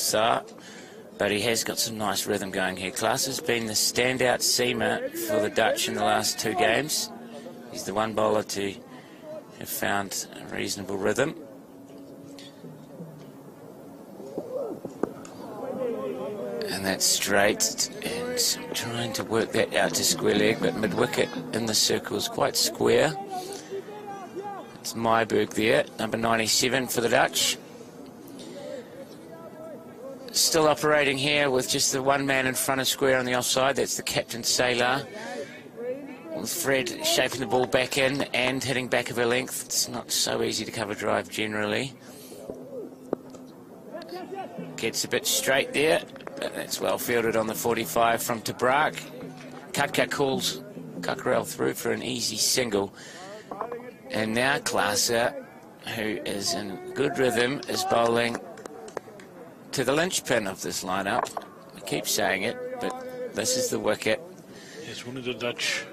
so, but he has got some nice rhythm going here. Klaas has been the standout seamer for the Dutch in the last 2 games. He's the one bowler to have found a reasonable rhythm. And that's straight, and I'm trying to work that out to square leg, but mid-wicket in the circle is quite square. It's Myberg there, number 97 for the Dutch. Still operating here with just the one man in front of square on the offside. That's the captain, Sailor. With Fred shaping the ball back in and hitting back of her length. It's not so easy to cover drive generally. Gets a bit straight there, but that's well fielded on the 45 from Tabrak. Katka calls Kuckerell through for an easy single. And now Klaaser, who is in good rhythm, is bowling to the linchpin of this lineup. I keep saying it, but this is the wicket. Yes, one of the Dutch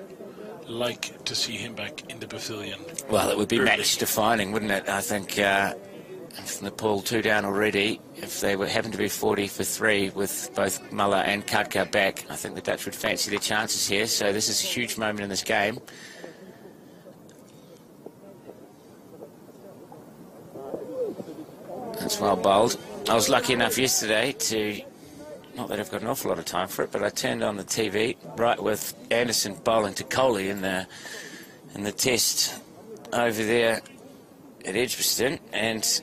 like to see him back in the pavilion. Well, it would be match defining, wouldn't it? I think if Nepal 2 down already, if they happened to be 40 for 3 with both Muller and Katka back, I think the Dutch would fancy their chances here. So this is a huge moment in this game. That's well bowled. I was lucky enough yesterday to, not that I've got an awful lot of time for it, but I turned on the TV right with Anderson bowling to Kohli in the test over there at Edgbaston, and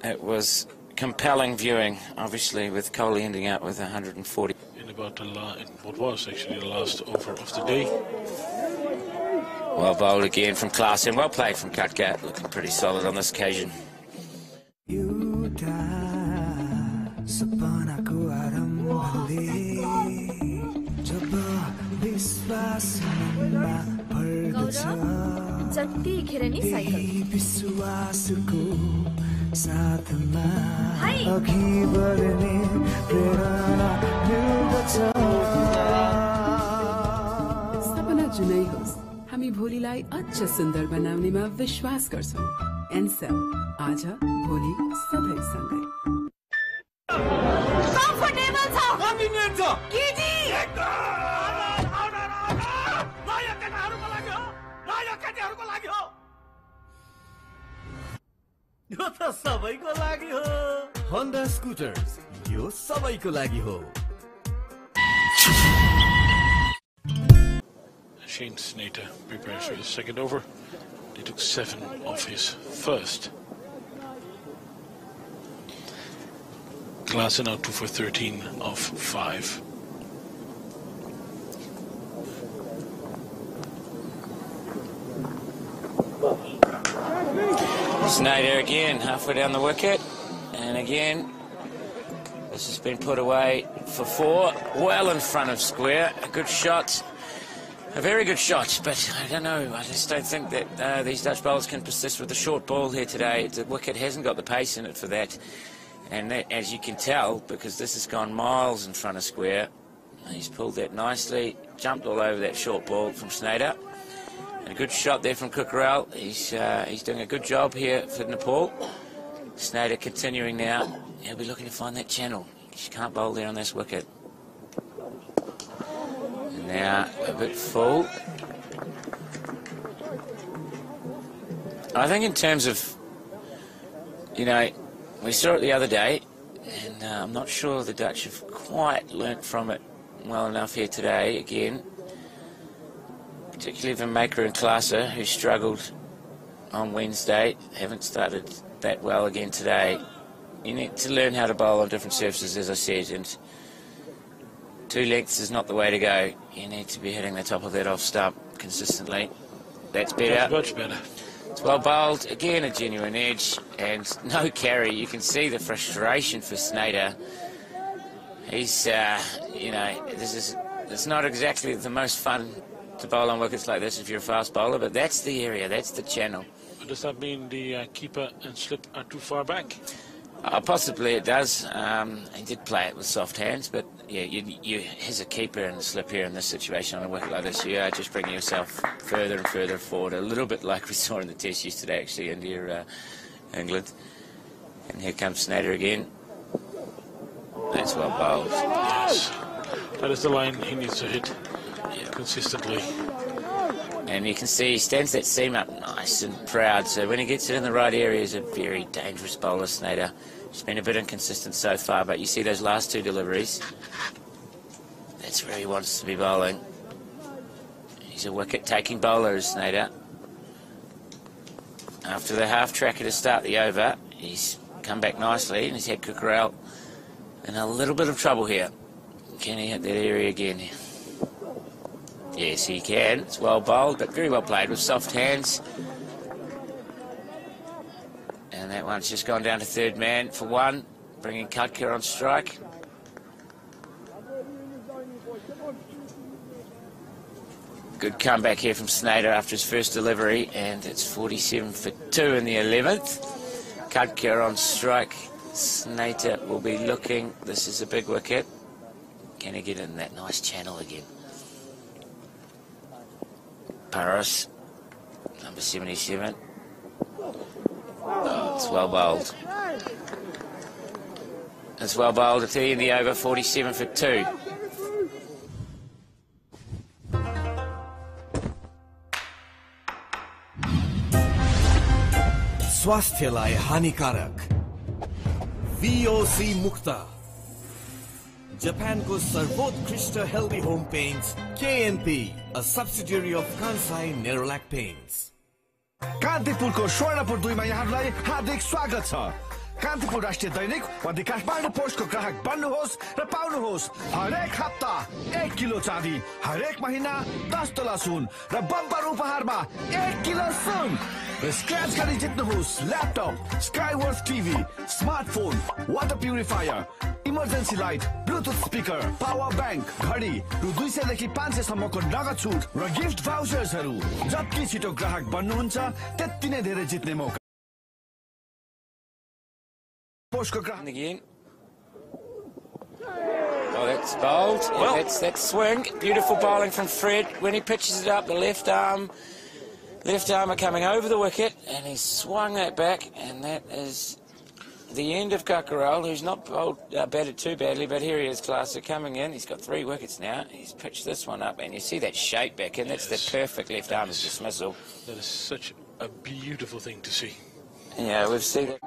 it was compelling viewing, obviously, with Kohli ending up with 140. In about what was actually the last over of the day. Well bowled again from Klaas, and well played from Katka, looking pretty solid on this occasion. सपना जुनै होस् हामी भोलिलाई अझ सुन्दर बनाउनेमा विश्वास गर्छौं एन्सेल आज भोलि सधैँ सँगै कम्फर्टेबल छ कन्भिनियन्ट छ केजी नयाँ केटाहरुको लागि हो नयाँ केटीहरुको लागि हो यो त सबैको लागि हो Honda scooters यो सबैको लागि हो Shane Snater prepares for his second over. He took 7 off his first. Klaasen now 2 for 13 off 5. Snater again, halfway down the wicket, and again this has been put away for 4, well in front of square. A good shot. A very good shot, but I don't know, I just don't think that these Dutch bowlers can persist with the short ball here today. The wicket hasn't got the pace in it for that, and that, as you can tell, because this has gone miles in front of square, he's pulled that nicely, jumped all over that short ball from Snater, and a good shot there from Kuckerell. He's doing a good job here for Nepal. Snater continuing now, he'll be looking to find that channel. He can't bowl there on this wicket. Now a bit full. I think in terms of, you know, we saw it the other day, and I'm not sure the Dutch have quite learnt from it well enough here today again. Particularly Vermaker and Klaaser, who struggled on Wednesday, haven't started that well again today. You need to learn how to bowl on different surfaces, as I said, and 2 lengths is not the way to go. You need to be hitting the top of that off stump consistently. That's better. That's much better. It's well bowled. Again, a genuine edge and no carry. You can see the frustration for Snater. He's, you know, it's not exactly the most fun to bowl on wickets like this if you're a fast bowler, but that's the area, that's the channel. But does that mean the keeper and slip are too far back? Possibly it does. He did play it with soft hands, but yeah, you as a keeper in the slip here in this situation on a wicket like this, you are just bringing yourself further and further forward, a little bit like we saw in the test yesterday, actually, India, England. And here comes Snater again. That's well bowled. Yes. That is the line he needs to hit consistently. And you can see he stands that seam up nice and proud. So when he gets it in the right area, he's a very dangerous bowler, Snader. He's been a bit inconsistent so far, but you see those last two deliveries. That's where he wants to be bowling. He's a wicket-taking bowler, Snader. After the half-tracker to start the over, he's come back nicely, and he's had Kukarel in a little bit of trouble here. Can he hit that area again? Yes, he can. It's well bowled, but very well played with soft hands. And that one's just gone down to third man for one, bringing Kudka on strike. Good comeback here from Snader after his first delivery, and it's 47 for 2 in the 11th. Kudka on strike. Snader will be looking. This is a big wicket. Can he get in that nice channel again? Paris, number 77. Oh, it's well bowled. It's well bowled. A 30 in the over, 47 for 2. स्वास्थ्यलाई हानिकारक VOC मुक्त जापानको सर्वोत्कृष्ट healthy home paints KNP, a subsidiary of Kansai Nerolac Paints. कान्तिपुरको Swarnapur 2 मा यहाँलाई हार्दिक स्वागत छ। कान्तिपुर राष्ट्रिय दैनिक वा दि काठमाडौँ पोस्टको ग्राहक बन्नुहोस् र पाउनुहोस् हरेक हप्ता 1 किलो चाँदी, हरेक महिना 10 तोला सुन र बम्पर उपहारमा 1 किलो सुन। र स्क्रैच गरी जित्नुहोस् laptop, Skyworth TV, smartphone, water purifier, emergency light, Bluetooth speaker, power bank, घडी रु 200 देखि 500 सम्मको नगद छुट र गिफ्ट भाउचर्सहरू। जति छिटो ग्राहक बन्नुहुन्छ त्यति नै धेरै जित्ने मौका। Again. Oh, that's bowled. Well, that's swing. Beautiful bowling from Fred. When he pitches it up, the left arm are coming over the wicket, and he's swung that back, and that is the end of Kukarel, who's not batted too badly, but here he is, Klaaser, coming in. He's got 3 wickets now. He's pitched this one up, and you see that shape back in. That's the perfect left arm dismissal. That is such a beautiful thing to see. Yeah, we've seen it.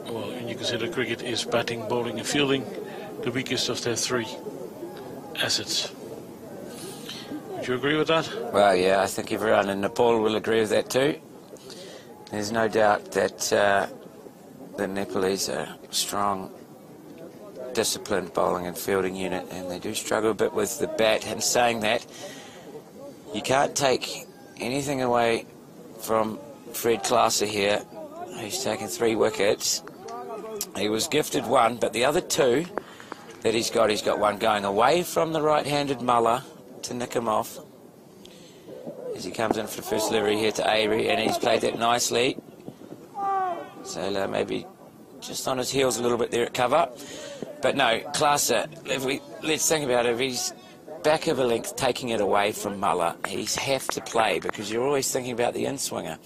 Well, and you consider cricket is batting, bowling and fielding the weakest of their 3 assets. Would you agree with that? Well, yeah, I think everyone in Nepal will agree with that too. There's no doubt that the Nepalese are a strong, disciplined bowling and fielding unit, and they do struggle a bit with the bat. And saying that, you can't take anything away from Fred Klaaser here, who's taken 3 wickets. He was gifted 1, but the other 2 that he's got one going away from the right-handed Mullah to nick him off as he comes in for the first delivery here to Avery, and he's played that nicely. So maybe just on his heels a little bit there at cover. But no, Klaaser, let's think about it. If he's back of a length taking it away from Mullah, he's have to play, because you're always thinking about the in-swinger.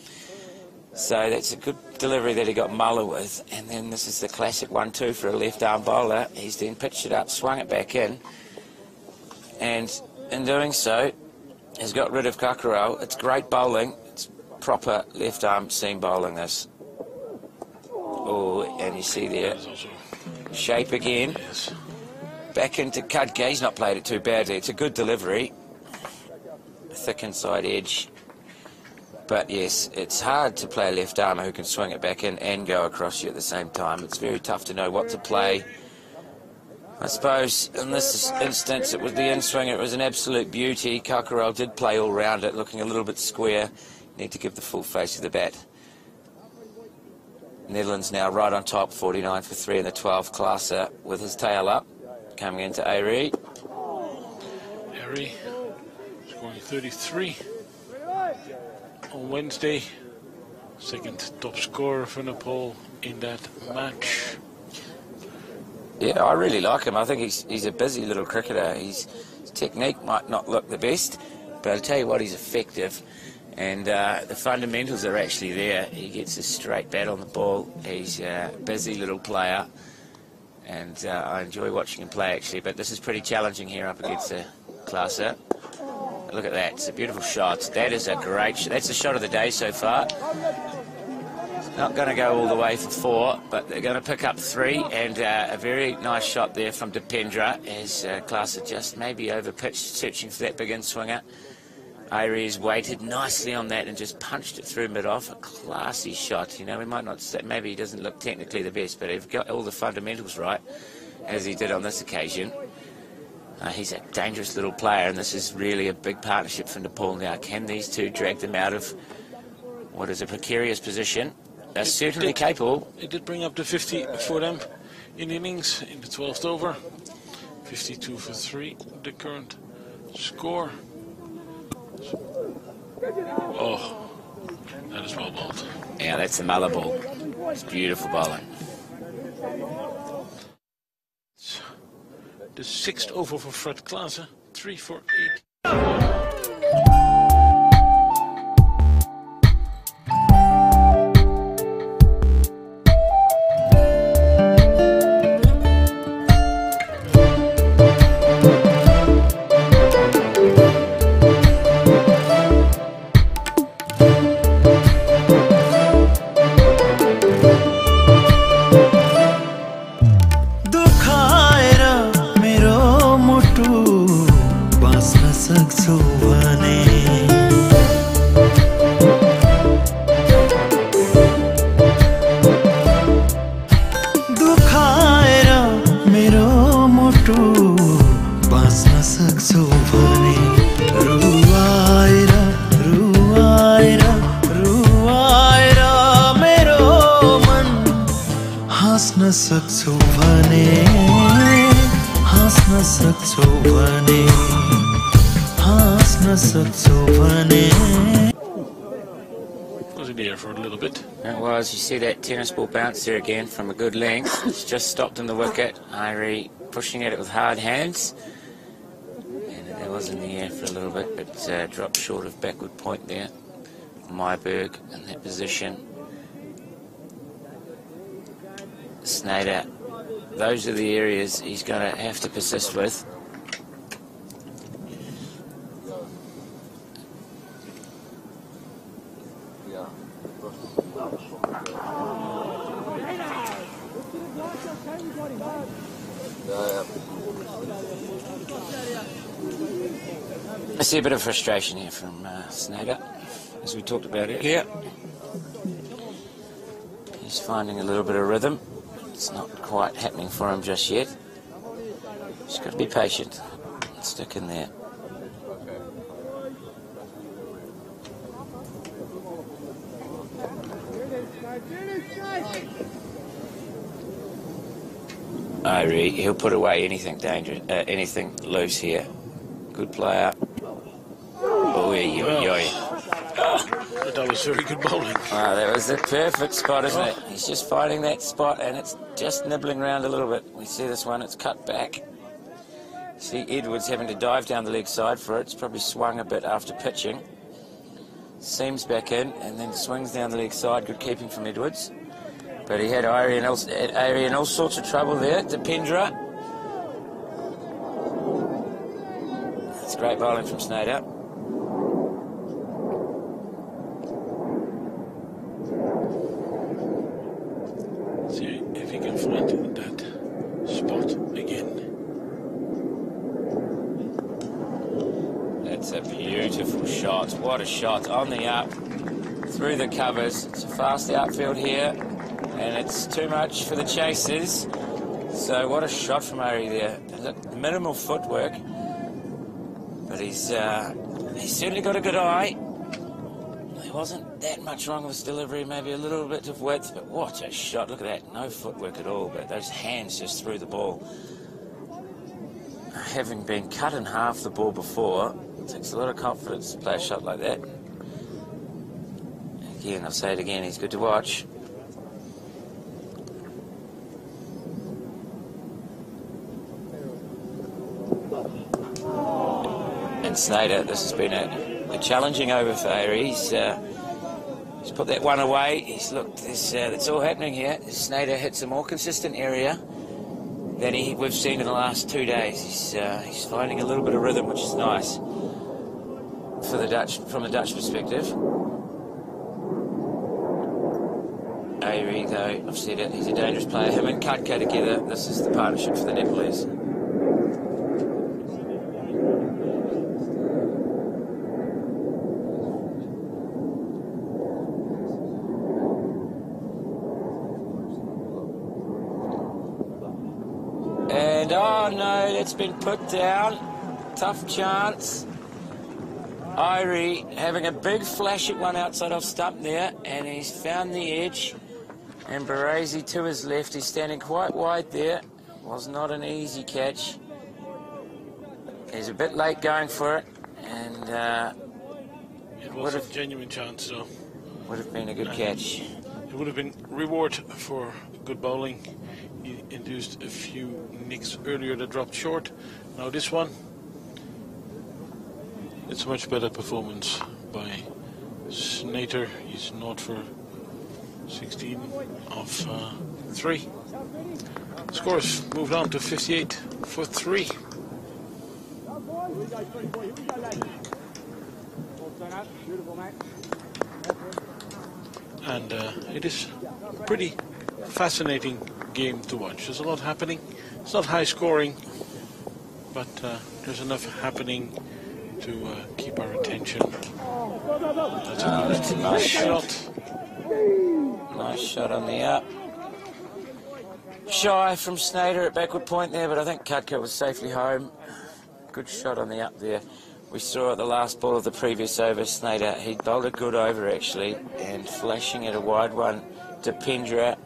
So that's a good delivery that he got Mullah with, and then this is the classic 1-2 for a left-arm bowler. He's then pitched it up, swung it back in, and in doing so, has got rid of Kukarel. It's great bowling. It's proper left-arm seam bowling, this. Oh, and you see there, shape again. Yes. Back into Kudka. He's not played it too badly. It's a good delivery. thick inside edge. But yes, it's hard to play a left armour who can swing it back in and go across you at the same time. It's very tough to know what to play. I suppose in this instance, it was the in-swinger. It was an absolute beauty. Kakarel did play all round it, looking a little bit square. Need to give the full face of the bat. Netherlands now right on top, 49 for 3 in the 12 classer with his tail up. Coming into Ari. Ari scoring 33 on Wednesday. Second top scorer for Nepal in that match. Yeah, I really like him. I think he's a busy little cricketer. His technique might not look the best, but I'll tell you what, he's effective. And the fundamentals are actually there. He gets a straight bat on the ball. He's a busy little player. And I enjoy watching him play, actually. But this is pretty challenging here up against the classer. Look at that. It's a beautiful shot. That is a great shot. That's the shot of the day so far. Not going to go all the way for 4, but they're going to pick up 3, and a very nice shot there from Dipendra as Klaaser just maybe overpitched, searching for that big in-swinger. Aries waited nicely on that and just punched it through mid-off. A classy shot. You know, we might not say, maybe he doesn't look technically the best, but he's got all the fundamentals right, as he did on this occasion. He's a dangerous little player, and this is really a big partnership for Nepal now. Can these two drag them out of what is a precarious position? They're certainly capable. It did bring up to 50 for them in innings in the 12th over. 52 for 3, the current score. Oh, that is well bowled. Yeah, that's a Muller ball. It's beautiful bowling. The 6th over for Fred Klaaser, 3 for 8. Was in the air for a little bit. It was. You see that tennis ball bounce there again from a good length. It's just stopped in the wicket. Irie pushing at it with hard hands. And it was in the air for a little bit, but dropped short of backward point there. Myberg in that position. Snyder. Those are the areas he's going to have to persist with. I see a bit of frustration here from Snyder, as we talked about earlier. He's finding a little bit of rhythm. It's not quite happening for him just yet. Just got to be patient and stick in there. Irie, he'll put away anything dangerous, anything loose here. Good player. Oh, That was very good bowling. That was the perfect spot, isn't it? He's just finding that spot, and it's just nibbling around a little bit. We see this one, it's cut back. See Edwards having to dive down the leg side for it. It's probably swung a bit after pitching. Seams back in, and then swings down the leg side. Good keeping from Edwards. But he had Irie in all sorts of trouble there. Dipendra. That's great bowling from Snyder. See if he can find that spot again. That's a a beautiful shot. What a shot on the up, through the covers. It's a fast outfield here, and it's too much for the chasers. So what a shot from Ari there. Minimal footwork, but he's certainly got a good eye. There wasn't that much wrong with his delivery, maybe a little bit of width, but what a shot. Look at that, no footwork at all, but those hands just threw the ball. Having been cut in half the ball before, it takes a lot of confidence to play a shot like that. Again, I'll say it again, he's good to watch. And Snyder, this has been a challenging over for Ari. He's put that one away. He's looked, that's all happening here. Snyder hits a more consistent area than we've seen in the last 2 days. He's finding a little bit of rhythm, which is nice for the Dutch, from the Dutch perspective. Ari, though, I've said it, he's a dangerous player. Him and Katka together, this is the partnership for the Nepalese. And oh no, that's been put down. Tough chance. Irie having a big flash at one outside off stump there, and he's found the edge. And Baresi to his left, he's standing quite wide there. Was not an easy catch. He's a bit late going for it, and it was a genuine chance, so would have been a good catch. It would have been reward for good bowling. He induced a few nicks earlier that dropped short. Now this one, it's a much better performance by Snater. He's not for 16 of 3. Scores moved on to 58 for 3. And it is pretty fascinating game to watch. There's a lot happening. It's not high scoring, but there's enough happening to keep our attention. That's a nice shot. Nice shot on the up. Shy from Snater at backward point there, but I think Katka was safely home. Good shot on the up there. We saw at the last ball of the previous over, Snater, he bowled a good over actually, and flashing at a wide one to Pendra.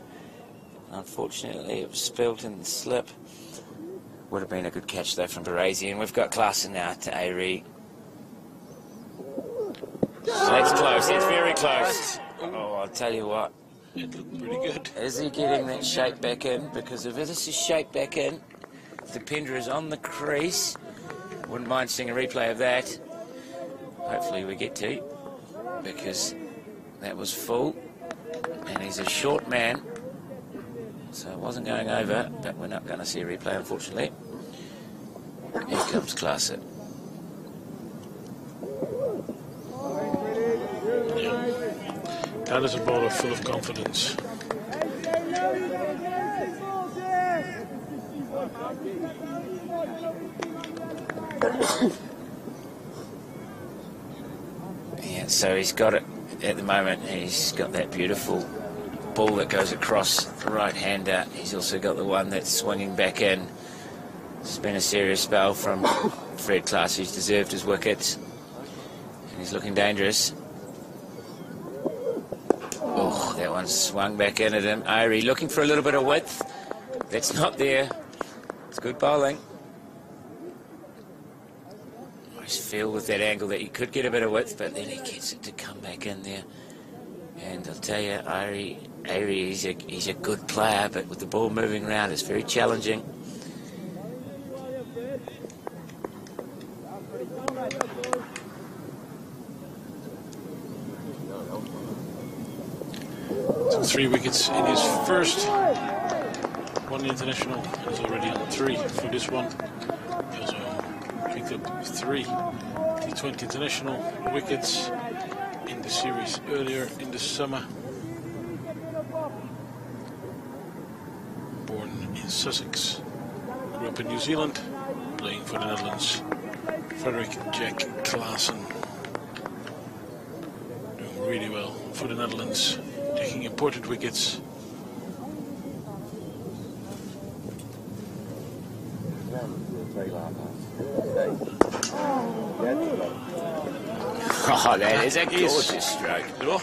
Unfortunately, it was spilt in the slip. Would have been a good catch though from Baresi, and we've got Klaassen now to Ari. That's close, it's very close. Oh, I'll tell you what. It looked pretty good. Is he getting that shape back in? Because if this is shape back in, the Pendra is on the crease. Wouldn't mind seeing a replay of that. Hopefully we get to, because that was full, and he's a short man, so it wasn't going over, but we're not going to see a replay, unfortunately. Here comes Klaassen. Yeah. That is a bowler full of confidence. Yeah, so he's got it at the moment. He's got that beautiful ball that goes across the right-hander. He's also got the one that's swinging back in. It's been a serious spell from Fred Klaassen. He's deserved his wickets, and he's looking dangerous. Oh, that one swung back in at him. Irie looking for a little bit of width. That's not there. It's good bowling. I just feel with that angle that he could get a bit of width, but then he gets it to come back in there. And I'll tell you, Irie, he's a good player, but with the ball moving around, it's very challenging. So 3 wickets in his first one international. He's already on 3 for this one. He also picked up 3 T20 international wickets in the series earlier in the summer. Born in Sussex, grew up in New Zealand, playing for the Netherlands Frederik Jack Klaassen doing really well for the Netherlands, taking important wickets. Oh, that is a gorgeous stroke. Oh.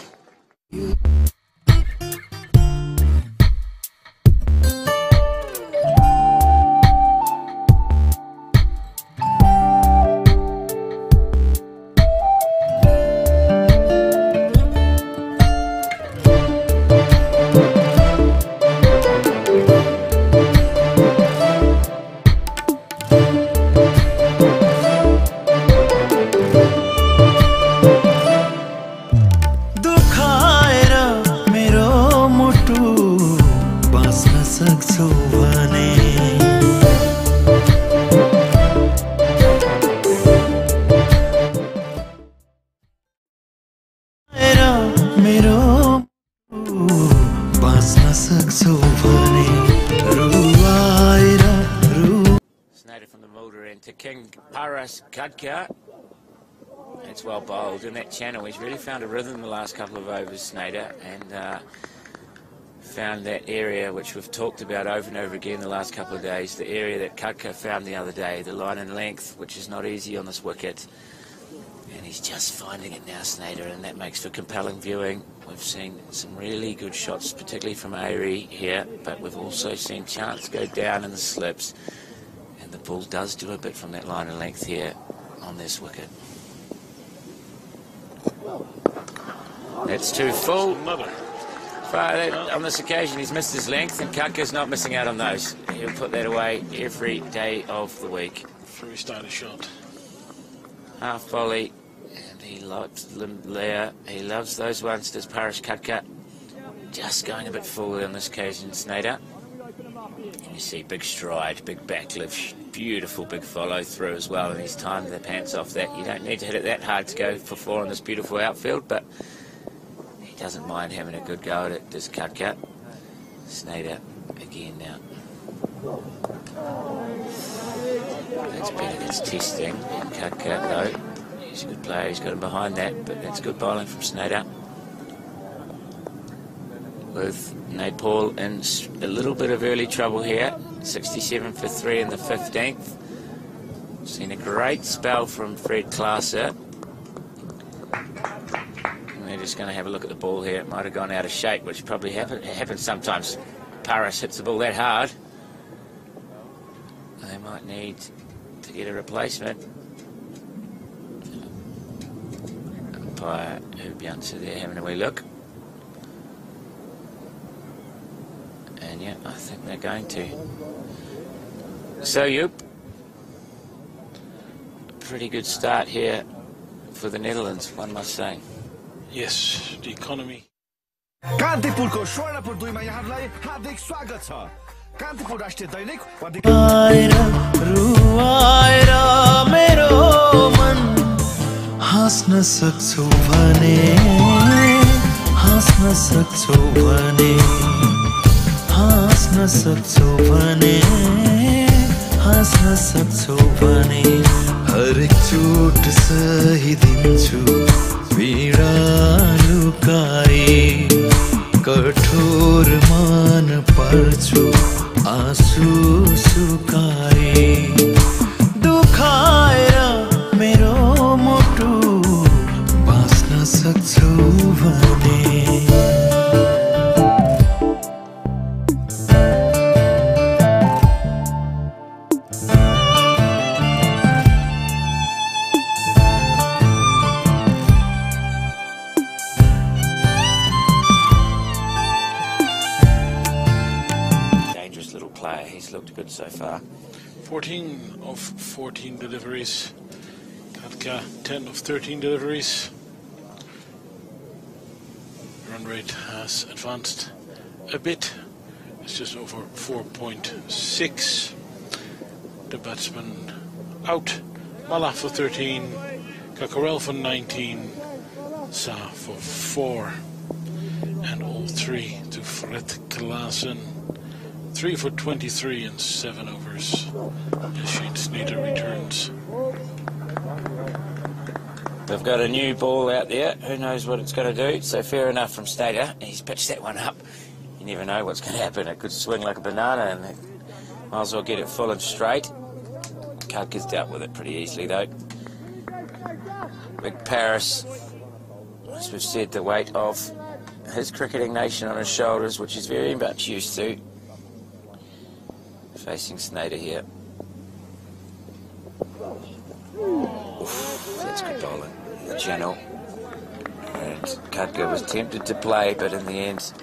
Snyder from the Mulder end to King Paras Kadka. It's well bowled in that channel. He's really found a rhythm the last couple of overs, Snyder, and found that area which we've talked about over and over again the last couple of days, the area that Kadka found the other day, the line and length, which is not easy on this wicket. And he's just finding it now, Snyder, and that makes for compelling viewing. We've seen some really good shots, particularly from Airy here, but we've also seen Chance go down in the slips. And the ball does do a bit from that line and length here on this wicket. That's too full. On this occasion, he's missed his length, and Kadka's not missing out on those. He'll put that away every day of the week. Very stylish shot. Half volley, and he loves Lair. He loves those ones, does Paras Kadka. Just going a bit full on this occasion, Snyder. And you see big stride, big backlift, beautiful big follow through as well, and he's timed the pants off that. You don't need to hit it that hard to go for four on this beautiful outfield, but he doesn't mind having a good go at it, does Kadka. Snyder again now. That's better, that's testing. Kadka though, he's a good player, he's got him behind that, but that's good bowling from Snyder. With Nepal in a little bit of early trouble here. 67 for 3 in the 15th. Seen a great spell from Fred Klaassen. We're just going to have a look at the ball here. It might have gone out of shape, which probably happens sometimes. Paras hits the ball that hard. They might need to get a replacement. Umpire Ubiansa there having a wee look. And yeah, I think they're going to. So, pretty good start here for the Netherlands, one must say. Yes, the economy. कान्तिपुरको Swarnapur 2 मा यहाँहरुलाई हार्दिक स्वागत छ। कान्तिपुर राष्ट्रिय दैनिक रुवाएर मेरो मन हाँस्न सक्छौ भने हाँस्न सक्छौ भने हाँस्न सक्छौ भने हाँस्न सक्छौ भने हरेक चोट सहिदिन्छु पीडा लुकाई कठोर मान पर्छु आँसु सुकाई दुखाएर मेरो मुटु बाँच्न सक्छौ भने Looked good so far. 14 of 14 deliveries. Kadka 10 of 13 deliveries. Run rate has advanced a bit. It's just over 4.6. The batsman out. Mala for 13. Kakarel for 19. Sa for 4. And all 3 to Fred Klaassen. 3 for 23 in 7 overs. As Shane Sneeder returns. They've got a new ball out there. Who knows what it's going to do? So fair enough from Stater. He's pitched that one up. You never know what's going to happen. It could swing like a banana, and they might as well get it full and straight. Kutka's dealt with it pretty easily, though. Big Paris, as we've said, the weight of his cricketing nation on his shoulders, which he's very much used to. Facing Snader here. Oof, that's good bowling. The channel. And Kutka was tempted to play, but in the end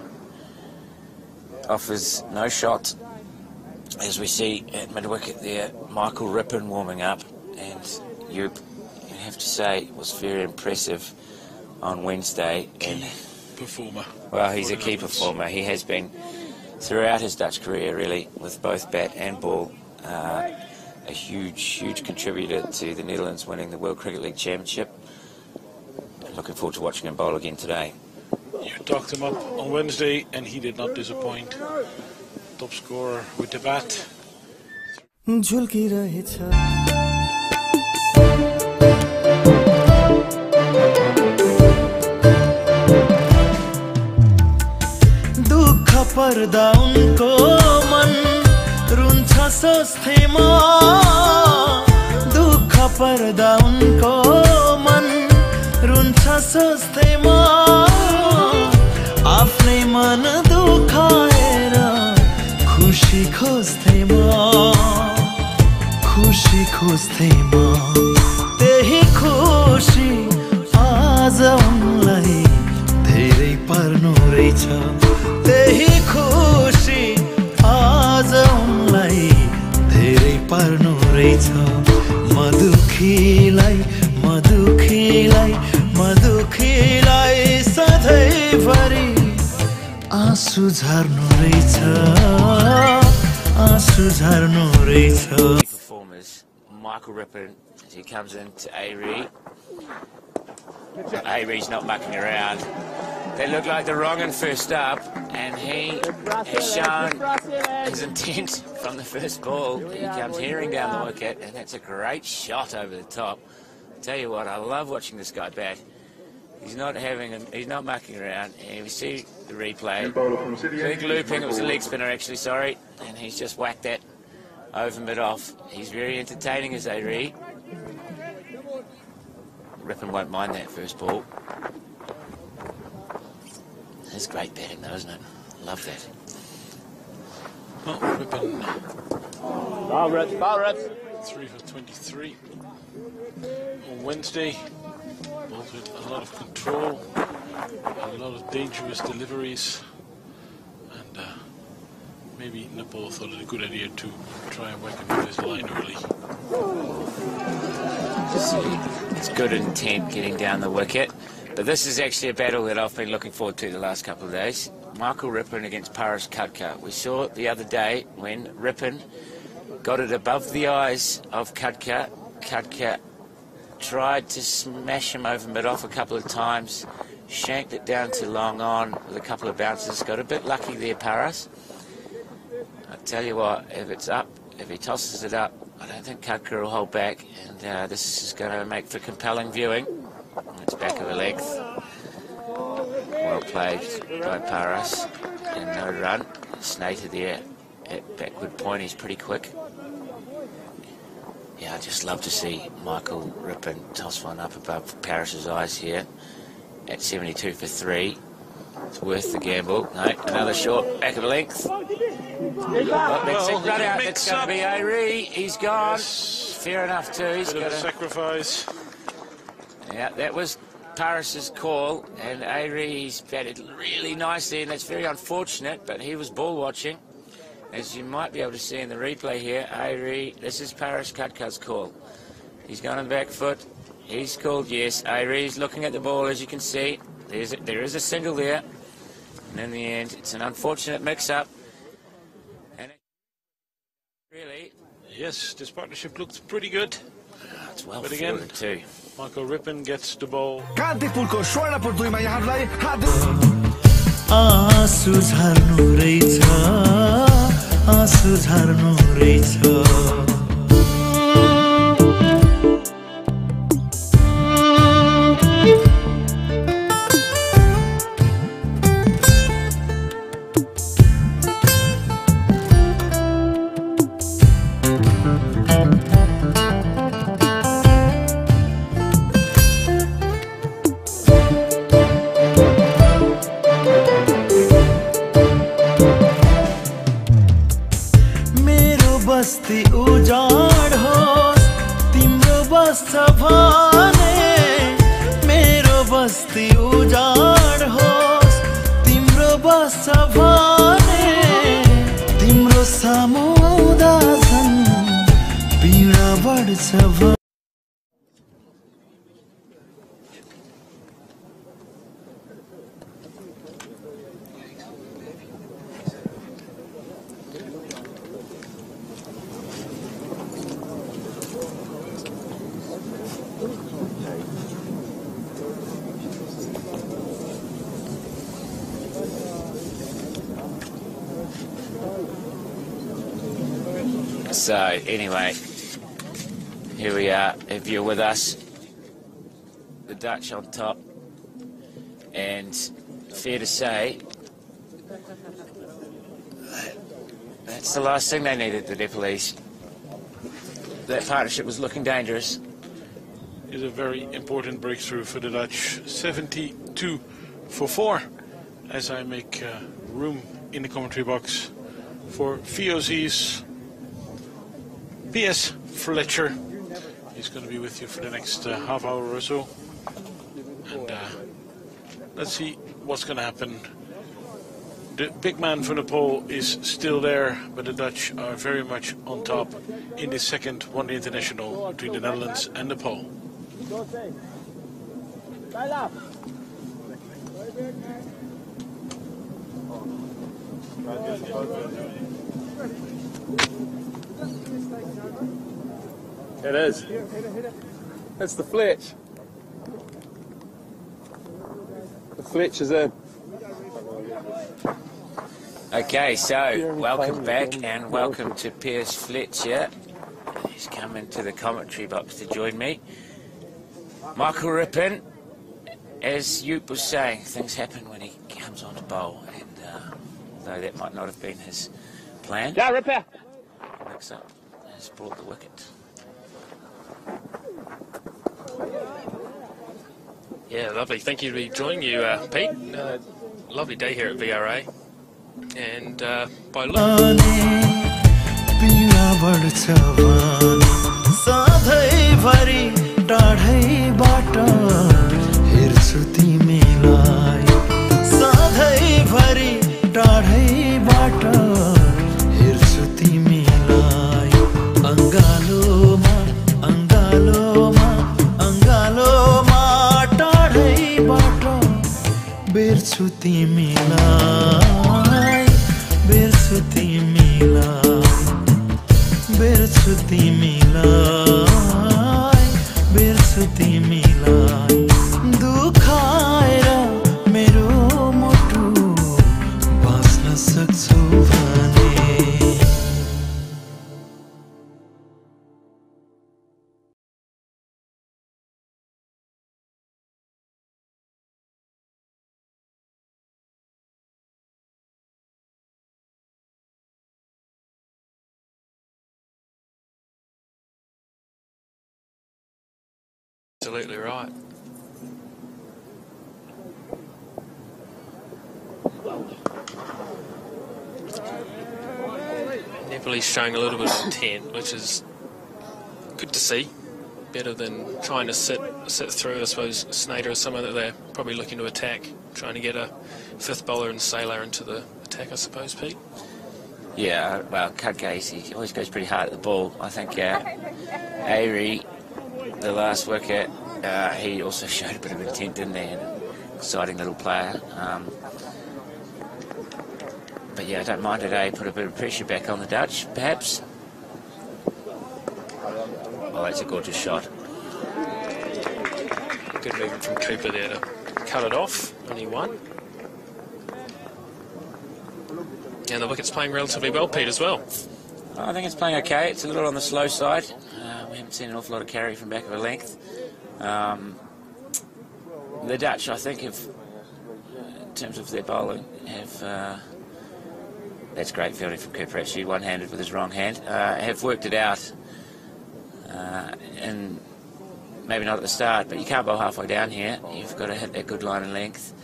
offers no shot. As we see at mid-wicket there, Michael Rippon warming up, and you have to say was very impressive on Wednesday. And performer. Well, he's a key performer. He has been throughout his Dutch career, really, with both bat and ball. A huge contributor to the Netherlands winning the World Cricket League Championship. Looking forward to watching him bowl again today. You talked him up on Wednesday, and he did not disappoint. Top scorer with the bat. दुख पर्दा उनको मन रुन्छ सोच्थेमा दुख पर्दा उनको मन रुन्छ सोच्थेमा आफ्नै मन दुखाएर खुशी खोज्थेमा त्यही खुशी आज उनलाई धेरै पर्नु रहेछ त्यही खुशी आज उनलाई धेरै पर्नु रहेछ मधुखीलाई सधैँभरि आँसु झर्नु रहेछ Performers, Michael Rippon, as he comes into Airee. Airee's not mucking around. They look like the wrong and first up, and he has shown his intent from the first ball. He comes hearing down the wicket, and that's a great shot over the top. I tell you what, I love watching this guy bat. He's not mucking around. And we see the replay. Big looping. It was a leg spinner, actually. Sorry, and he's just whacked that over mid off. He's very entertaining as Airee. Rippon won't mind that first ball. It's great batting though, isn't it? Love that. Well, Rippon. Ball reps. 3 for 23 on Wednesday. Balls with a lot of control, a lot of dangerous deliveries, and maybe Nepal thought it a good idea to try and whack him with his line early. It's good intent getting down the wicket, but this is actually a battle that I've been looking forward to the last couple of days. Michael Rippon against Paras Kutka. We saw it the other day when Rippon got it above the eyes of Kutka. Kutka tried to smash him over mid-off a couple of times, shanked it down to long on with a couple of bounces. Got a bit lucky there, Paras. I tell you what, if it's up, if he tosses it up, I don't think Kutka will hold back, and this is going to make for compelling viewing. It's back of the length. Well played by Paras, and no run. Snater there at backward point, he's pretty quick. Yeah, I just love to see Michael Rippon toss one up above Paras's eyes here at 72 for 3. It's worth the gamble. No, another short, back of the length. Well, that's it, run out. It's going to be Airee. He's gone. Yes. Fair enough too. He's got a sacrifice. Yeah, that was Paras's call, and Airee's batted really nicely, and that's very unfortunate, but he was ball watching. As you might be able to see in the replay here, Airee, this is Paras Kutka's call. He's gone on the back foot. He's called yes. Airee's looking at the ball, as you can see. There is a single there. And in the end, it's an unfortunate mix-up. And really... Yes, this partnership looks pretty good. It's well but again, too. Michael Rippon gets the ball. कान्तिपुरको Swarnapur 2 मा यहाँहरुलाई हार्दिक आँसु झर्नु रहेछ बढ्छ So, anyway, here we are, if you're with us, the Dutch on top, and fair to say, that's the last thing they needed, the Nepalese. That partnership was looking dangerous. Is a very important breakthrough for the Dutch. 72 for 4, as I make room in the commentary box for VOC's P.S. Fletcher. He's going to be with you for the next half hour or so. And let's see what's going to happen. The big man from Nepal is still there, but the Dutch are very much on top in the second one-day international between the Netherlands and Nepal. It is. It's the Fletch. The Fletch is in. Okay, so welcome back and welcome to Piers Fletcher. He's come into the commentary box to join me. Michael Rippon, as Yoop was saying, things happen when he comes on a bowl, and although that might not have been his plan, Yeah, Ripper. mix-up has brought the wicket. Yeah, lovely. Thank you for joining you, Pete. Lovely day here at VRA. And by पीडा बढ्छ भने सधैँभरि टाढैबाट हेर्छु तिमीलाई सधैँभरि टाढैबाट हेर्छु तिमीलाई अङ्गालोमा अङ्गालोमा अङ्गालोमा टाढैबाट बेर्छु तिमीलाई बेर्छु तिमीलाई बेर्छु तिमीलाई बेर्छु तिमीलाई दुखाएर मेरो मुटु बाँच्न सक्छु भने absolutely right. Nepalese showing a little bit of intent, which is good to see. Better than trying to sit through. I suppose Snyder is someone that they're probably looking to attack, trying to get a fifth bowler and Sailor into the attack, I suppose, Pete. Yeah, well, Cudcase, he always goes pretty hard at the ball. I think Avery, the last wicket, he also showed a bit of intent, didn't he? An exciting little player. But yeah, I don't mind it, put a bit of pressure back on the Dutch, perhaps. Oh, that's a gorgeous shot. Good movement from Cooper there to cut it off, only one. And the wicket's playing relatively well, Pete, as well. I think it's playing okay. It's a little on the slow side. We haven't seen an awful lot of carry from back of a length. The Dutch, I think, have, in terms of their bowling, have... that's great fielding from Cooper, actually, one-handed with his wrong hand. Have worked it out. And maybe not at the start, but you can't bowl halfway down here. You've got to hit that good line and length.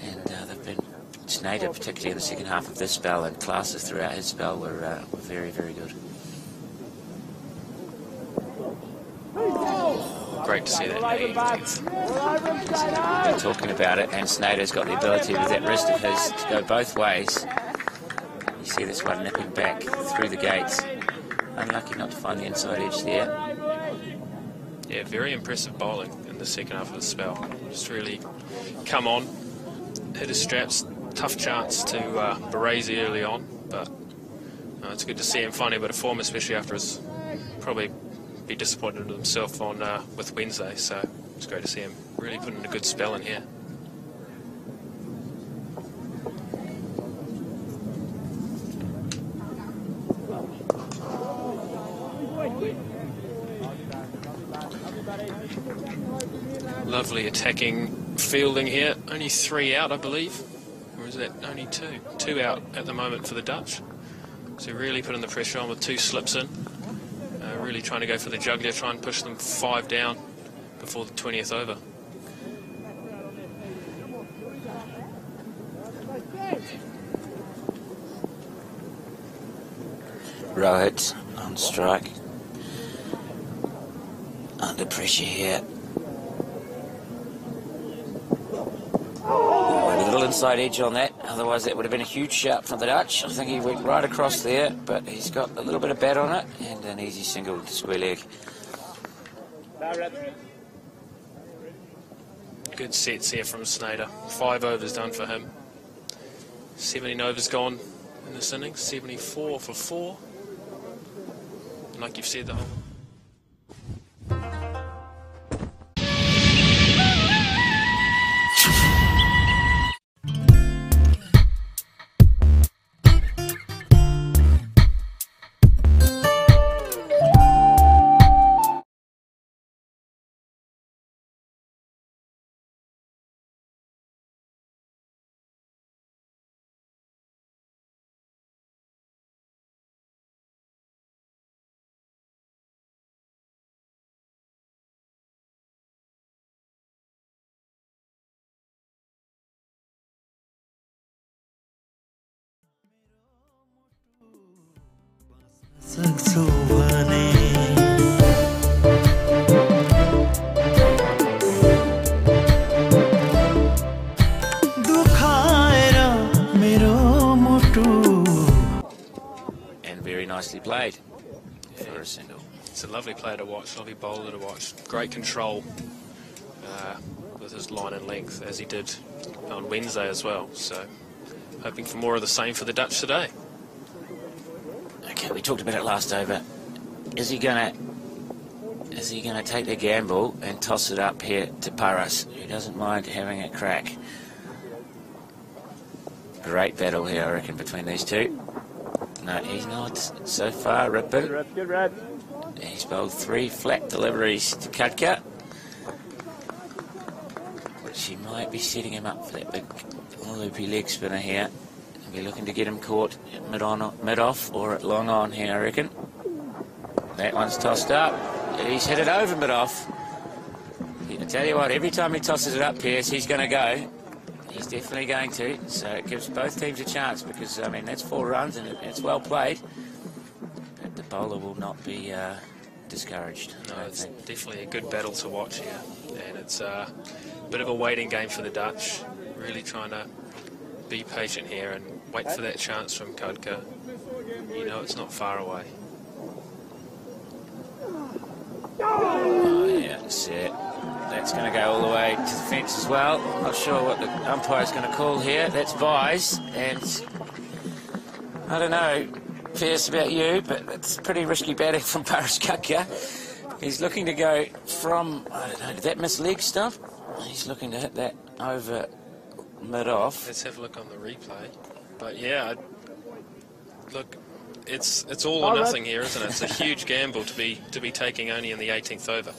And they've been... Snyder, particularly in the second half of this spell, and classes throughout his spell were very, very good. Great to see that knee. We're talking about it, and Snyder's got the ability with that wrist of his to go both ways. You see this one nipping back through the gates. Unlucky not to find the inside edge there. Yeah, very impressive bowling in the second half of the spell. Just really come on, hit his straps. Tough chance to Baresi early on, but it's good to see him finding a bit of form, especially after his probably be disappointed with himself on with Wednesday. So it's great to see him really putting a good spell in here. Lovely attacking fielding here. Only 3 out, I believe. Or is that only 2? 2 out at the moment for the Dutch. So really putting the pressure on with 2 slips in. Really trying to go for the jugular, try and push them 5 down before the 20th over. Rohit on strike. Under pressure here. A little inside edge on that, otherwise that would have been a huge shot from the Dutch. I think he went right across there, but he's got a little bit of bat on it and an easy single to square leg. Good sets here from Snyder. 5 overs done for him. 17 overs gone in this innings. 74 for 4. And like you've said, the whole... सक्छौ भने दुखाएर मेरो मुटु. And very nicely played for a single. It's a lovely player to watch, lovely bowler to watch. Great control with his line and length, as he did on Wednesday as well. So hoping for more of the same for the Dutch today. Okay, we talked about it last over. Is he gonna take the gamble and toss it up here to Paras, who doesn't mind having a crack? Great battle here, I reckon, between these two. No, he's not so far. Ripper. Good red. He's bowled 3 flat deliveries to Katka, which he might be setting him up for that big loopy leg spinner here. He'll be looking to get him caught at mid-off or at long on here, I reckon. That one's tossed up. He's hit it over mid-off. I tell you what, every time he tosses it up, Pierce, he's going to go. He's definitely going to. So it gives both teams a chance because, I mean, that's 4 runs and it's well played. But the bowler will not be discouraged. No, it's definitely a good battle to watch here. And it's a bit of a waiting game for the Dutch. Really trying to be patient here and wait for that chance from Kodka. You know it's not far away. Oh, yeah, that's it. That's going to go all the way to the fence as well. Not sure what the umpire's going to call here. That's byes, and I don't know, Pierce, about you, but it's pretty risky batting from Paras Katka. He's looking to go from, I don't know, did that miss leg stuff? He's looking to hit that over mid-off. Let's have a look on the replay. But yeah, look, it's all or nothing here, isn't it? It's a huge gamble to be taking only in the 18th over.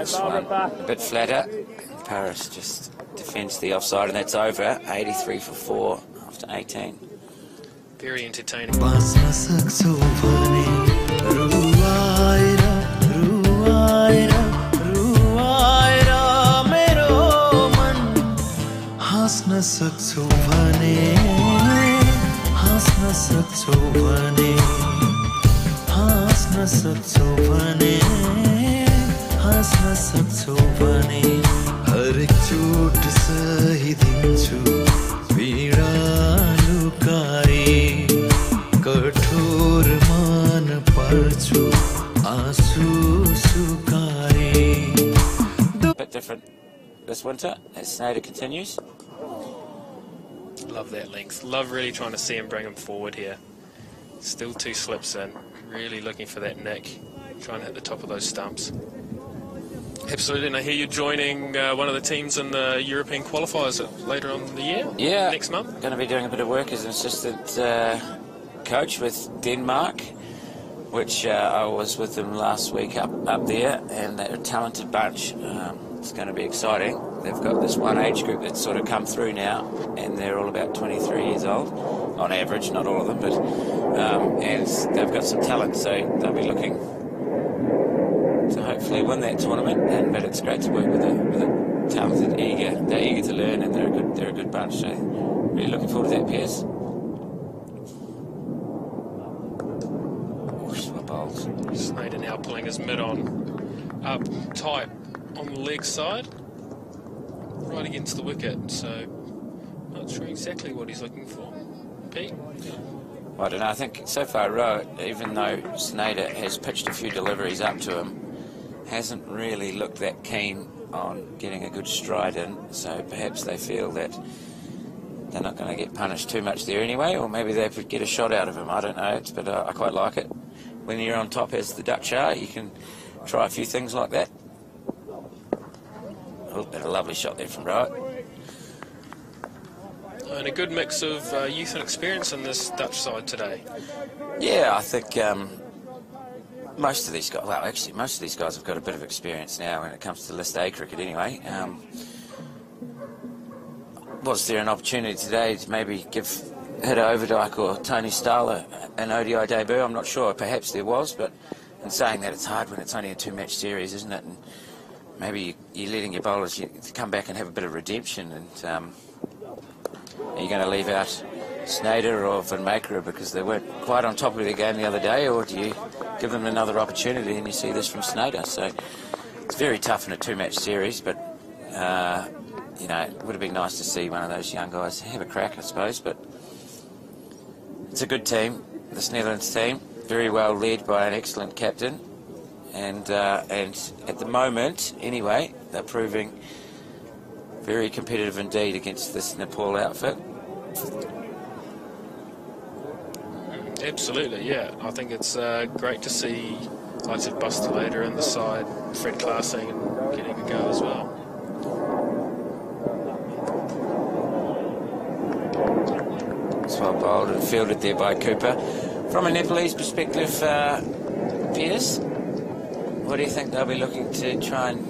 This one a bit flatter. Paras just defends the offside, and that's over. 83 for 4 after 18. Very entertaining. बाँच्न सक्छौ भने रुवाएर रुवाएर रुवाएर मेरो मन हाँस्न सक्छौ भने हाँस्न सक्छौ भने हाँस्न सक्छौ भने हाँस्न सक्छौ भने हरेक चोट सहिदिन्छु पीडा लुकाए कठोर मा आँसु सुकाए Bit different this winter as Snyder continues. Love that length. Love really trying to see him bring him forward here. Still 2 slips in. Really looking for that nick. Trying to hit the top of those stumps. Absolutely. And I hear you're joining one of the teams in the European qualifiers later on in the year? Yeah. Next month? Going to be doing a bit of work as an assistant coach with Denmark, which I was with them last week up there, and they're a talented bunch. It's going to be exciting. They've got this one age group that's sort of come through now, and they're all about 23 years old, on average, not all of them, but and they've got some talent, so they'll be looking to hopefully win that tournament. But it's great to work with a talented, they're eager to learn, and they're a good bunch. So really looking forward to that, Piers. Snyder now pulling his mid on up tight on the leg side, right against the wicket, so not sure exactly what he's looking for. Pete? I don't know, I think so far Rowe, even though Snyder has pitched a few deliveries up to him, hasn't really looked that keen on getting a good stride in, so perhaps they feel that they're not going to get punished too much there anyway, or maybe they could get a shot out of him, I don't know, but I quite like it. When you're on top, as the Dutch are, you can try a few things like that. Oh, a lovely shot there from Rowe. And a good mix of youth and experience in this Dutch side today. Yeah, I think most of these guys, well, actually, most of these guys have got a bit of experience now when it comes to List A cricket anyway. Was there an opportunity today to maybe give Hida Overdyke or Tony Starler an ODI debut? I'm not sure. Perhaps there was, but in saying that, it's hard when it's only a 2-match series, isn't it? And maybe you're letting your bowlers to come back and have a bit of redemption. And are you going to leave out Snyder or Van Makera because they weren't quite on top of their game the other day, or do you give them another opportunity? And you see this from Snyder. So it's very tough in a 2-match series, but you know, it would have been nice to see one of those young guys have a crack, I suppose. But it's a good team, this Netherlands team, very well led by an excellent captain, and at the moment, anyway, they're proving very competitive indeed against this Nepal outfit. Absolutely, yeah. I think it's great to see likes of Bustelator in the side, Fred Classing and getting a go as well. It's well bowled and fielded there by Cooper. From a Nepalese perspective, Piers, what do you think they'll be looking to try and...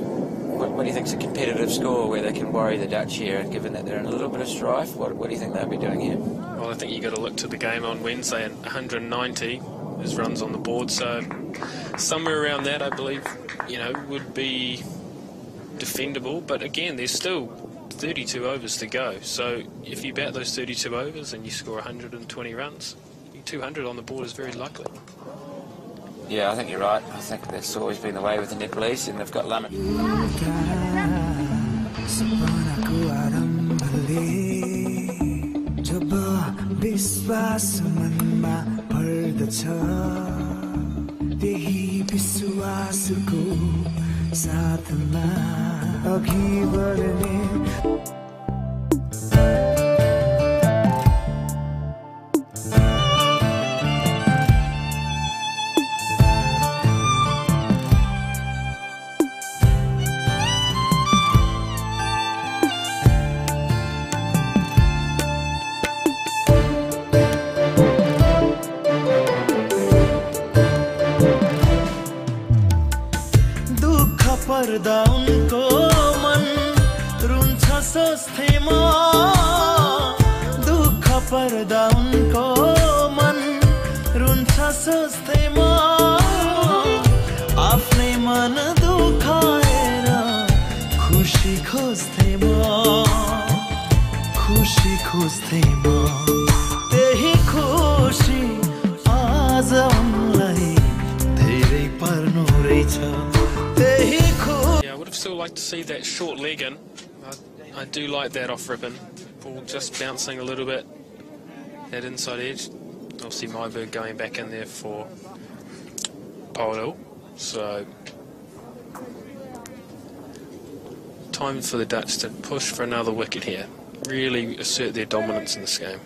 What do you think is a competitive score where they can worry the Dutch here, and given that they're in a little bit of strife, what do you think they'll be doing here? Well, I think you've got to look to the game on Wednesday, and 190 is runs on the board, so somewhere around that, I believe, you know, would be defendable. But again, there's still 32 overs to go, so if you bat those 32 overs and you score 120 runs, 200 on the board is very likely. Yeah, I think you're right. I think that's always been the way with the Nepalese, and they've got limit. पर्दा उनको मन रुन्छ सोच्थे म दुःख पर्दा उनको मन रुन्छ सोच्थे म आफ्नै मन दुखाएर खुशी खोज्थे म त्यही खुशी आज उनलाई धेरै पर्नु रहेछ. Yeah, I would have still liked to see that short leg in. I do like that off ripping. Ball just bouncing a little bit. That inside edge. Obviously Myberg going back in there for Paulo. So time for the Dutch to push for another wicket here. Really assert their dominance in this game.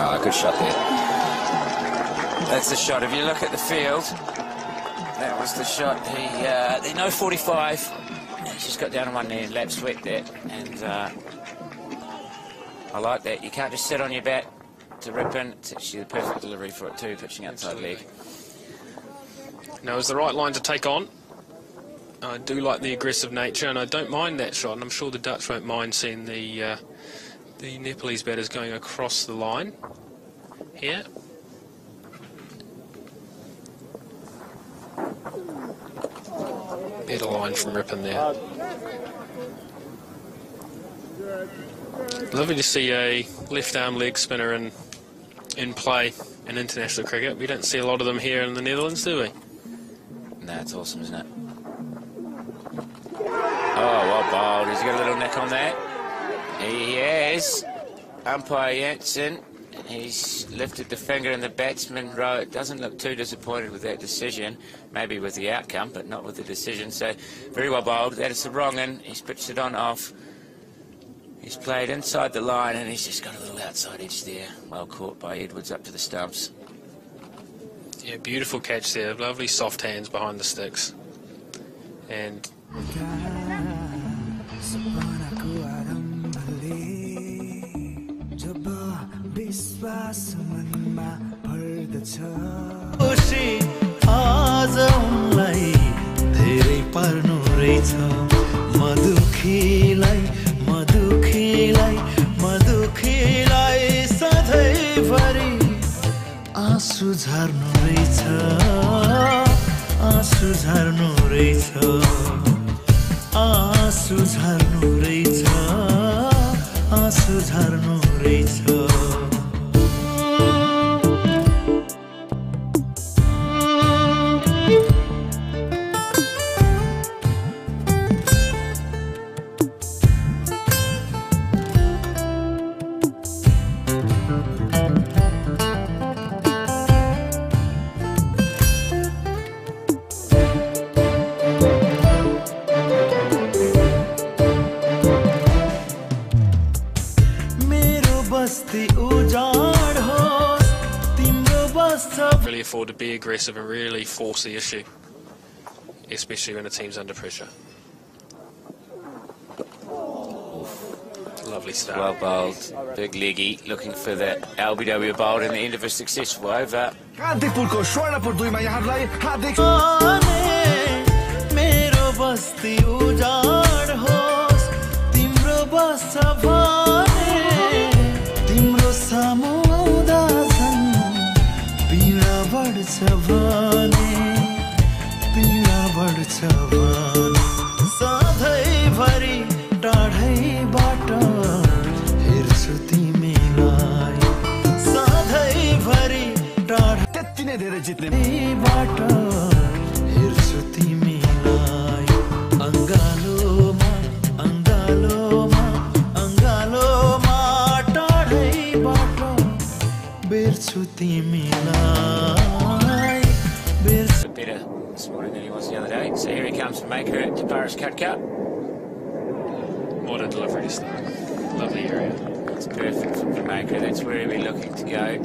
Oh, good shot there. That's the shot. If you look at the field, that was the shot. He no 45. He's just got down on one knee and lap sweat there. And I like that. You can't just sit on your bat to rip in. It's actually the perfect delivery for it too, pitching outside leg. Now, it's the right line to take on. I do like the aggressive nature, and I don't mind that shot, and I'm sure the Dutch won't mind seeing the Nepalese batters going across the line here. Better line from Rippon there. Lovely to see a left-arm leg spinner in play in international cricket. We don't see a lot of them here in the Netherlands, do we? No, it's awesome, isn't it? Oh, well bowled. He's got a little nick on that. He has. Umpire Jansen, he's lifted the finger in the batsman row. Doesn't look too disappointed with that decision. Maybe with the outcome, but not with the decision. So, very well bowled. That is the wrong in. He's pitched it on off. He's played inside the line, and he's just got a little outside edge there. Well caught by Edwards up to the stumps. Yeah, beautiful catch there. Lovely soft hands behind the sticks. And आँसु झर्नु रहेछ आँसु झर्नु रहेछ आँसु झर्नु रहेछ आँसु झर्नु रहेछ really afford to be aggressive and really force the issue, especially when the team's under pressure. Lovely start. Well bowled, big leggy, looking for the LBW bowled in the end of a successful over. कान्तिपुरको Swarnapur 2 मा यहाँलाई हार्दिक मेरो बस्ती उजाड होस् तिम्रो बस्छ भने तिम्रो सामु आउँदा झन् पीडा बढ्छ भने पीडा बढ्छ भने सधैँभरि टाढैबाट हेर्छु तिमीलाई सधैँभरि त्यति नै धेरै जित्ने बाट हेर्छु तिमीलाई अङ्गालोमा अङ्गालोमा अङ्गालोमा टाढैबाट बेर्छु तिमीलाई A better this morning than he was the other day. So here he comes from Maker to Paris Cut. What a delivery to start. Lovely area. It's perfect from Maker. That's where he'll be looking to go.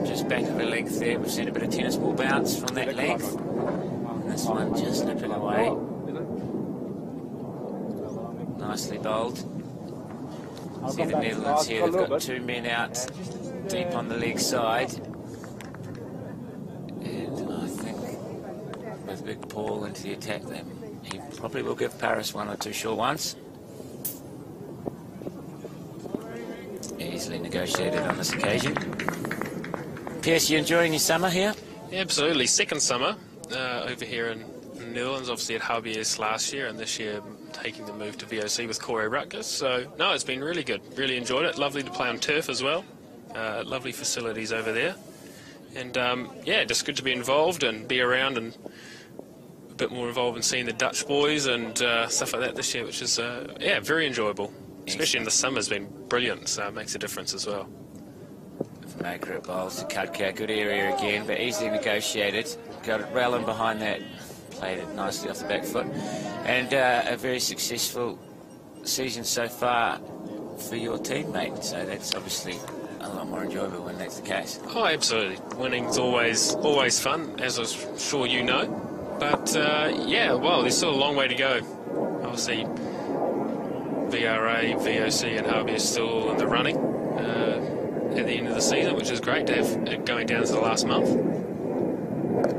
Just back of the length there. We've seen a bit of tennis ball bounce from that length. And this one just nipping away. Nicely bowled. See the Netherlands here. They've got 2 men out deep on the leg side. And I think with Big Paul into the attack, he probably will give Paris 1 or 2 sure ones. Easily negotiated on this occasion. Pierce, you enjoying your summer here? Absolutely. Second summer over here in the Netherlands. Obviously at Harbies last year, and this year taking the move to VOC with Corey Rutgers. So, no, it's been really good. Really enjoyed it. Lovely to play on turf as well. Lovely facilities over there. And, yeah, just good to be involved and be around and bit more involved in seeing the Dutch boys and stuff like that this year, which is, very enjoyable. Especially in the summer's been brilliant, so it makes a difference as well. Maker at bowls to Kudka, good area again, but easily negotiated. Got it well in behind that, played it nicely off the back foot, and a very successful season so far for your teammate. So that's obviously a lot more enjoyable when that's the case. Oh, absolutely. Winning's always fun, as I'm sure you know. But there's still a long way to go. Obviously, VRA, VOC, and Harvey are still all in the running at the end of the season, which is great to have it going down to the last month.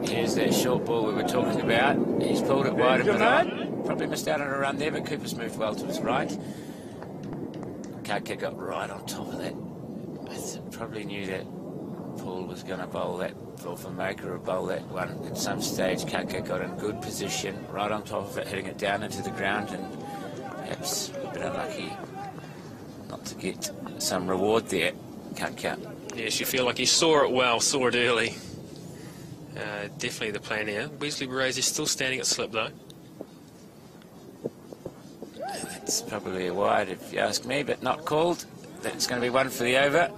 Here's that short ball we were talking about. He's pulled it wide a bit on. Probably missed out on a run there, but Cooper's moved well to his right. Kudka got right on top of that. Probably knew that Paul was going to bowl that, or for Maker or bowl that one at some stage. Kudka got in good position, right on top of it, hitting it down into the ground, and perhaps a bit unlucky not to get some reward there. Kudka. Yes, you feel like he saw it well, saw it early. Definitely the plan here. Wesley Berets is still standing at slip though. That's probably a wide if you ask me, but not called. That's going to be one for the over.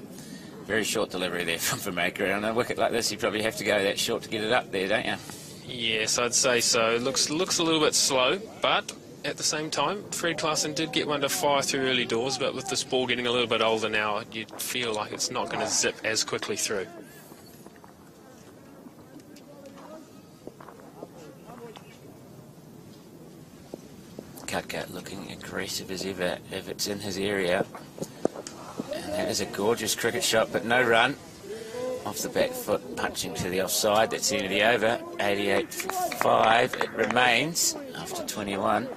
Very short delivery there from Maker. On a wicket like this, you probably have to go that short to get it up there, don't you? Yes, I'd say so. Looks a little bit slow, but at the same time, Fred Clarkson did get one to fire through early doors, but with this ball getting a little bit older now, you'd feel like it's not going to zip as quickly through. Kudka looking aggressive as ever if it's in his area. And that is a gorgeous cricket shot, but no run. Off the back foot, punching to the offside. That's the end of the over. 88 for 5. It remains after 21.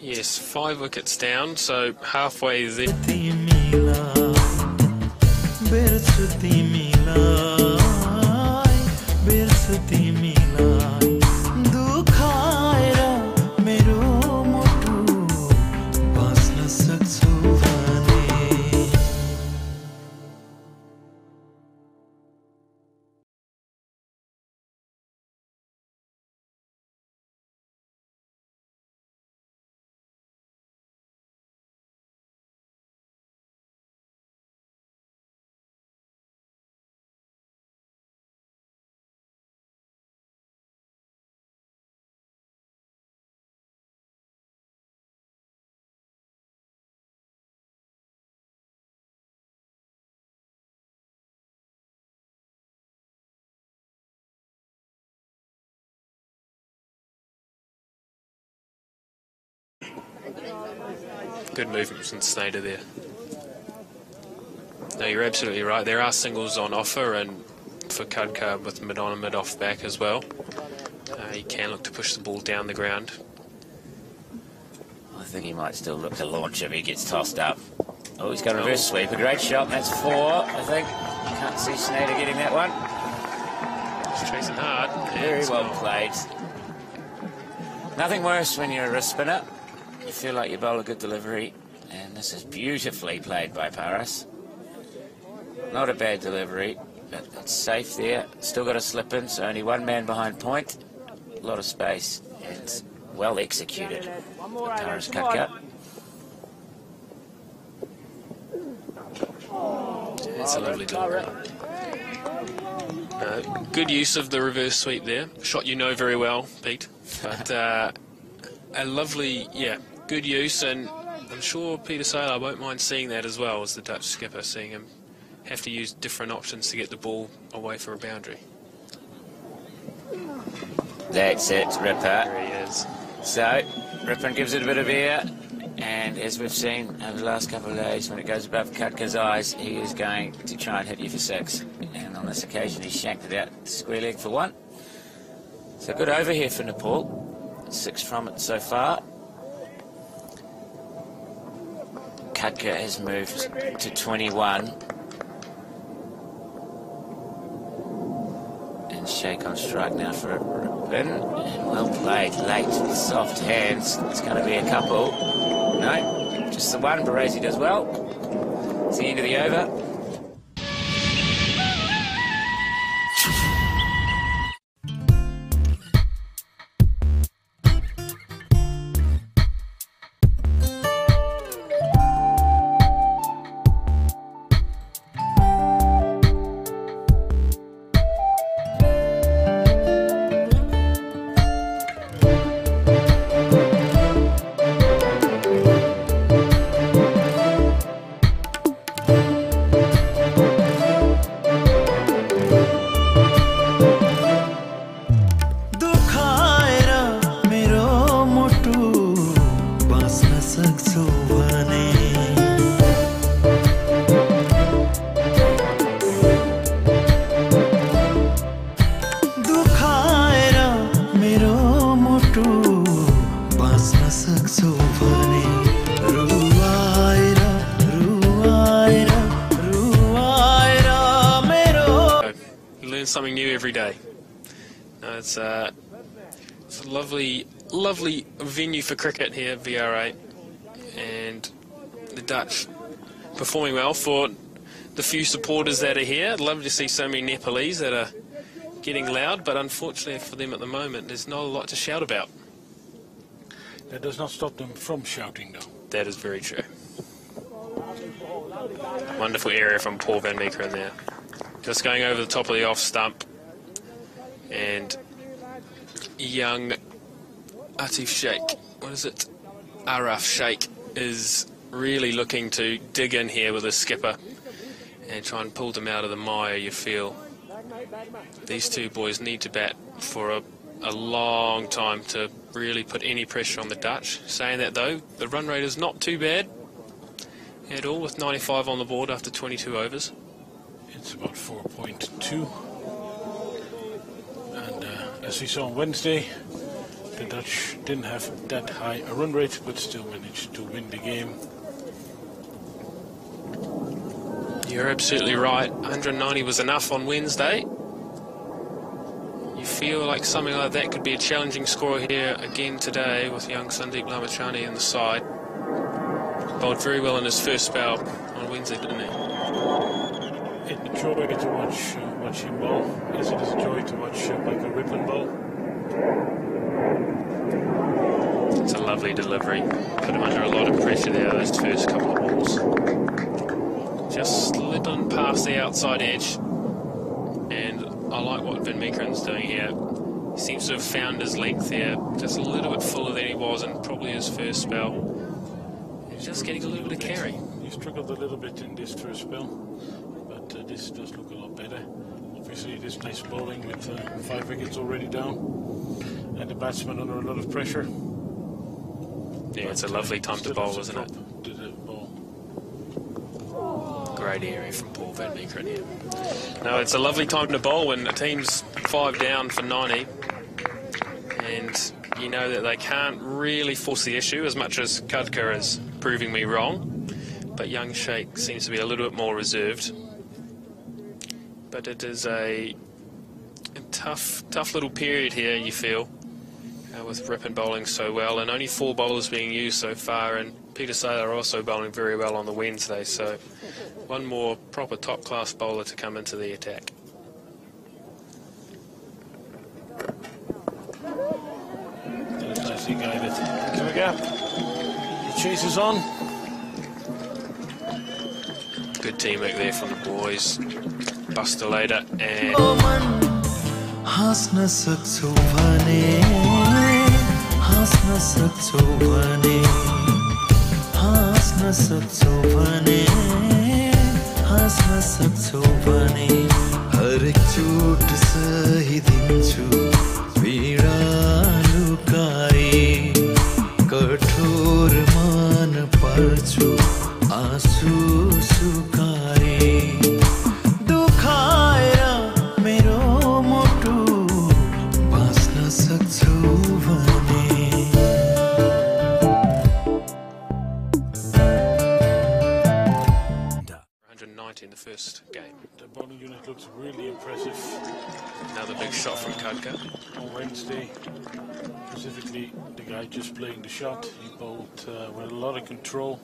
Yes, 5 wickets down, so halfway there. Good movement from Snyder there. No, you're absolutely right. There are singles on offer, and for Kudka with mid on and mid off back as well. He can look to push the ball down the ground. I think he might still look to launch if he gets tossed up. Oh, he's got a reverse sweep. A great shot. That's 4, I think. Can't see Snyder getting that one. He's chasing hard. Very well played. Nothing worse when you're a spinner. You feel like you bowl a good delivery, and this is beautifully played by Paras. Not a bad delivery, but it's safe there. Still got a slip in, so only one man behind point. A lot of space, and well executed. Paras Kudka. It's a lovely delivery. Good use of the reverse sweep there. Shot you know very well, Pete. But a lovely, good use, and I'm sure Peter Saylor won't mind seeing that as well as the Dutch skipper, seeing him have to use different options to get the ball away for a boundary. That's it, Ripper. There he is. So, Rippon gives it a bit of air, and as we've seen over the last couple of days, when it goes above Kutka's eyes, he is going to try and hit you for 6. And on this occasion, he shanked it out square leg for 1. So good over here for Nepal. 6 from it so far. Kudka has moved to 21. And shake on strike now for Rippon. And well played, late, soft hands. It's going to be a couple. No, just the one. Baresi does well. It's the end of the over. मोटो बाँच्न सक्छौ भने रुवाएर रुवाएर रुवाएर मेरो. Learn something new every day. It's a lovely venue for cricket here, VR8, and the Dutch performing well for the few supporters that are here. I'd love to see so many Nepalese that are getting loud, but unfortunately for them at the moment, there's not a lot to shout about. That does not stop them from shouting, though. That is very true. Wonderful area from Paul van Meekeren there. Just going over the top of the off stump, and young Atif Sheikh, what is it? Araf Sheikh is really looking to dig in here with his skipper and try and pull them out of the mire, you feel. These two boys need to bat for a long time to really put any pressure on the Dutch. Saying that though, the run rate is not too bad at all, with 95 on the board after 22 overs. It's about 4.2. And as we saw on Wednesday, the Dutch didn't have that high a run rate, but still managed to win the game. You're absolutely right. 190 was enough on Wednesday. You feel like something like that could be a challenging score here again today with young Sandeep Lamachani in the side. Bowled very well in his first spell on Wednesday, didn't he? It's a joy to watch him bowl, as it is a joy to watch Michael Rippon bowl. It's a lovely delivery. Put him under a lot of pressure there, those first couple of balls. Just slipping past the outside edge. And I like what Van Meekeren's doing here. He seems to have found his length here, just a little bit fuller than he was in probably his first spell. He's just getting a little bit of carry. He struggled a little bit in this first spell, but this does look a lot better. Obviously, it is nice bowling with 5 wickets already down, and the batsman under a lot of pressure. Yeah, it's a lovely time to bowl, isn't it? Great area from Paul van Meekeren here. No, it's a lovely time to bowl when the team's 5 down for 90, and you know that they can't really force the issue as much as Khadka is proving me wrong, but young Sheikh seems to be a little bit more reserved. But it is a tough little period here, you feel, with Rippon bowling so well, and only 4 bowlers being used so far, and Peter Saylor also bowling very well on the Wednesday, so one more proper top-class bowler to come into the attack. That is nicely guided. Here we go. He chases on. Good teamwork there from the boys. Buster later and... हाँस्न सक्छौ भने हाँस्न सक्छौ भने हाँस्न सक्छौ भने हाँस्न सक्छौ भने हरेक चोट सहिदिन्छु पीडा लुकाई कठोर मन पर्छु आँसु सुकाई दुखाएर मेरो मोटो बाँच्न सक्छौ भने 190 in the first game. The bowling unit looks really impressive. Another big shot from Khadka. On Wednesday, specifically the guy just playing the shot, he bowled with a lot of control,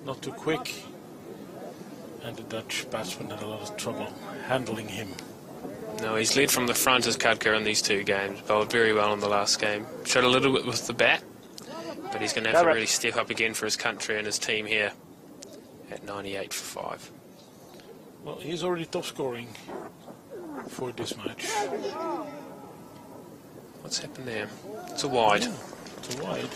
not too quick, and the Dutch batsman had a lot of trouble handling him. No, he's led from the front as Khadka in these 2 games. Bowled very well in the last game. Showed a little bit with the bat, but he's going to have to really step up again for his country and his team here at 98 for 5. Well, he's already top scoring for this match. What's happened there? It's a wide. It's a wide.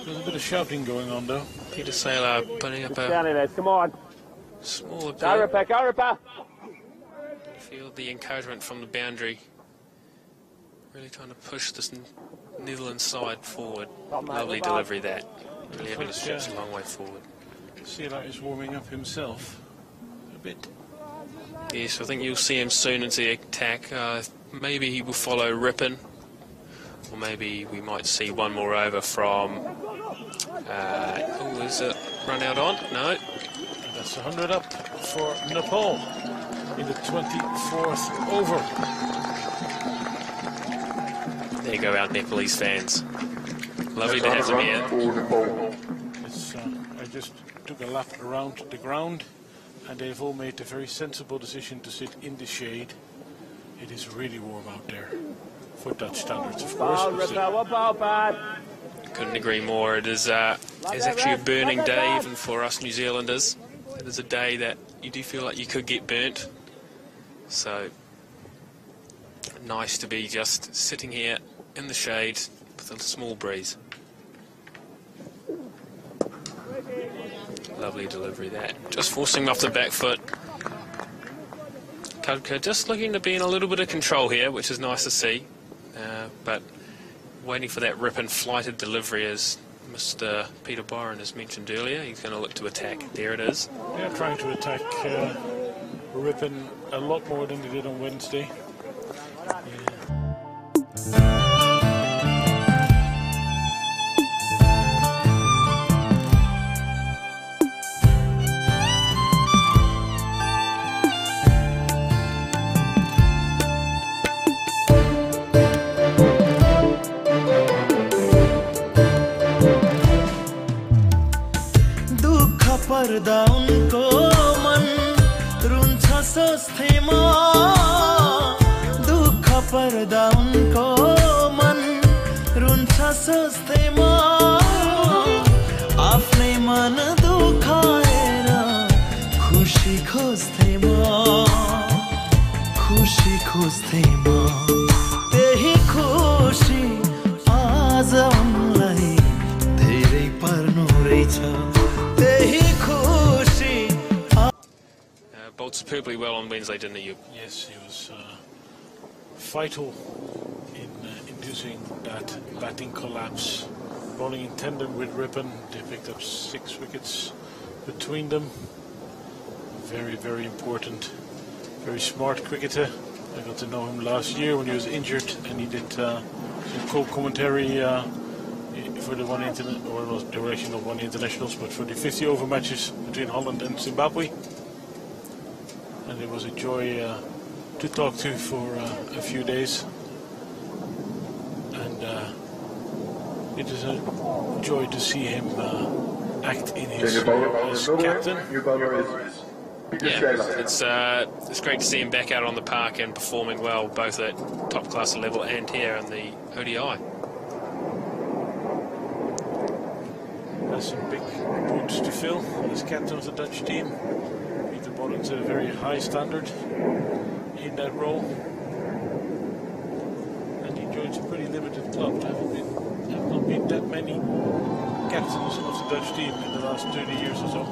There's a bit of shouting going on though. Peter Saylor putting up a Come on. small appeal. Garipa. You feel the encouragement from the boundary. Really trying to push this Netherlands side forward. Lovely delivery that. Really having to stretch a long way forward. Saylor is warming up himself a bit. Yes, I think you'll see him soon into the attack. Maybe he will follow Rippon or maybe we might see one more over from. Is it run out on? No. That's 100 up for Nepal in the 24th over. There you go, our Nepalese fans. Lovely to have them here. I just took a lap around the ground, and they've all made the very sensible decision to sit in the shade. It is really warm out there for Dutch standards, of course. Couldn't agree more. It is actually a burning day even for us New Zealanders. It is a day that you do feel like you could get burnt. So nice to be just sitting here in the shade with a small breeze. Lovely delivery that. Just forcing him off the back foot. Kadka just looking to be in a little bit of control here, which is nice to see. But waiting for that rip and flighted delivery, as Mr. Peter Byron has mentioned earlier. He's going to look to attack. There it is. Yeah, trying to attack Ripon a lot more than they did on Wednesday. पर्दा उनको मन रुन्छ सोच्थेमा दुःख पर्दा उनको मन रुन्छ सोच्थेमा आफ्नै मन दुखाएर खुशी खोज्थेमा त्यही खुशी आज उनलाई धेरै पर्नु रहेछ. Bowled superbly well on Wednesday, didn't he? Yes, he was vital in inducing that batting collapse. Bowling in tandem with Ripon, they picked up 6 wickets between them. Very, very important, very smart cricketer. I got to know him last year when he was injured, and he did some co-commentary for the there were actually not one internationals, but for the 50 over matches between Holland and Zimbabwe. And it was a joy to talk to for a few days, and it is a joy to see him act in his role as captain. Yeah, it's great to see him back out on the park and performing well, both at top class level and here in the ODI. Has some big boots to fill as captain of the Dutch team. Peter Bolling's at a very high standard in that role, and he joins a pretty limited club. There have not been that many captains of the Dutch team in the last 30 years or so.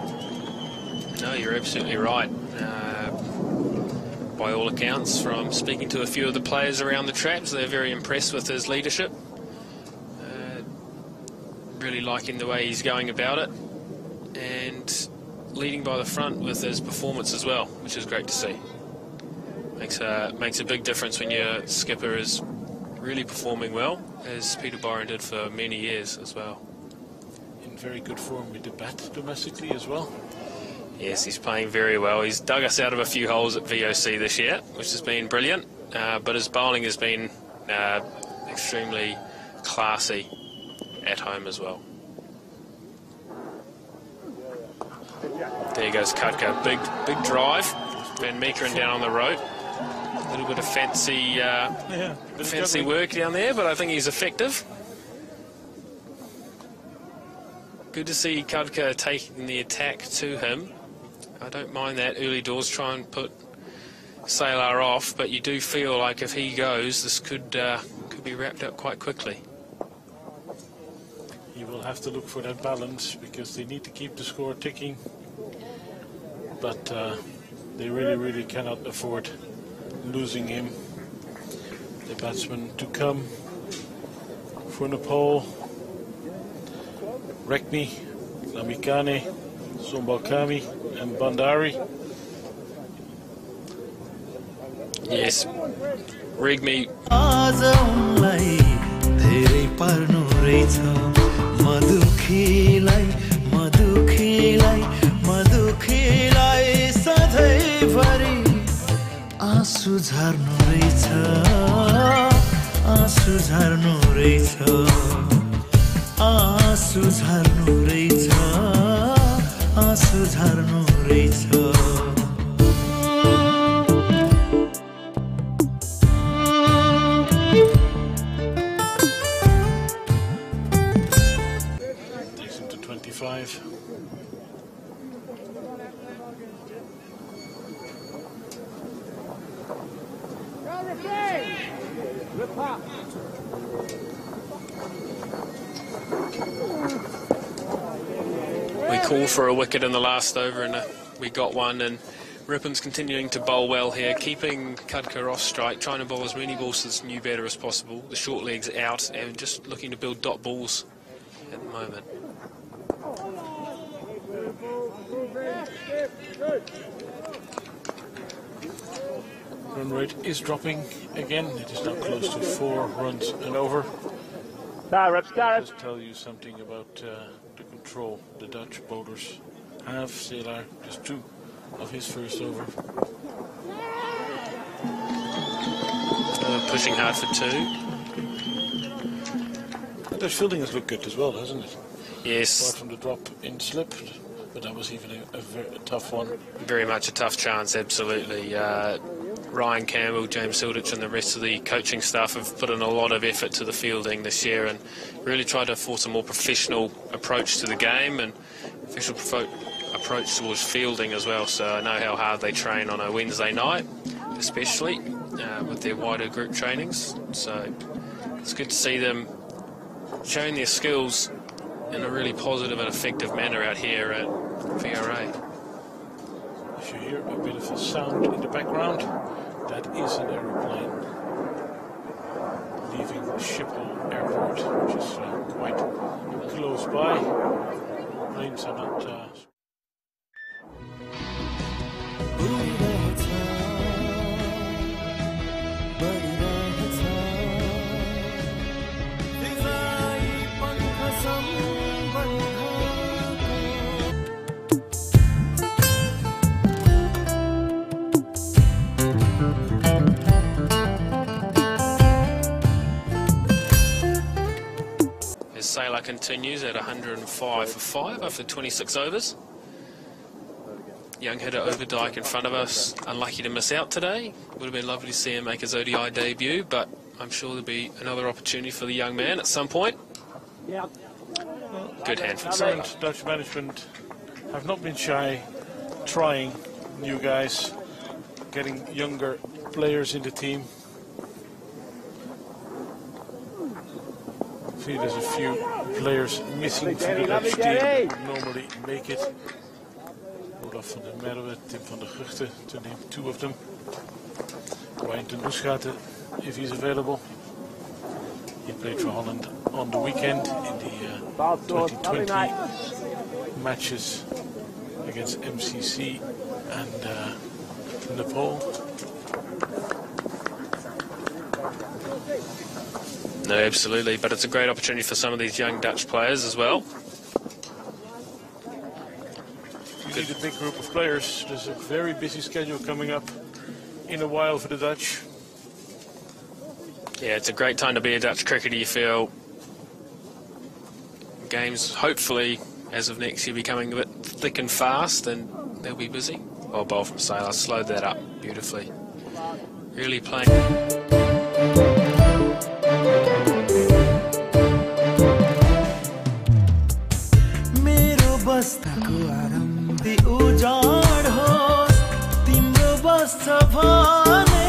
No, you're absolutely right. By all accounts, from speaking to a few of the players around the traps, they're very impressed with his leadership. Really liking the way he's going about it, and leading by the front with his performance as well, which is great to see. Makes a big difference when your skipper is really performing well, as Peter Byron did for many years as well. In very good form with the bat domestically as well. Yes, he's playing very well. He's dug us out of a few holes at VOC this year, which has been brilliant, but his bowling has been extremely classy at home as well. There goes Kutka, big drive. Van Meekeren down on the road. A little bit of fancy work down there, but I think he's effective. Good to see Kutka taking the attack to him. I don't mind that early doors, try and put Sailor off, but you do feel like if he goes, this could be wrapped up quite quickly. He will have to look for that balance, because they need to keep the score ticking, but they really cannot afford losing him. The batsmen to come for Nepal: Rekmi, Lamikane, Sombalkami and Bandari. Yes, Regmi. पर्नु रहेछ मधुखीलाई सधैँभरि आँसु झर्नु रहेछ आँसु झर्नु रहेछ आँसु झर्नु रहेछ आँसु झर्नु रहेछ We called for a wicket in the last over and we got one, and Rippon's continuing to bowl well here, keeping Khadka off strike, trying to bowl as many balls to this new batter as possible, the short legs out, and just looking to build dot balls at the moment. Run rate is dropping again. It is now close to 4 runs and over. Does tell you something about the control the Dutch bowlers have. Selaar just 2 of his first over. Pushing hard for 2. Dutch fielding has looked good as well, hasn't it? Yes. Apart from the drop in slip, but that was even a very tough one. Very much a tough chance, absolutely. Ryan Campbell, James Hilditch and the rest of the coaching staff have put in a lot of effort to the fielding this year and really tried to force a more professional approach to the game and official approach towards fielding as well. So I know how hard they train on a Wednesday night, especially with their wider group trainings. So it's good to see them showing their skills in a really positive and effective manner out here at VRA. If you hear a bit of a sound in the background, that is an aeroplane leaving Schiphol Airport, which is quite close by. Planes are not... Selaar continues at 105 for 5 after 26 overs. Young hitter Overdyke in front of us, unlucky to miss out today. Would have been lovely to see him make his ODI debut, but I'm sure there'll be another opportunity for the young man at some point. Yeah. Good hand from Selaar. Dutch management have not been shy trying new guys, getting younger players in the team. See, there's a few players missing from the Dutch team that would normally make it. Olaf van der Merwe, Tim van der Guchten, to name 2 of them. Ryan ten Boeschaten, if he's available. He played for Holland on the weekend in the 2020 matches against MCC and Nepal. No, absolutely, but it's a great opportunity for some of these young Dutch players as well. You need a big group of players. There's a very busy schedule coming up in a while for the Dutch. Yeah, it's a great time to be a Dutch cricketer, you feel. Games, hopefully, as of next year, becoming a bit thick and fast, and they'll be busy. Well, bowl from Selaar slowed that up beautifully. Really playing. बस्ताको आरम्भी उजाड होस् तिम्रो बस्छ भने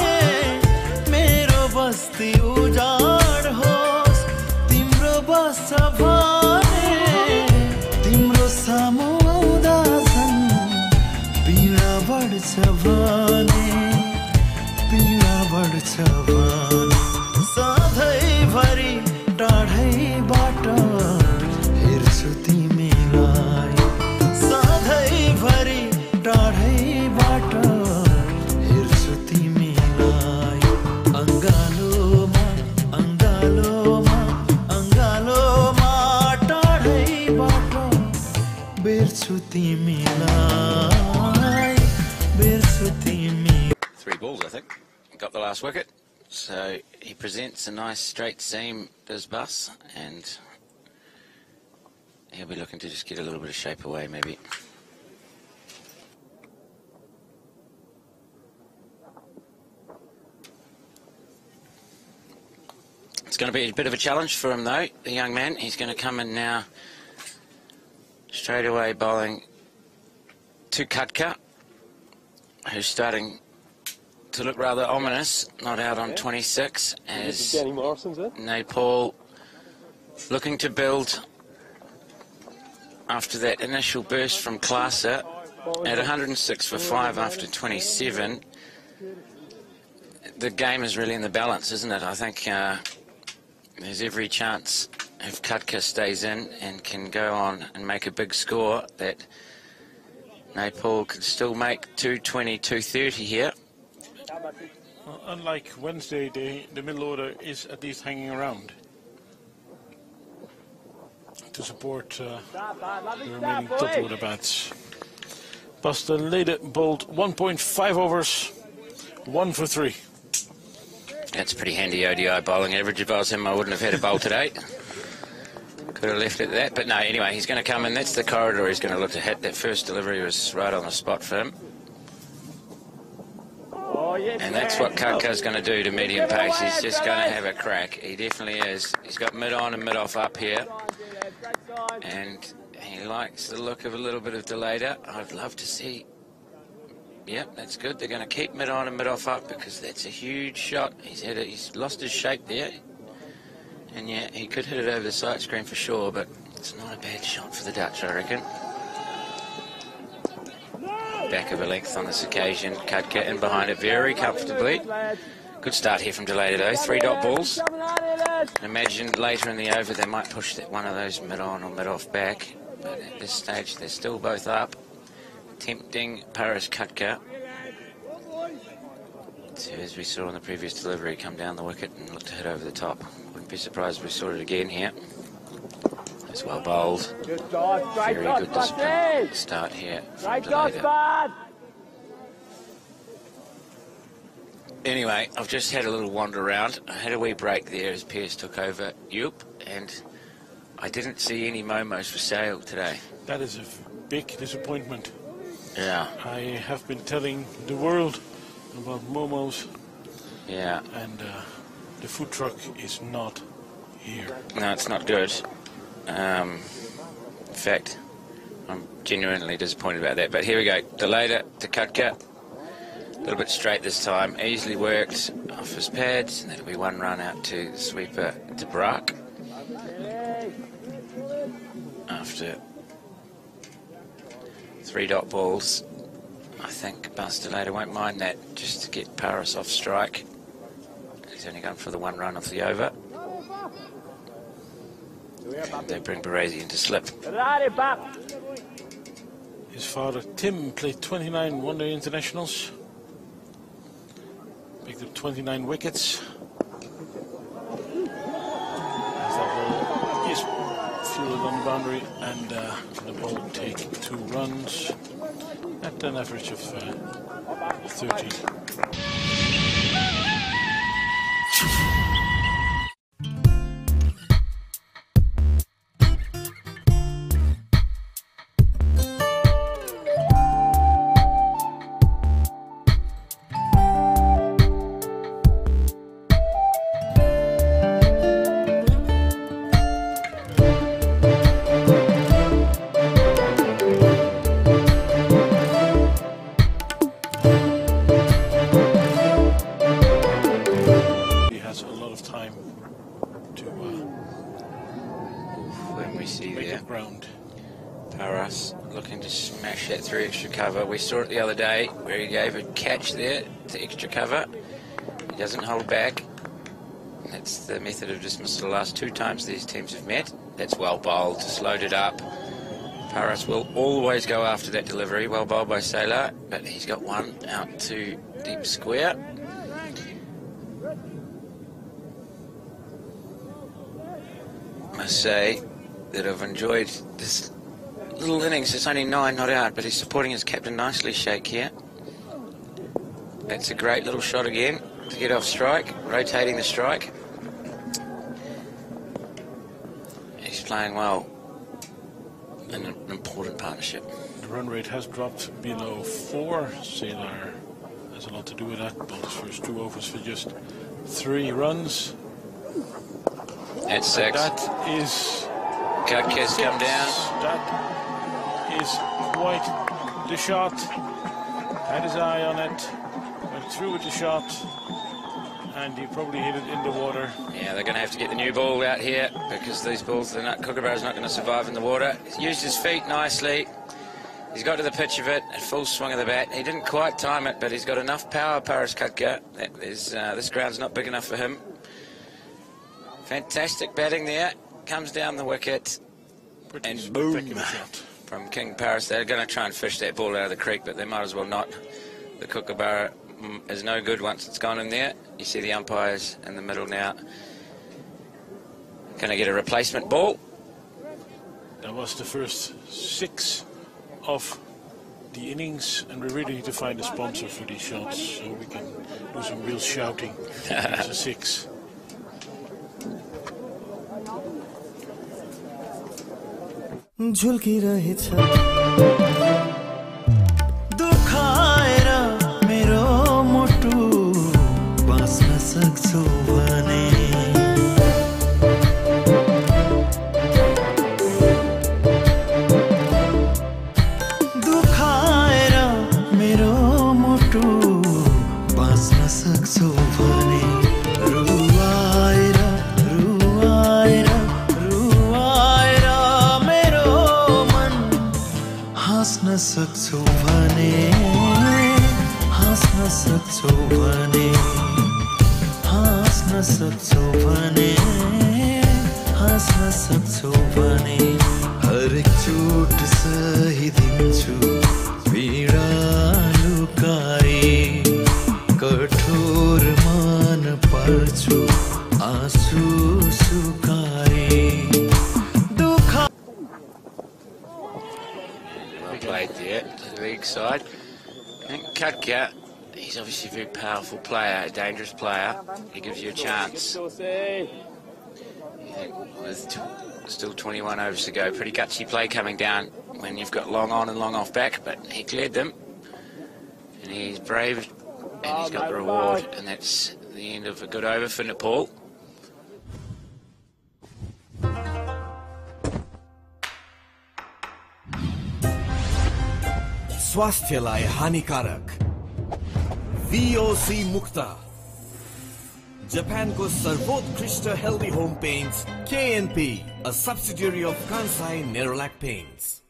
मेरो बस्ती उजाड होस् तिम्रो बस्छ भने तिम्रो सामु आउँदा झन् पीडा बढ्छ भने सधैँभरि टाढैबाट हेर्छु तिमीलाई सधैँभरि टाढैबाट हेर्छु तिमीलाई अङ्गालोमा अङ्गालोमा बिर्छु तिमीलाई बिर्छु तिमी 3 balls, I think. Got the last wicket. So he presents a nice straight seam, does Bus, and he'll be looking to just get a little bit of shape away, maybe. It's going to be a bit of a challenge for him, though, the young man. He's going to come in now straight away bowling to Katka, who's starting to look rather ominous, not out on 26, as Nepal looking to build after that initial burst from Klasa at 106 for 5 after 27. The game is really in the balance, isn't it? I think there's every chance if Katka stays in and can go on and make a big score that Nepal could still make 220, 230 here. Well, unlike Wednesday, the middle order is at least hanging around to support the remaining top order bats. Buster Lede bowled 1.5 overs, 1 for 3. That's pretty handy ODI bowling average. If I was him, I wouldn't have had a bowl today. Could have left it at that. But no, anyway, he's going to come in. That's the corridor he's going to look to hit. That first delivery was right on the spot for him. And that's what Katka's going to do to medium pace. He's just going to have a crack. He definitely is. He's got mid on and mid off up here. And he likes the look of a little bit of delater. I'd love to see... Yep, that's good. They're going to keep mid on and mid off up because that's a huge shot. He's lost his shape there. And yeah, he could hit it over the sight screen for sure, but it's not a bad shot for the Dutch, I reckon. Back of a length on this occasion. Katka in behind it very comfortably. Good start here from Delader though. 3 dot balls. Imagine later in the over they might push that one of those mid on or mid off back. But at this stage they're still both up. Tempting Paris Katka to, as we saw in the previous delivery, come down the wicket and look to hit over the top. Wouldn't be surprised if we saw it again here. It's well bowled. Very good discipline start here from Delader. Anyway, I've just had a little wander around. I had a wee break there as Pearce took over and I didn't see any momos for sale today. That is a big disappointment. Yeah. I have been telling the world about momos. Yeah. And the food truck is not here. No, it's not good. In fact, I'm genuinely disappointed about that. But here we go. Delader to Katka. A little bit straight this time. Easily worked off his pads. And that'll be 1 run out to the sweeper to Brack. After 3 dot balls, I think Buster Delader won't mind that just to get Paris off strike. He's only gone for the 1 run off the over. And they bring Baresi into slip. His father Tim played 29 one-day internationals. Picked up 29 wickets. As that ball is fielded on the boundary, and the ball will take 2 runs at an average of 13. We saw it the other day where he gave a catch there to extra cover. He doesn't hold back. That's the method of dismissal the last 2 times these teams have met. That's well bowled, just loaded up. Paris will always go after that delivery. Well bowled by Sailor, but he's got 1 out to deep square. Must say that I've enjoyed this little innings. It's only 9 not out, but he's supporting his captain nicely, Sheikh, here. That's a great little shot again to get off strike, rotating the strike. He's playing well in an important partnership. The run rate has dropped below 4. Sailor has a lot to do with that. Bowled his first 2 overs for just 3 runs. At 6. That is... Kutka's come down. That is quite the shot. Had his eye on it. Went through with the shot. And he probably hit it in the water. Yeah, they're going to have to get the new ball out here because these balls, Kookaburra's not going to survive in the water. He's used his feet nicely. He's got to the pitch of it at full swing of the bat. He didn't quite time it, but he's got enough power, Paras Kutka. This ground's not big enough for him. Fantastic batting there. Comes down the wicket. And boom! Shot. From King Paras. They're going to try and fish that ball out of the creek, but they might as well not. The Kookaburra is no good once it's gone in there. You see the umpires in the middle now. Going to get a replacement ball. That was the first 6 of the innings, and we really need to find a sponsor for these shots so we can do some real shouting. It's a 6. झुल्किरहेछ दुखाएर मेरो मुटु बाँच्न सक्छौ भने दुखाएर मेरो मुटु बाँच्न सक्छौ भने रुवाएर रुवाएर रुवाएर मेरो मन हाँस्न सक्छौ भने हाँस्न सक्छौ भने हाँस्न सक्छौ भने हाँस्न सक्छौ भने हरेक चोट सहिदिन्छु पीडा लुकाई कठोर मन पर्छु आँसु सुकाई दुःख Well played there to the leg side. I think Kutka, he's obviously a very powerful player, a dangerous player. He gives you a chance. With still 21 overs to go, pretty gutsy play coming down when you've got long on and long off back, but he cleared them. And he's brave, and he's got the reward, and that's the end of a good over for Nepal. स्वास्थ्यलाई हानिकारक VOC मुक्त जापानको सर्वोत्कृष्ट healthy home paints KNP, a subsidiary of Kansai Nerolac Paints.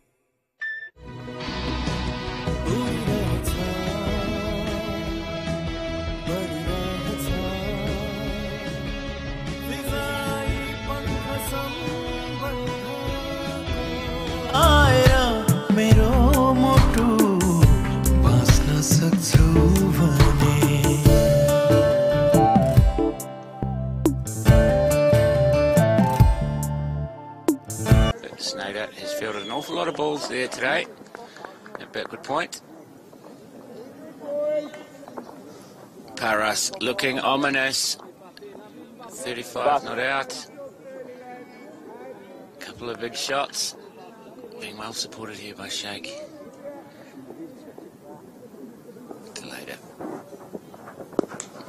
Snyder has fielded an awful lot of balls there today at backward point. Paras looking ominous. 35 not out. Couple of big shots. Being well supported here by Sheikh. Later.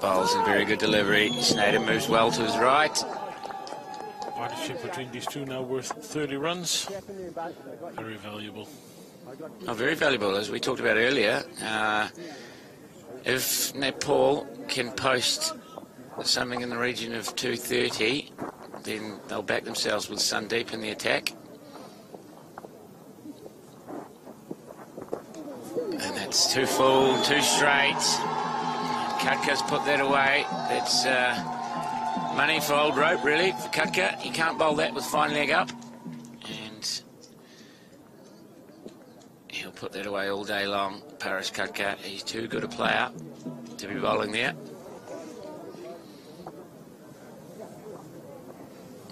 Bowls in very good delivery. Snyder moves well to his right. Partnership between these two now worth 30 runs. Very valuable. Oh, very valuable, as we talked about earlier. If Nepal can post something in the region of 230, then they'll back themselves with Sundeep in the attack. And that's 2 full, 2 straight. Kutka's put that away. That's money for old rope, really, for Kutka. He can't bowl that with fine leg up. And he'll put that away all day long, Paras Kutka. He's too good a player to be bowling there.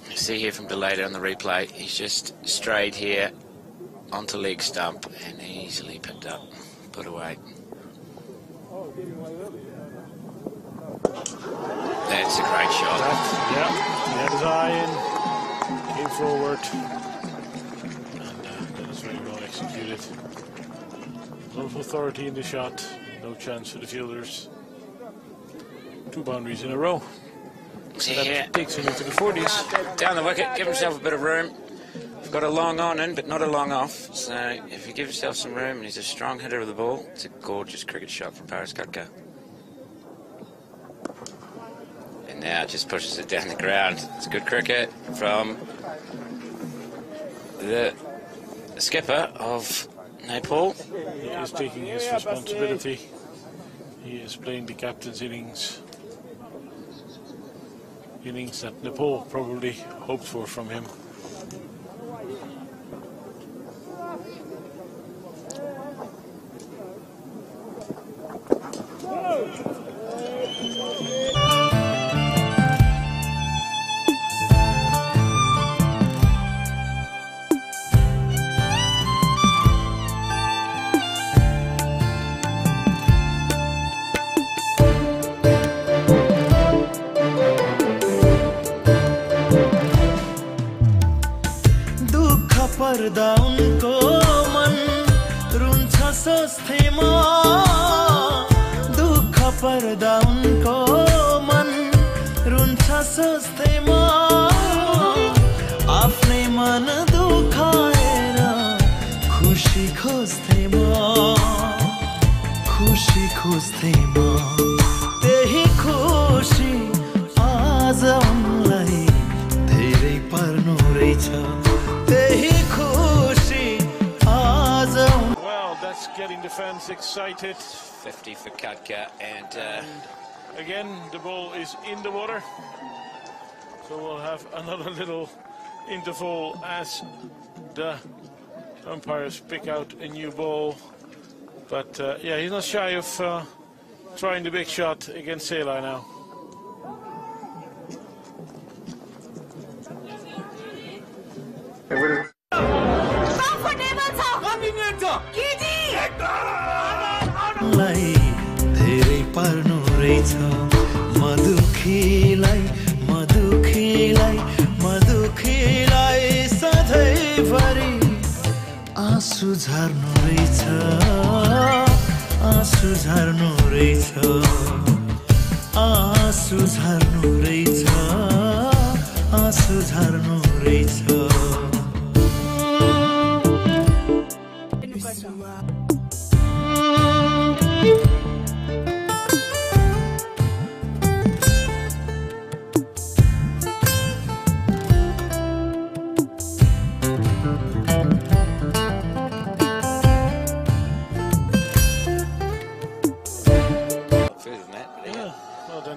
You see here from Delayed on the replay, he's just strayed here onto leg stump and easily picked up, put away. That's a great shot. Yeah, he had his eye in, came forward, and that is very well executed. A lot of authority in the shot, no chance for the fielders. 2 boundaries in a row. So that takes him into the 40s. Down the wicket, give himself a bit of room. He's got a long on in, but not a long off. So if you give yourself some room, and he's a strong hitter of the ball, it's a gorgeous cricket shot from Paris Katka. And now just pushes it down the ground. It's good cricket from the skipper of Nepal. He is taking his responsibility. He is playing the captain's innings. Innings that Nepal probably hoped for from him. पर्दा उनको मन रुन्छ सोच्थे म दुःख पर्दा उनको मन रुन्छ सोच्थे म आफ्नै मन दुखाएर खुशी खोज्थे म त्यही खुशी आज उनलाई धेरै पर्नु रहेछ Well, that's getting the fans excited. 50 for Katka, and again the ball is in the water. So we'll have another little interval as the umpires pick out a new ball. But yeah, he's not shy of trying the big shot against Sela now. धेरै पर्नु रहेछ मधुखीलाई सधैँभरि आँसु झर्नु रहेछ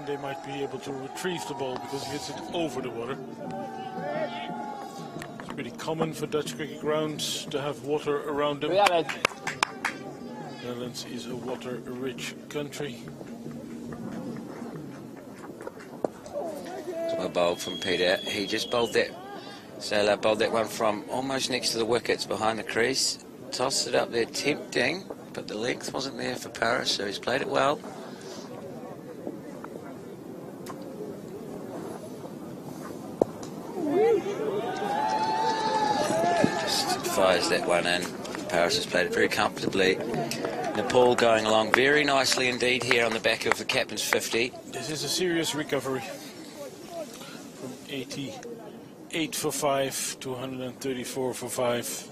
They might be able to retrieve the ball because he hits it over the water. It's pretty common for Dutch cricket grounds to have water around them. Netherlands is a water-rich country. Well bowled from Peter. He just bowled that. Sailor bowled that one from almost next to the wickets behind the crease. Tossed it up there, tempting, but the length wasn't there for Paris, so he's played it well. Fires that one in. Paris has played it very comfortably. Nepal going along very nicely indeed here on the back of the captain's 50. This is a serious recovery from 88 for 5 to 134 for 5.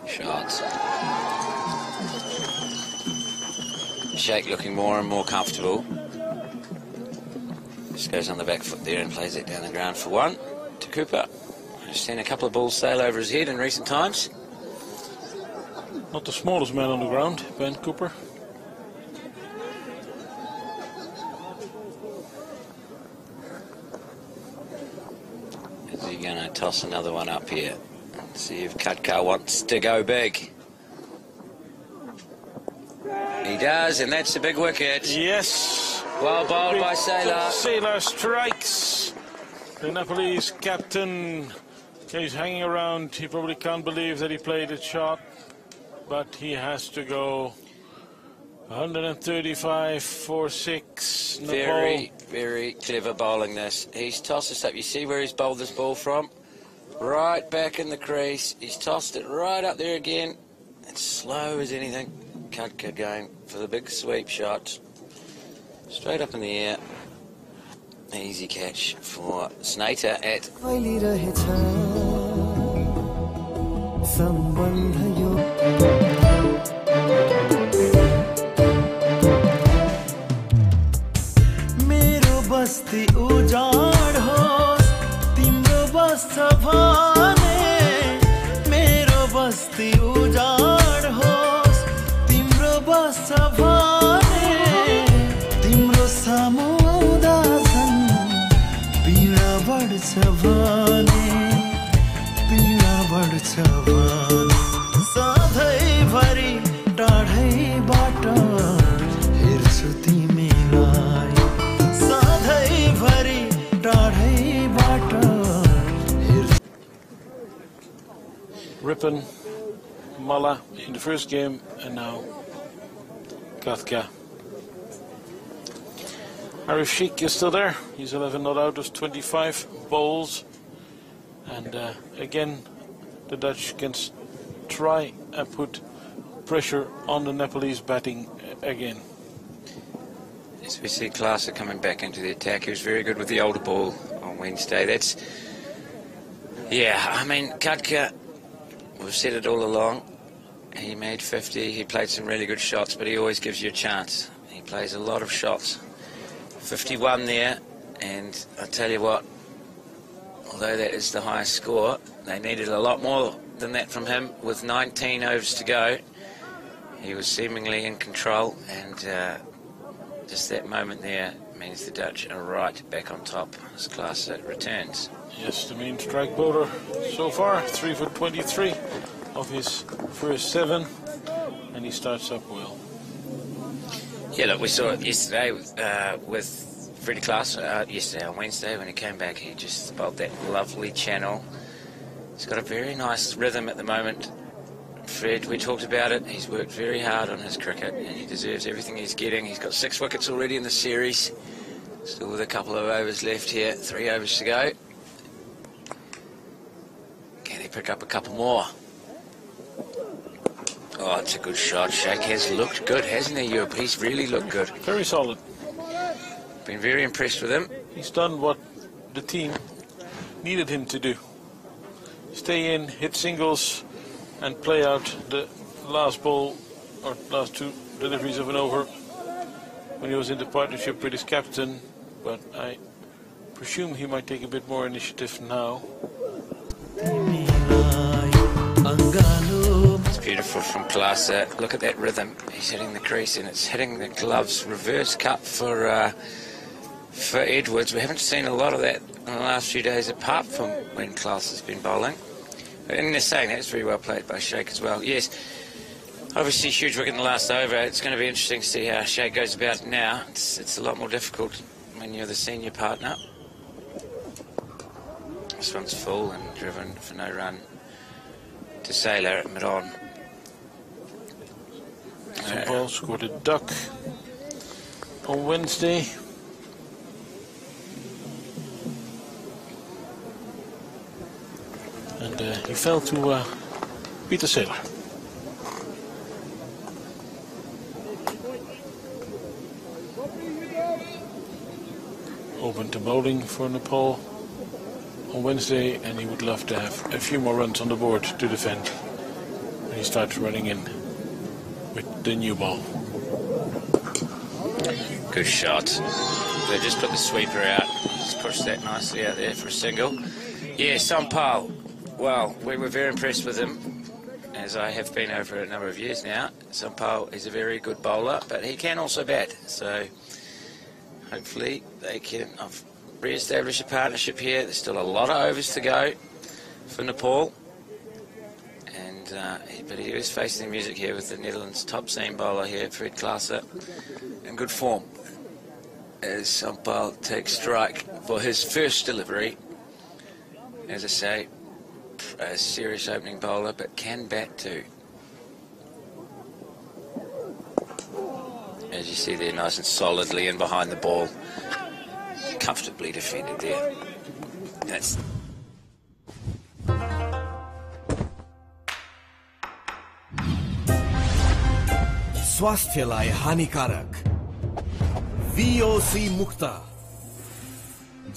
Shots. Sheikh looking more and more comfortable. Just goes on the back foot there and plays it down the ground for one. To Cooper. I've seen a couple of balls sail over his head in recent times. Not the smallest man on the ground, Ben Cooper. Is he going to toss another one up here? See if Katka wants to go big. He does, and that's a big wicket. Yes. Well bowled by Sailor. Sailor strikes. The Nepalese captain He's hanging around. He probably can't believe that he played a shot, but he has to go. 135 for 6. Very, very clever bowling this. He's tossed this up. You see where he's bowled this ball from? Right back in the crease. He's tossed it right up there again. It's slow as anything. Khadka going for the big sweep shot. Straight up in the air. Easy catch for Snater at... बस्ती उजाड होस् तिम्रो बस्छ भने मेरो बस्ती उजाड होस् तिम्रो बस्छ भने तिम्रो सामु आउँदा छन् पीडा बढ्छ भने सधैँभरि टाढैबाट हेर्छु तिमीलाई Rippon, Mulla in the first game, and now Khadka. Arif Sheikh is still there. He's 11 not out of 25 bowls. And again, the Dutch can try and put pressure on the Nepalese batting again. As we see Klaassen coming back into the attack. He was very good with the older ball on Wednesday. That's... Yeah, I mean, Khadka, we've said it all along. He made 50. He played some really good shots, but he always gives you a chance. He plays a lot of shots. 51 there, and I tell you what, although that is the highest score, they needed a lot more than that from him. With 19 overs to go, he was seemingly in control, and just that moment there means the Dutch are right back on top as Klaassen returns. Yes, the main strike bowler so far, 3 for 23 of his first 7, and he starts up well. Yeah, look, we saw it yesterday with Freddie Klaassen, yesterday on Wednesday when he came back. He just bowled that lovely channel. He's got a very nice rhythm at the moment. Fred, we talked about it, he's worked very hard on his cricket and he deserves everything he's getting. He's got 6 wickets already in the series, still with a couple of overs left here, 3 overs to go. Can he pick up a couple more? Oh, it's a good shot. Sheikh has looked good, hasn't he, Europe? He's really looked good. Very solid. Been very impressed with him. He's done what the team needed him to do. Stay in, hit singles, and play out the last ball, or last 2 deliveries of an over when he was in the partnership with his captain, but I presume he might take a bit more initiative now. It's beautiful from Klaassen. Look at that rhythm. He's hitting the crease and it's hitting the gloves. Reverse cut for Edwards. We haven't seen a lot of that in the last few days, apart from when Klaassen's been bowling. And they're saying that's very well played by Sheikh as well. Yes, obviously huge wicket in the last over. It's going to be interesting to see how Sheikh goes about it now. It's a lot more difficult when you're the senior partner. This one's full and driven for no run to Sailor at mid-on. Ball scored a duck on Wednesday. And he fell to Peter Sailor. Open to bowling for Nepal on Wednesday, and he would love to have a few more runs on the board to defend when he starts running in with the new ball. Good shot. They just put the sweeper out. Just pushed that nicely out there for a single. Yeah, Sampal. Well, we were very impressed with him, as I have been over a number of years now. Sampal is a very good bowler, but he can also bat. So hopefully they can re-establish a partnership here. There's still a lot of overs to go for Nepal. But he is facing the music here with the Netherlands' top seam bowler here, Fred Klaassen, in good form, as Sampal takes strike for his first delivery. As I say, a serious opening bowler, but can bat too. As you see there, nice and solidly in behind the ball. Comfortably defended there. That's... स्वास्थ्यलाई हानिकारक VOC मुक्त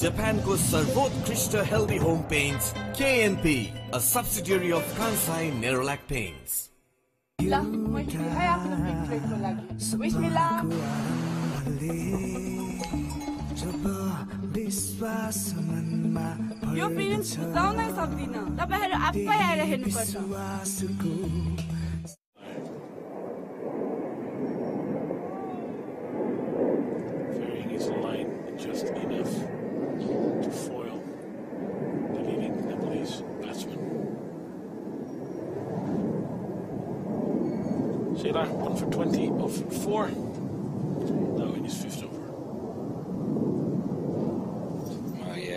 जापानको सर्वोत्कृष्ट healthy home paints KNP, a subsidiary of Kansai Nerolac Paints. यो film बुझाउनै सक्दिन तपाईहरु आफै आएर हेर्नुपर्छ Varying his line just enough to foil the leading Nepalese batsman. Sheila, 1 for 20 of 4. Now in his 5th over.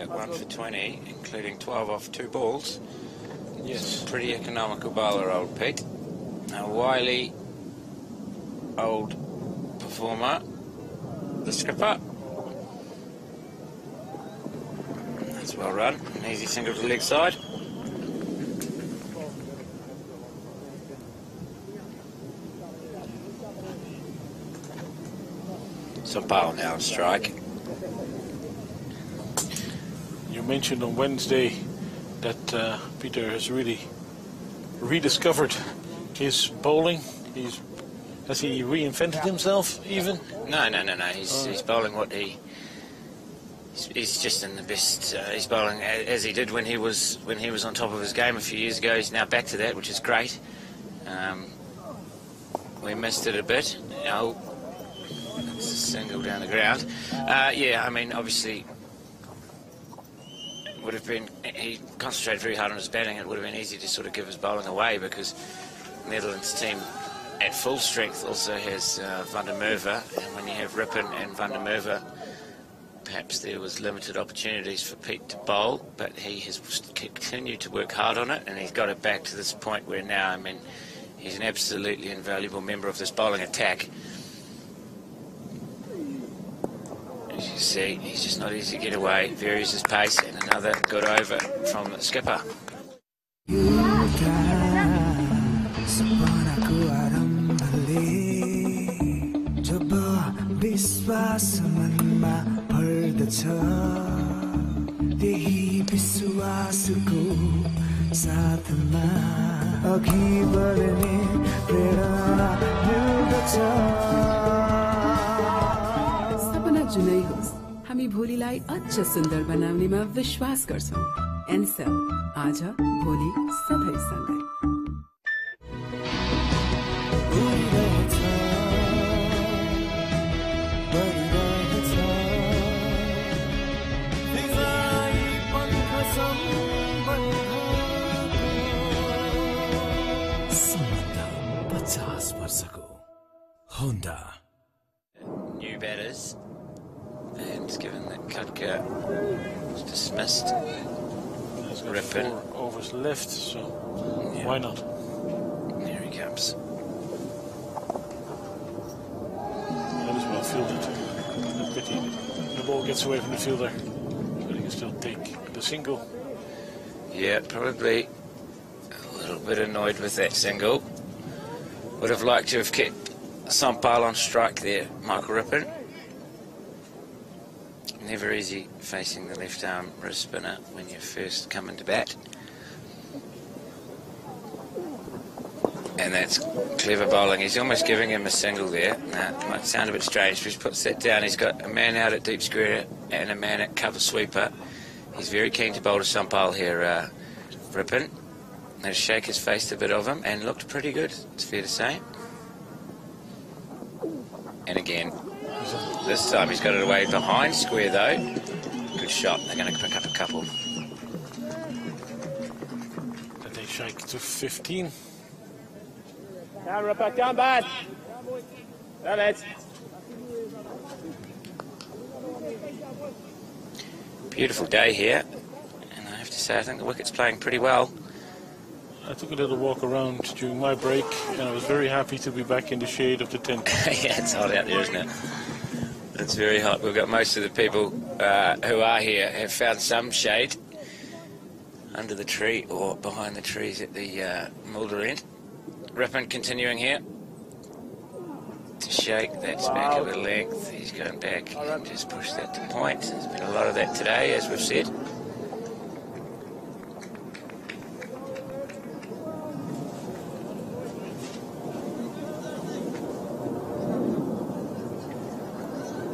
1 for 20, including 12 off 2 balls. Yes. Pretty economical bowler, old Pete. A wily old performer. The skipper. That's well run. An easy single to the leg side. Sampal now on strike. You mentioned on Wednesday that Peter has really rediscovered his bowling. Has he reinvented himself even? No. He's bowling what he's just in the best. He's bowling as he did when he was on top of his game a few years ago. He's now back to that, which is great. We missed it a bit. It's a single down the ground. Yeah, I mean, obviously. Would have been, he concentrated very hard on his batting. It would have been easy to sort of give his bowling away because Netherlands team at full strength also has Van der Merwe, and when you have Rippon and Van der Merwe, perhaps there was limited opportunities for Pete to bowl, but he has continued to work hard on it, and he's got it back to this point where now, I mean, he's an absolutely invaluable member of this bowling attack. As you see, he's just not easy to get away. Varies his pace, and another good over from the skipper. जुनै होस् हामी भोलिलाई अझ सुन्दर बनाउनेमा विश्वास गर्छौं एनसेल आज भोलि सधैं सँगै सम्बन्ध 50 वर्षको Honda. New batters. And given that Kutka was dismissed, He's got Rippon 4 overs left, so why not? Here he comes. That is well fielded. A pity the ball gets away from the fielder, but he can still take the single. Yeah, probably a little bit annoyed with that single. Would have liked to have kept Sampal on strike there, Michael Rippon. Never easy facing the left arm wrist spinner when you first come into bat. And that's clever bowling. He's almost giving him a single there. Now, it might sound a bit strange, but he puts that down. He's got a man out at deep square and a man at cover sweeper. He's very keen to bowl to Sampal here, Rippon. The Shaker's faced a bit of him and looked pretty good, it's fair to say. And again, this time he's got it away behind square though. Good shot. They're going to pick up a couple. That they shake to 15. Down, Ripper, down bad. Down it. Beautiful day here, and I have to say I think the wicket's playing pretty well. I took a little walk around during my break, and I was very happy to be back in the shade of the tent. Yeah, it's hot out there, isn't it? It's very hot. We've got most of the people who are here have found some shade under the tree or behind the trees at the Mulder end. Rippon continuing here to shake that back a little length. He's going back and just push that to point. There's been a lot of that today, as we've said.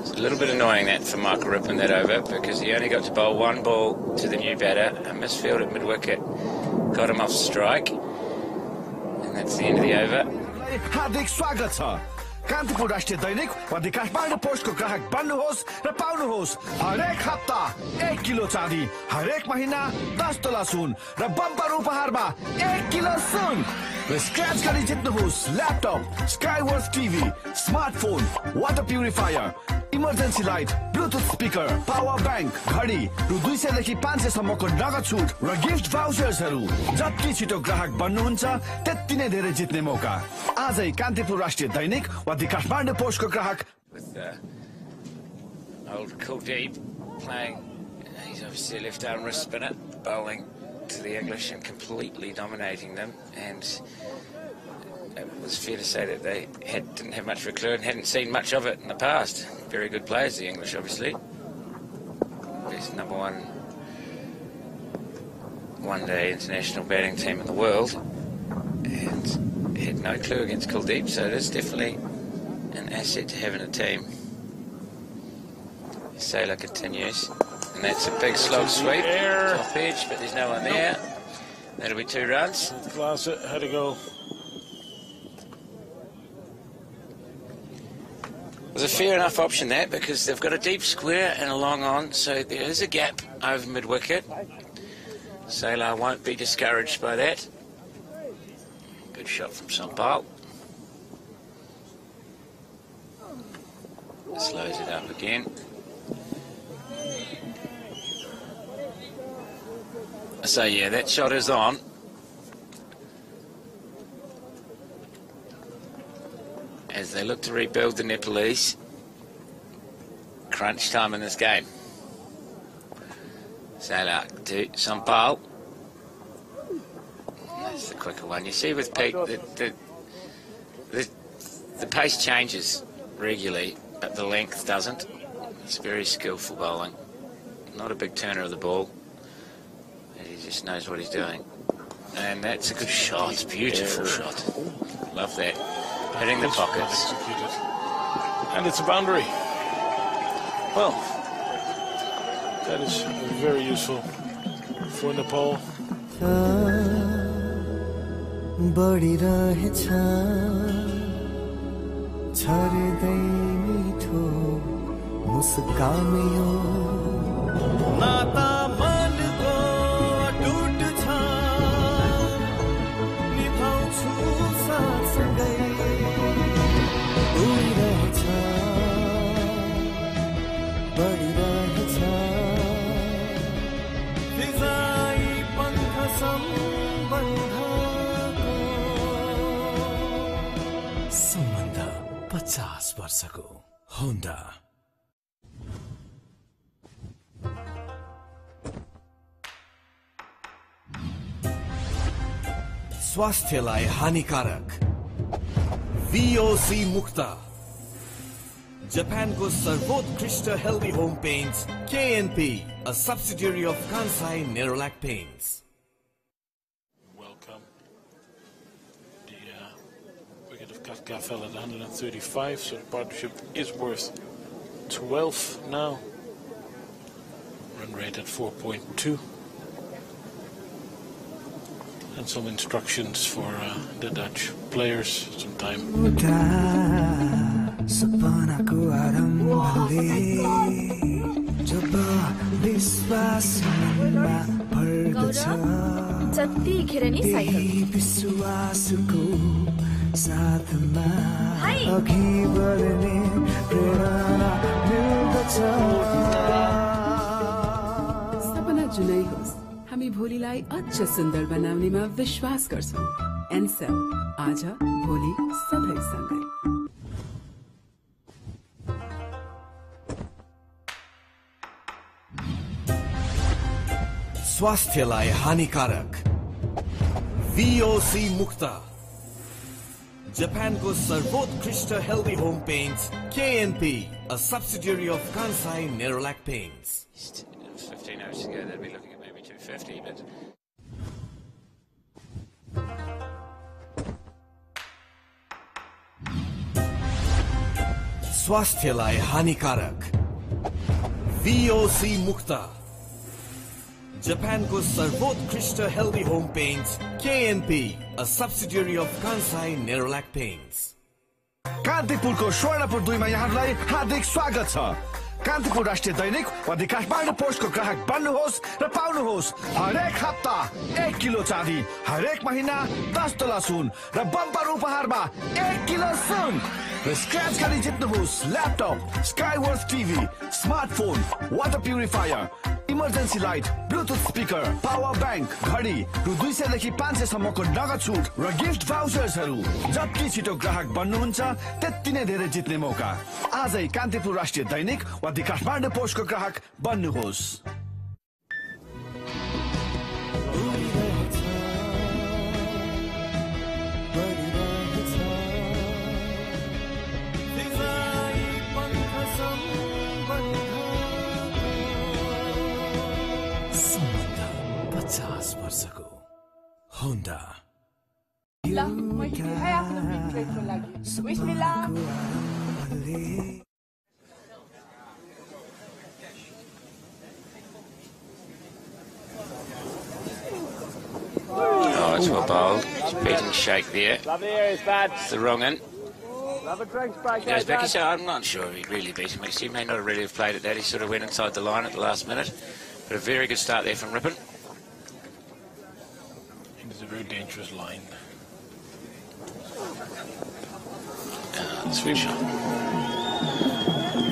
A little bit annoying that for Michael Rippon, that over, because he only got to bowl one ball to the new batter, a misfield at mid-wicket, got him off strike, and that's the end of the over. हार्दिक स्वागत छ कान्तिपुर राष्ट्रिय दैनिक वा the Kathmandu पोस्टको ग्राहक बन्नुहोस् र पाउनुहोस् हरेक हप्ता 1 kilo चाँदी, हरेक महिना 10 तोला सुन र बम्पर उपहारमा 1 किलो सुन र स्क्रैच गरी जित्नुहोस् laptop, Skyworth TV, smartphone, water purifier, emergency light, Bluetooth speaker, power bank, घडी रु 200 देखि 500 सम्मको नगद छुट र गिफ्ट भाउचर्सहरू। जति छिटो ग्राहक बन्नुहुन्छ त्यति नै धेरै जित्ने मौका। आजै कान्तिपुर राष्ट्रिय दैनिक वा द काठमाडौँ पोस्टको ग्राहक। With old Kuldeep playing, he's obviously a left-arm wrist spinner, bowling to the English and completely dominating them, and it was fair to say that they didn't have much of a clue and hadn't seen much of it in the past. Very good players, the English, obviously. Best number one-day international batting team in the world, and had no clue against Kuldeep, so it is definitely an asset to have in a team. Sailor continues, and that's a big slog sweep, top edge, but there's no one there. That'll be 2 runs. Glass had to go. It was a fair enough option, that, because they've got a deep square and a long on, so there is a gap over mid-wicket. Sailor won't be discouraged by that. Good shot from Sampal. Slows it up again. So yeah, that shot is on. As they look to rebuild the Nepalese. Crunch time in this game. Sailor to Sampal. That's the quicker one. You see with Pete, the pace changes regularly, but the length doesn't. It's very skillful bowling. Not a big turner of the ball. He just knows what he's doing. And that's a good shot. Beautiful shot. Love that. Hitting the pockets. And it's a boundary. Well, that is very useful for Nepal. सम्बन्ध 50 वर्षको Honda. स्वास्थ्यलाई हानिकारक VOC मुक्त जापानको सर्वोत्कृष्ट healthy home paints KNP, a subsidiary of Kansai Nerolac Paints. Welcome. The wicket of Kafka fell at 135, so the partnership is worth 12 now. Run rate at 4.2. And some instructions for the Dutch players sometime. जतिखेर नि सपना जुनै होस् हामी भोलिलाई अझ सुन्दर बनाउनेमा विश्वास गर्छौं। एनसेल, आज भोलि सबैसँगै। स्वास्थ्यलाई हानिकारक VOC मुक्त जापानको सर्वोत्कृष्ट healthy home paints KNP, a subsidiary of Kansai Nerolac Paints. 15 hours to go, they'd be looking at maybe 250, but स्वास्थ्यलाई हानिकारक VOC मुक्त जापानको सर्वोत्कृष्ट healthy home paints KNP, a subsidiary of Kansai Nerolac Paints. कान्तिपुरको Swarnapur 2 मा यहाँलाई हार्दिक स्वागत छ। कान्तिपुर राष्ट्रिय दैनिक वा द काठमाडौँ पोस्टको ग्राहक बन्नुहोस् र पाउनुहोस् हरेक हप्ता 1 किलो चाँदी, हरेक महिना 10 तोला सुन र बम्पर उपहारमा 1 किलो सुन र स्क्रैच गरी जित्नुहोस् laptop, Skyworth TV, smartphone, water purifier, emergency light, Bluetooth speaker, power bank, घडी रु 200 देखि 500 सम्मको नगद छुट र गिफ्ट भाउचर्सहरू। जति छिटो ग्राहक बन्नुहुन्छ त्यति नै धेरै जित्ने मौका। आजै कान्तिपुर राष्ट्रिय दैनिक वा द काठमाडौँ पोस्टको ग्राहक बन्नुहोस्। Honda. oh, it's well bowled. He's beating Sheikh there. It's the wrong end. Goes back, he said, I'm not sure he really beat him. He may not really have played at that. He sort of went inside the line at the last minute. But a very good start there from Rippon. It's a very dangerous line. Sweep shot.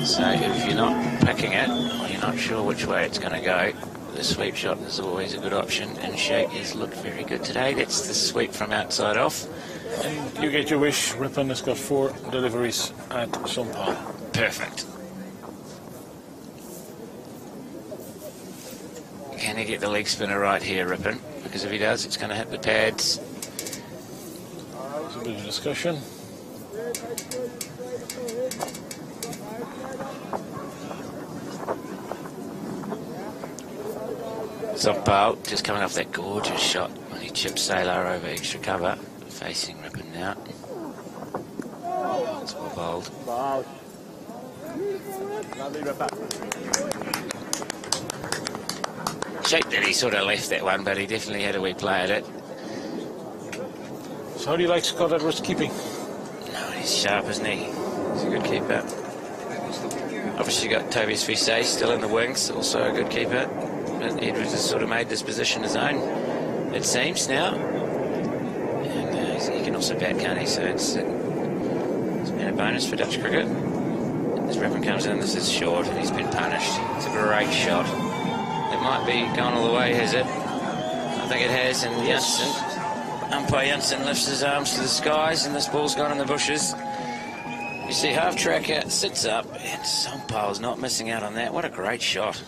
So if you're not picking it, or you're not sure which way it's going to go, the sweep shot is always a good option, and Sheikh has looked very good today. That's the sweep from outside off. And you get your wish. Rippon has got 4 deliveries at Sumpal. Perfect. Can he get the leg spinner right here, Rippon? Because if he does, it's going to hit the pads. There's a bit of discussion. Zompal just coming off that gorgeous shot when he chipped Sailor over extra cover. Facing Rippon now. It's well bowled. Sheikh that he sort of left that one, but he definitely had a wee play at it. So how do you like Scott Edwards keeping? No, he's sharp, isn't he? He's a good keeper. Obviously got Tobias Fise still in the wings, also a good keeper. But Edwards has sort of made this position his own, it seems now. And he can also bat, can't he? So it's been a bonus for Dutch cricket. As Rippon comes in, this is short and he's been punished. It's a great shot. It might be gone all the way, has it? I think it has, and umpire Janssen lifts his arms to the skies and this ball's gone in the bushes. You see half-tracker sits up and Zompal's not missing out on that. What a great shot.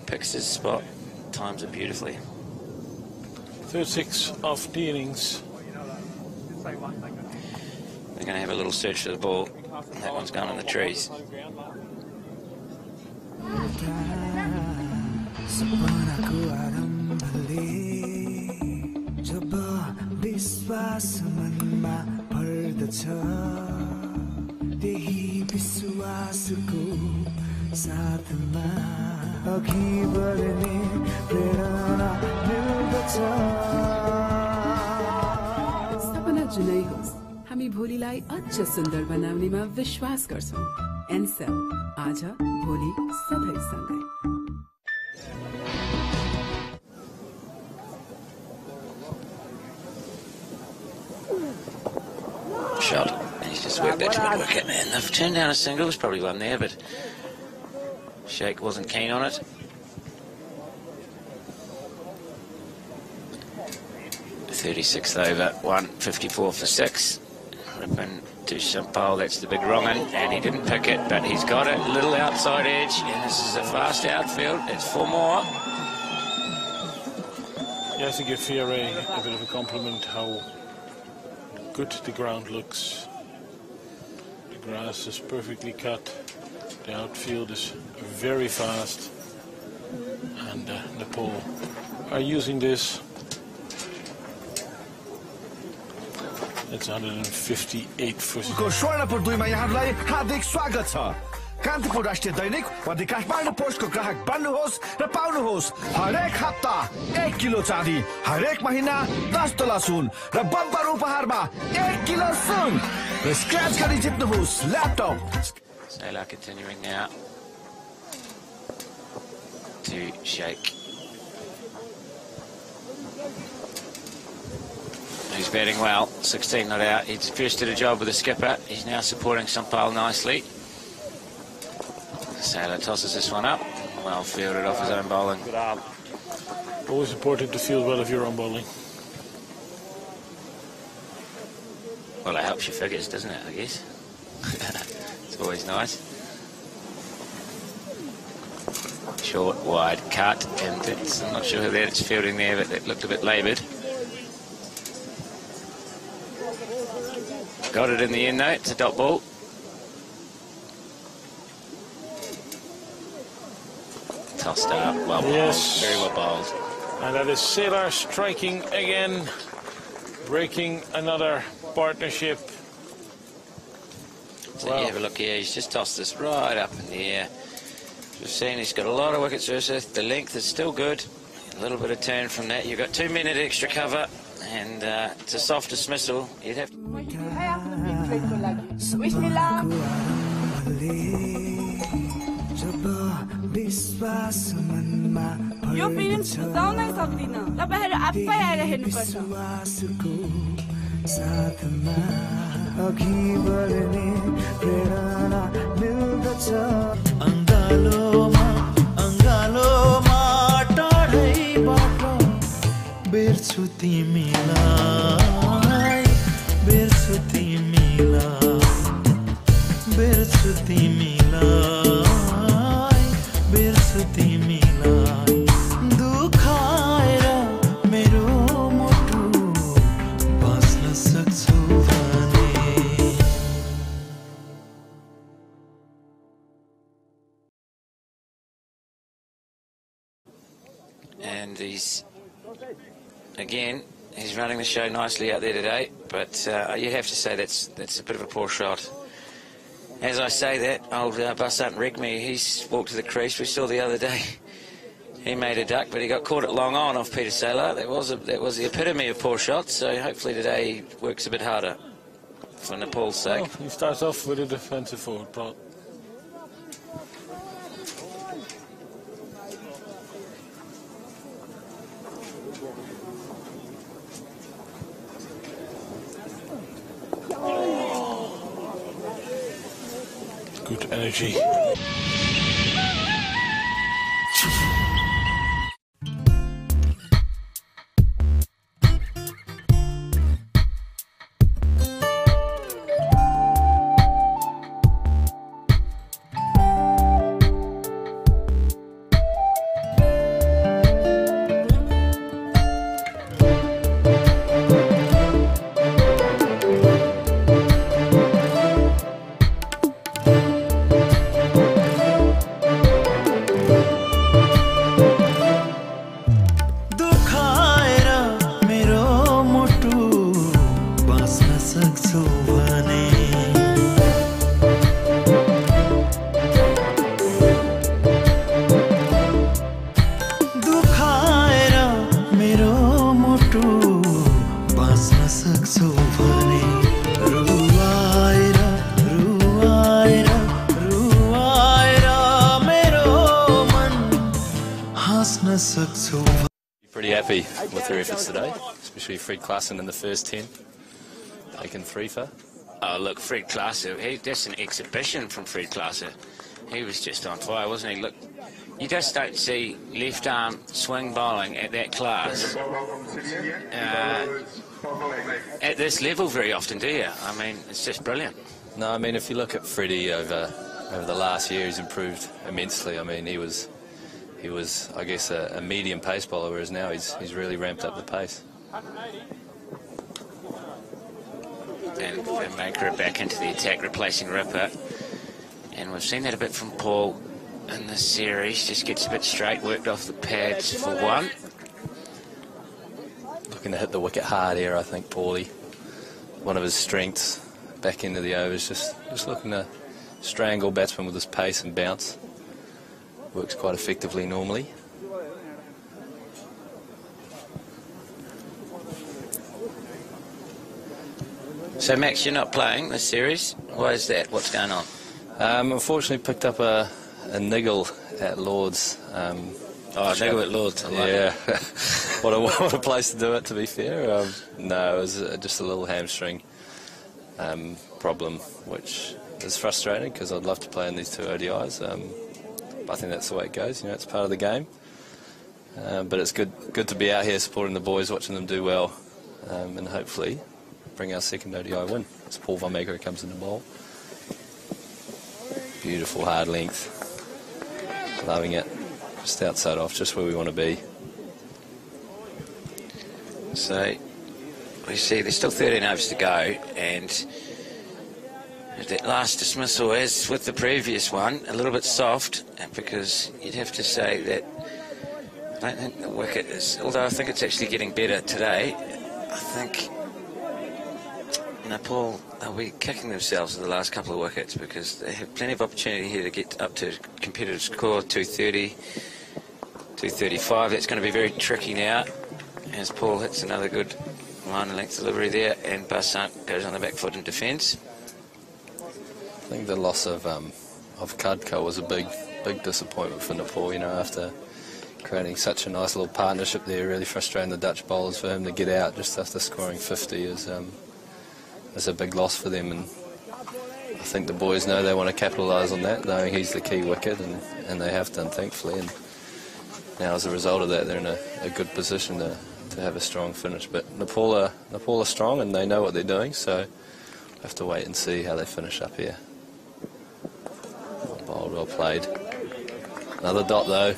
Picks his spot, times it beautifully. Third 6 of the innings. They're going to have a little search for the ball. That one's gone in the trees. सपना जुनै होस्, हामी भोलिलाई अझ सुन्दर बनाउनेमा विश्वास गर्छौं। एनसेल, आज भोलि सबैसँगै। Shot. He's just worked that to the wicket, man. They've turned down a single. There's probably one there, but Sheikh wasn't keen on it. 36th over, 154 for 6. Ripping to Champal, that's the big wrong one, and he didn't pick it, but he's got it. Little outside edge, and this is a fast outfield. It's 4 more. You have to give Fiore a bit of a compliment how good the ground looks. The grass is perfectly cut. The outfield is very fast. And Nepal are using this. It's 158 for Swarnapur 2 मा यहाँलाई हार्दिक स्वागत छ। कान्तिपुर राष्ट्रिय दैनिक वा the Kathmandu पोस्टको ग्राहक बन्नुहोस् र पाउनुहोस् हरेक हप्ता 1 kilo चाँदी, हरेक महिना 10 तोला सुन र बम्पर उपहारमा 1 किलो सुन र स्क्रैच गरी जित्नुहोस् laptop. Sailor continuing now to shake. He's batting well, 16 not out. He first did a job with the skipper. He's now supporting Sampal nicely. Sailor tosses this one up. Well fielded off his own bowling. Good arm. Always important to field well if you're on bowling. Well, it helps your figures, doesn't it, I guess? It's always nice. Short, wide, cut, and I'm not sure who that's fielding there, but it looked a bit laboured. Got it in the end though, it's a dot ball. Tossed up, well bowled, yes. Very well bowled. And that is Sailor striking again, breaking another partnership. So you have a look here, he's just tossed this right up in the air. We've seen he's got a lot of wickets versus, the length is still good. A little bit of turn from that, you've got 2 minute extra cover, and it's a soft dismissal. You'd have to... यो film छुटाउनै सक्दिन तपाईहरु आफै आएर हेर्नुपर्छ अंगालोमा टाढैबाट बेर्छु तिमीलाई बेर्छु तिमीलाई बेर्छु तिमीलाई बेर्छु तिमीलाई दुखाएर मेरो मुटु बाँच्न सक्छु भने And he's running the show nicely out there today, but you have to say that's a bit of a poor shot. As I say that, old Basant Regmi, he's walked to the crease. We saw the other day he made a duck, but he got caught at long on off Peter Saylor. That was the epitome of poor shots, so hopefully today he works a bit harder for Nepal's sake. Well, he starts off with a defensive forward, Paul. Good energy. Pretty happy with their efforts today, especially Fred Klassen in the first 10, taken 3 for. Oh look, Fred Klassen, that's an exhibition from Fred Klassen. He was just on fire, wasn't he? Look, you just don't see left arm swing bowling at that class at this level very often, do you? I mean, it's just brilliant. No, I mean, if you look at Freddie over the last year, he's improved immensely. I mean, he was, I guess, a medium pace bowler, whereas now he's really ramped up the pace. And Maker back into the attack, replacing Ripper. And we've seen that a bit from Paul in this series. Just gets a bit straight, worked off the pads for one. Looking to hit the wicket hard here, I think, Paulie. One of his strengths, back into the overs, just looking to strangle batsmen with his pace and bounce. Works quite effectively normally. So, Max, you're not playing this series. Why is that? What's going on? Unfortunately, picked up a niggle at Lord's. Niggle at Lord's. Yeah, what a place to do it, to be fair. No, it was just a little hamstring problem, which is frustrating because I'd love to play in these two ODIs. But I think that's the way it goes. You know, it's part of the game. But it's good to be out here supporting the boys, watching them do well, and hopefully bring our second ODI win. It's Paul Van Meeker who comes in the bowl. Beautiful hard length. Loving it. Just outside off, just where we want to be. So we see there's still 13 overs to go, and that last dismissal, as with the previous one, a little bit soft, because you'd have to say that I don't think the wicket is, although I think it's actually getting better today. I think Nepal, they'll be kicking themselves in the last couple of wickets because they have plenty of opportunity here to get up to competitive score, 230, 235. That's going to be very tricky now as Paul hits another good line length delivery there, and Basant goes on the back foot in defence. I think the loss of Kadka was a big disappointment for Nepal, you know, after creating such a nice little partnership there, really frustrating the Dutch bowlers. For him to get out just after scoring 50 is a big loss for them, and I think the boys know they want to capitalise on that, knowing he's the key wicket, and they have done, thankfully. And now, as a result of that, they're in a good position to have a strong finish. But Nepal are strong, and they know what they're doing, so we'll have to wait and see how they finish up here. Well bowled, well played. Another dot, though.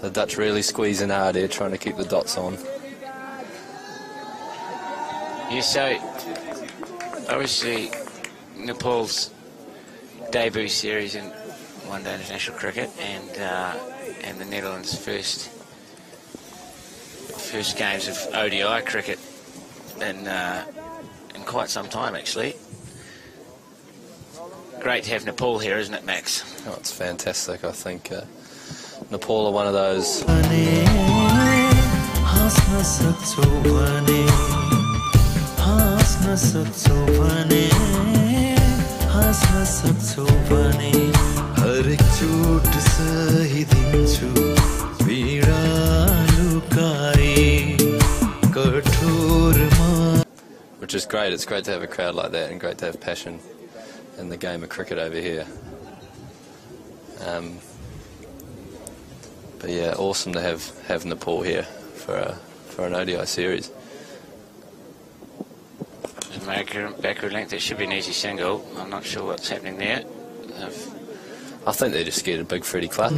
The Dutch really squeezing hard here, trying to keep the dots on. Yeah, so obviously Nepal's debut series in one-day international cricket, and the Netherlands' first games of ODI cricket in quite some time, actually. Great to have Nepal here, isn't it, Max? Oh, it's fantastic. I think Nepal are one of those. Which is great. It's great to have a crowd like that, and great to have passion in the game of cricket over here. But yeah, awesome to have Nepal here for an ODI series. Backward length, it should be an easy single. I'm not sure what's happening there. I think they just scared a big Freddie Clark.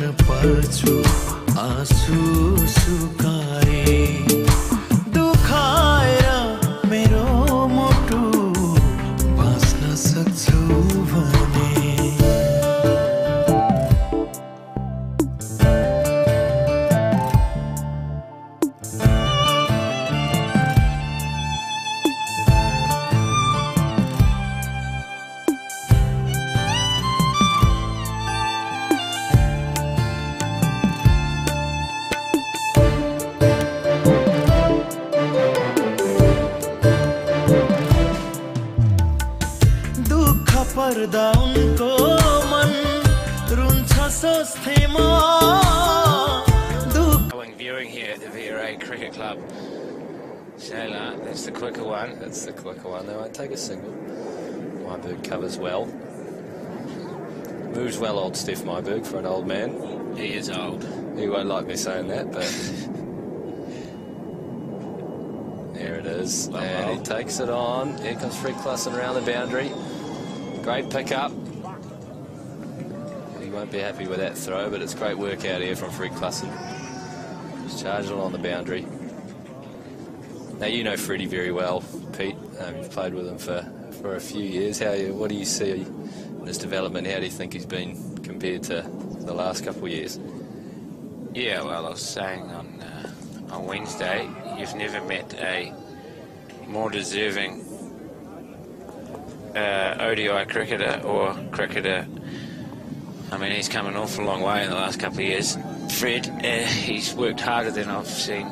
Viewing here at the VRA Cricket Club. Sailor, that's the quicker one. That's the quicker one. They won't take a single. My bird covers well. Moves well, old Steph Myberg, for an old man. He is old. He won't like me saying that, but there it is. And he takes it on. Here comes Fred Klassen around the boundary. Great pick-up. He won't be happy with that throw, but it's great work out here from Fred Klassen. He's charging on the boundary. Now, you know Freddie very well, Pete. You've played with him for a few years. What do you see in his development? How do you think he's been compared to the last couple of years? Yeah, well, I was saying on Wednesday, you've never met a more deserving ODI cricketer or cricketer. I mean, he's come an awful long way in the last couple of years. Fred, he's worked harder than I've seen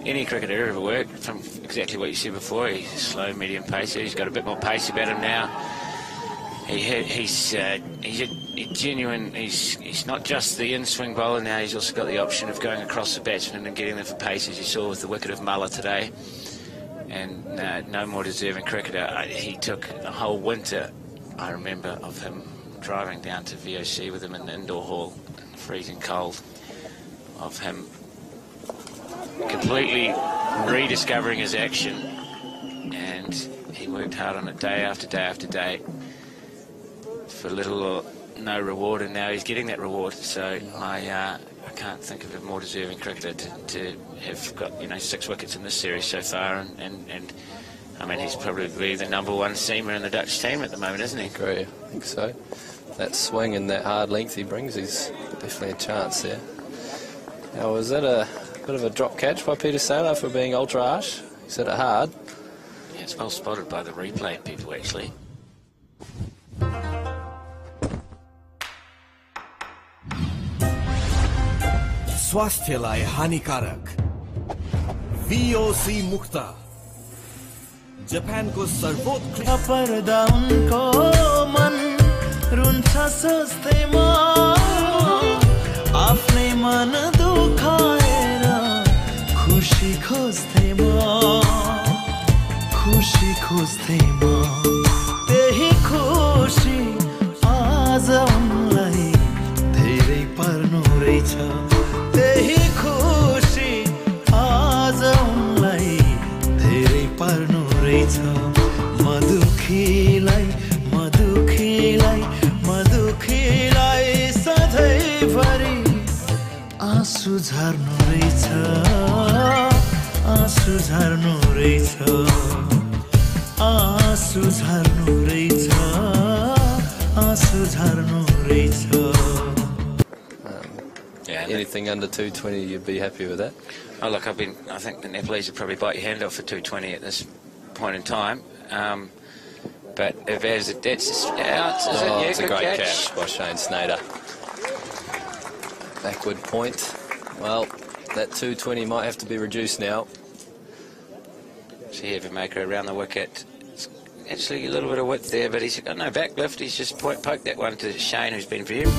any cricketer ever work, from exactly what you said before. He's slow, medium pacer. He's got a bit more pace about him now. He's a genuine. He's not just the in-swing bowler now. He's also got the option of going across the batsman and getting them for pace, as you saw with the wicket of Muller today. And no more deserving cricketer. He took a whole winter, I remember, of him driving down to VOC with him in the indoor hall, in the freezing cold, of him completely rediscovering his action, and he worked hard on it day after day after day for little or no reward, and now he's getting that reward. So I can't think of a more deserving cricketer to have got 6 wickets in this series so far, and I mean, he's probably the #1 seamer in the Dutch team at the moment, isn't he? I agree, I think so. That swing and that hard length he brings, he's definitely a chance there. Now, was that a bit of a drop catch by Peter Saylor for being ultra harsh? He said it hard. Yeah, it's well spotted by the replay people, actually. स्वास्थ्यलाई हानिकारक VOC मुक्त जापानको सर्वोत्कृष्ट पर्दा उनको मन रुन्छ सोच्दैमा आफ्नै मन दुखाएर खुसी खोज्दैमा त्यही खुसी आज उनलाई धेरै पर्नु रहेछ त्यही खुसी आज उनलाई धेरै पर्नु रहेछ मधुखीलाई सधैँभरि आँसु झर्नु रहेछ आँसु झर्नु रहेछ आँसु झर्नु रहेछ आँसु झर्नु रहेछ. Anything under 220, you'd be happy with that? Oh, look, I think the Nepalese would probably bite your hand off for 220 at this point in time. But if that's out, it's a great catch by Shane Snader. Backward point. Well, that 220 might have to be reduced now. See if maker around the wicket. It's actually a little bit of width there, but he's got no back lift. He's just poked that one to Shane, who's been for him.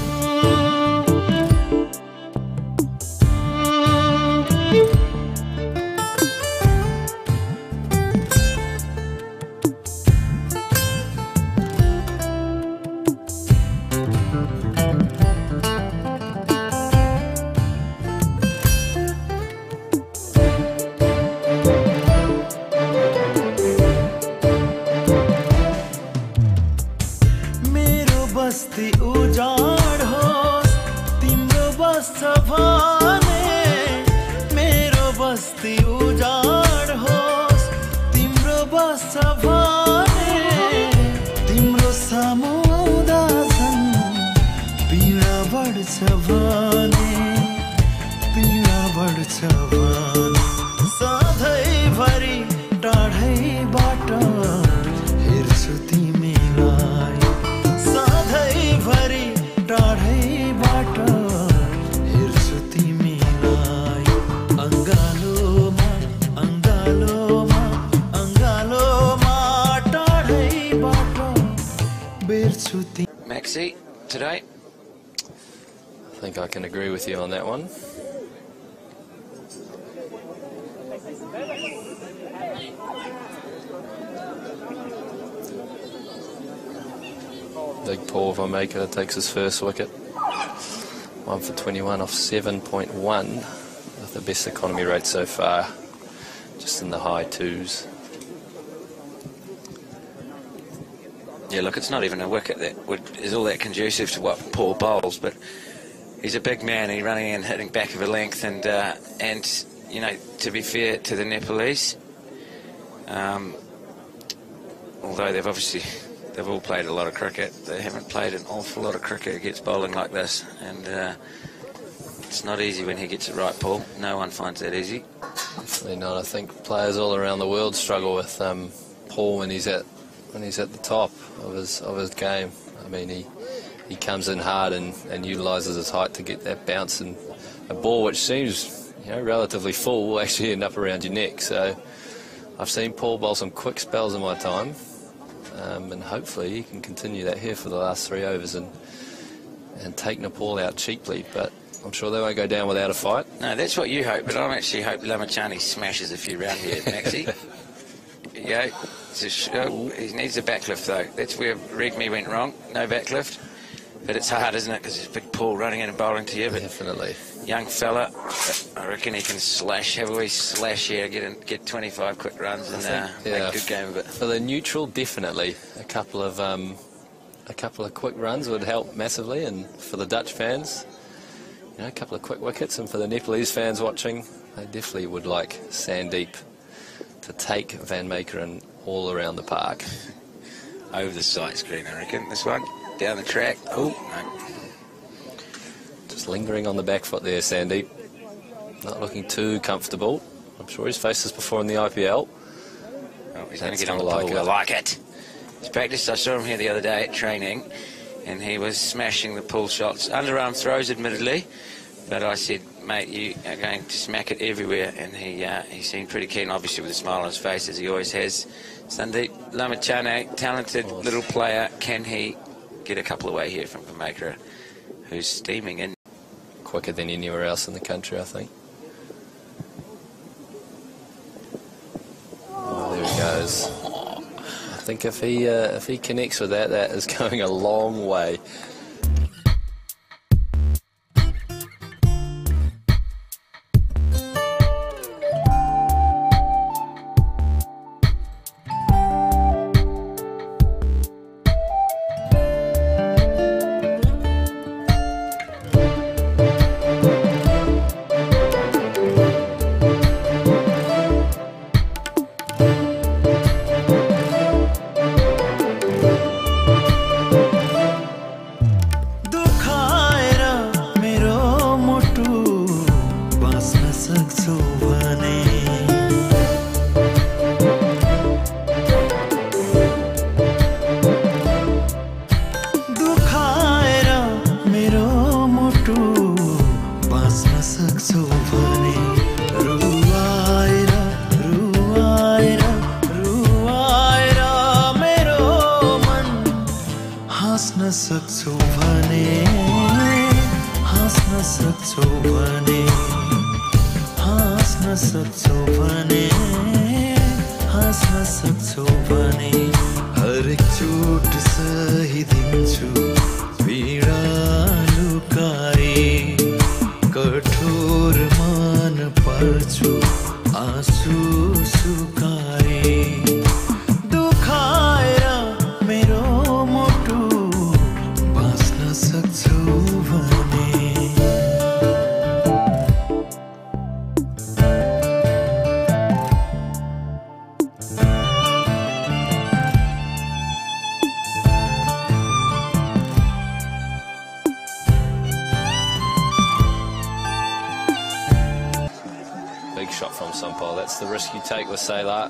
Maxi, today? I think I can agree with you on that one. Big Paul Vanmaker takes his first wicket. 1 for 21 off 7.1 with the best economy rate so far, just in the high twos. Yeah, look, it's not even a wicket that is all that conducive to what Paul bowls, but he's a big man. He's running and hitting back of a length, and you know, to be fair to the Nepalese, although they've all played a lot of cricket, they haven't played an awful lot of cricket against bowling like this, and it's not easy when he gets it right, Paul. No one finds that easy. Definitely not. I think players all around the world struggle with Paul when he's at the top of his game. I mean, he comes in hard and utilises his height to get that bounce, and a ball which seems, you know, relatively full will actually end up around your neck. So I've seen Paul bowl some quick spells in my time, and hopefully he can continue that here for the last 3 overs and take Nepal out cheaply. But I'm sure they won't go down without a fight. No, that's what you hope, but I actually hope Lamachani smashes a few round here, Maxie. Yeah, he needs a backlift though. That's where Regmi went wrong. No backlift, but it's hard, isn't it? Because there's big Paul running in and bowling to you. But definitely, young fella, I reckon he can have a wee slash here, get 25 quick runs and make a good game of it. For the neutral, definitely a couple of quick runs would help massively, and for the Dutch fans, you know, a couple of quick wickets, and for the Nepalese fans watching, they definitely would like Sandeep to take Vanmaker and all around the park. Over the sight screen, I reckon. This one, down the track. Oh, no. Just lingering on the back foot there, Sandeep. Not looking too comfortable. I'm sure he's faced this before in the IPL. Oh, he's going to get on the pole. I like it. He's practiced. I saw him here the other day at training, and he was smashing the pull shots. Underarm throws, admittedly, but I said, mate, you are going to smack it everywhere, and he seemed pretty keen, obviously with a smile on his face, as he always has. Sandeep Lamachane, talented little player. Can he get a couple away here from Vanmaker, who's steaming in? Quicker than anywhere else in the country, I think. Oh, there he goes. I think if he connects with that is going a long way.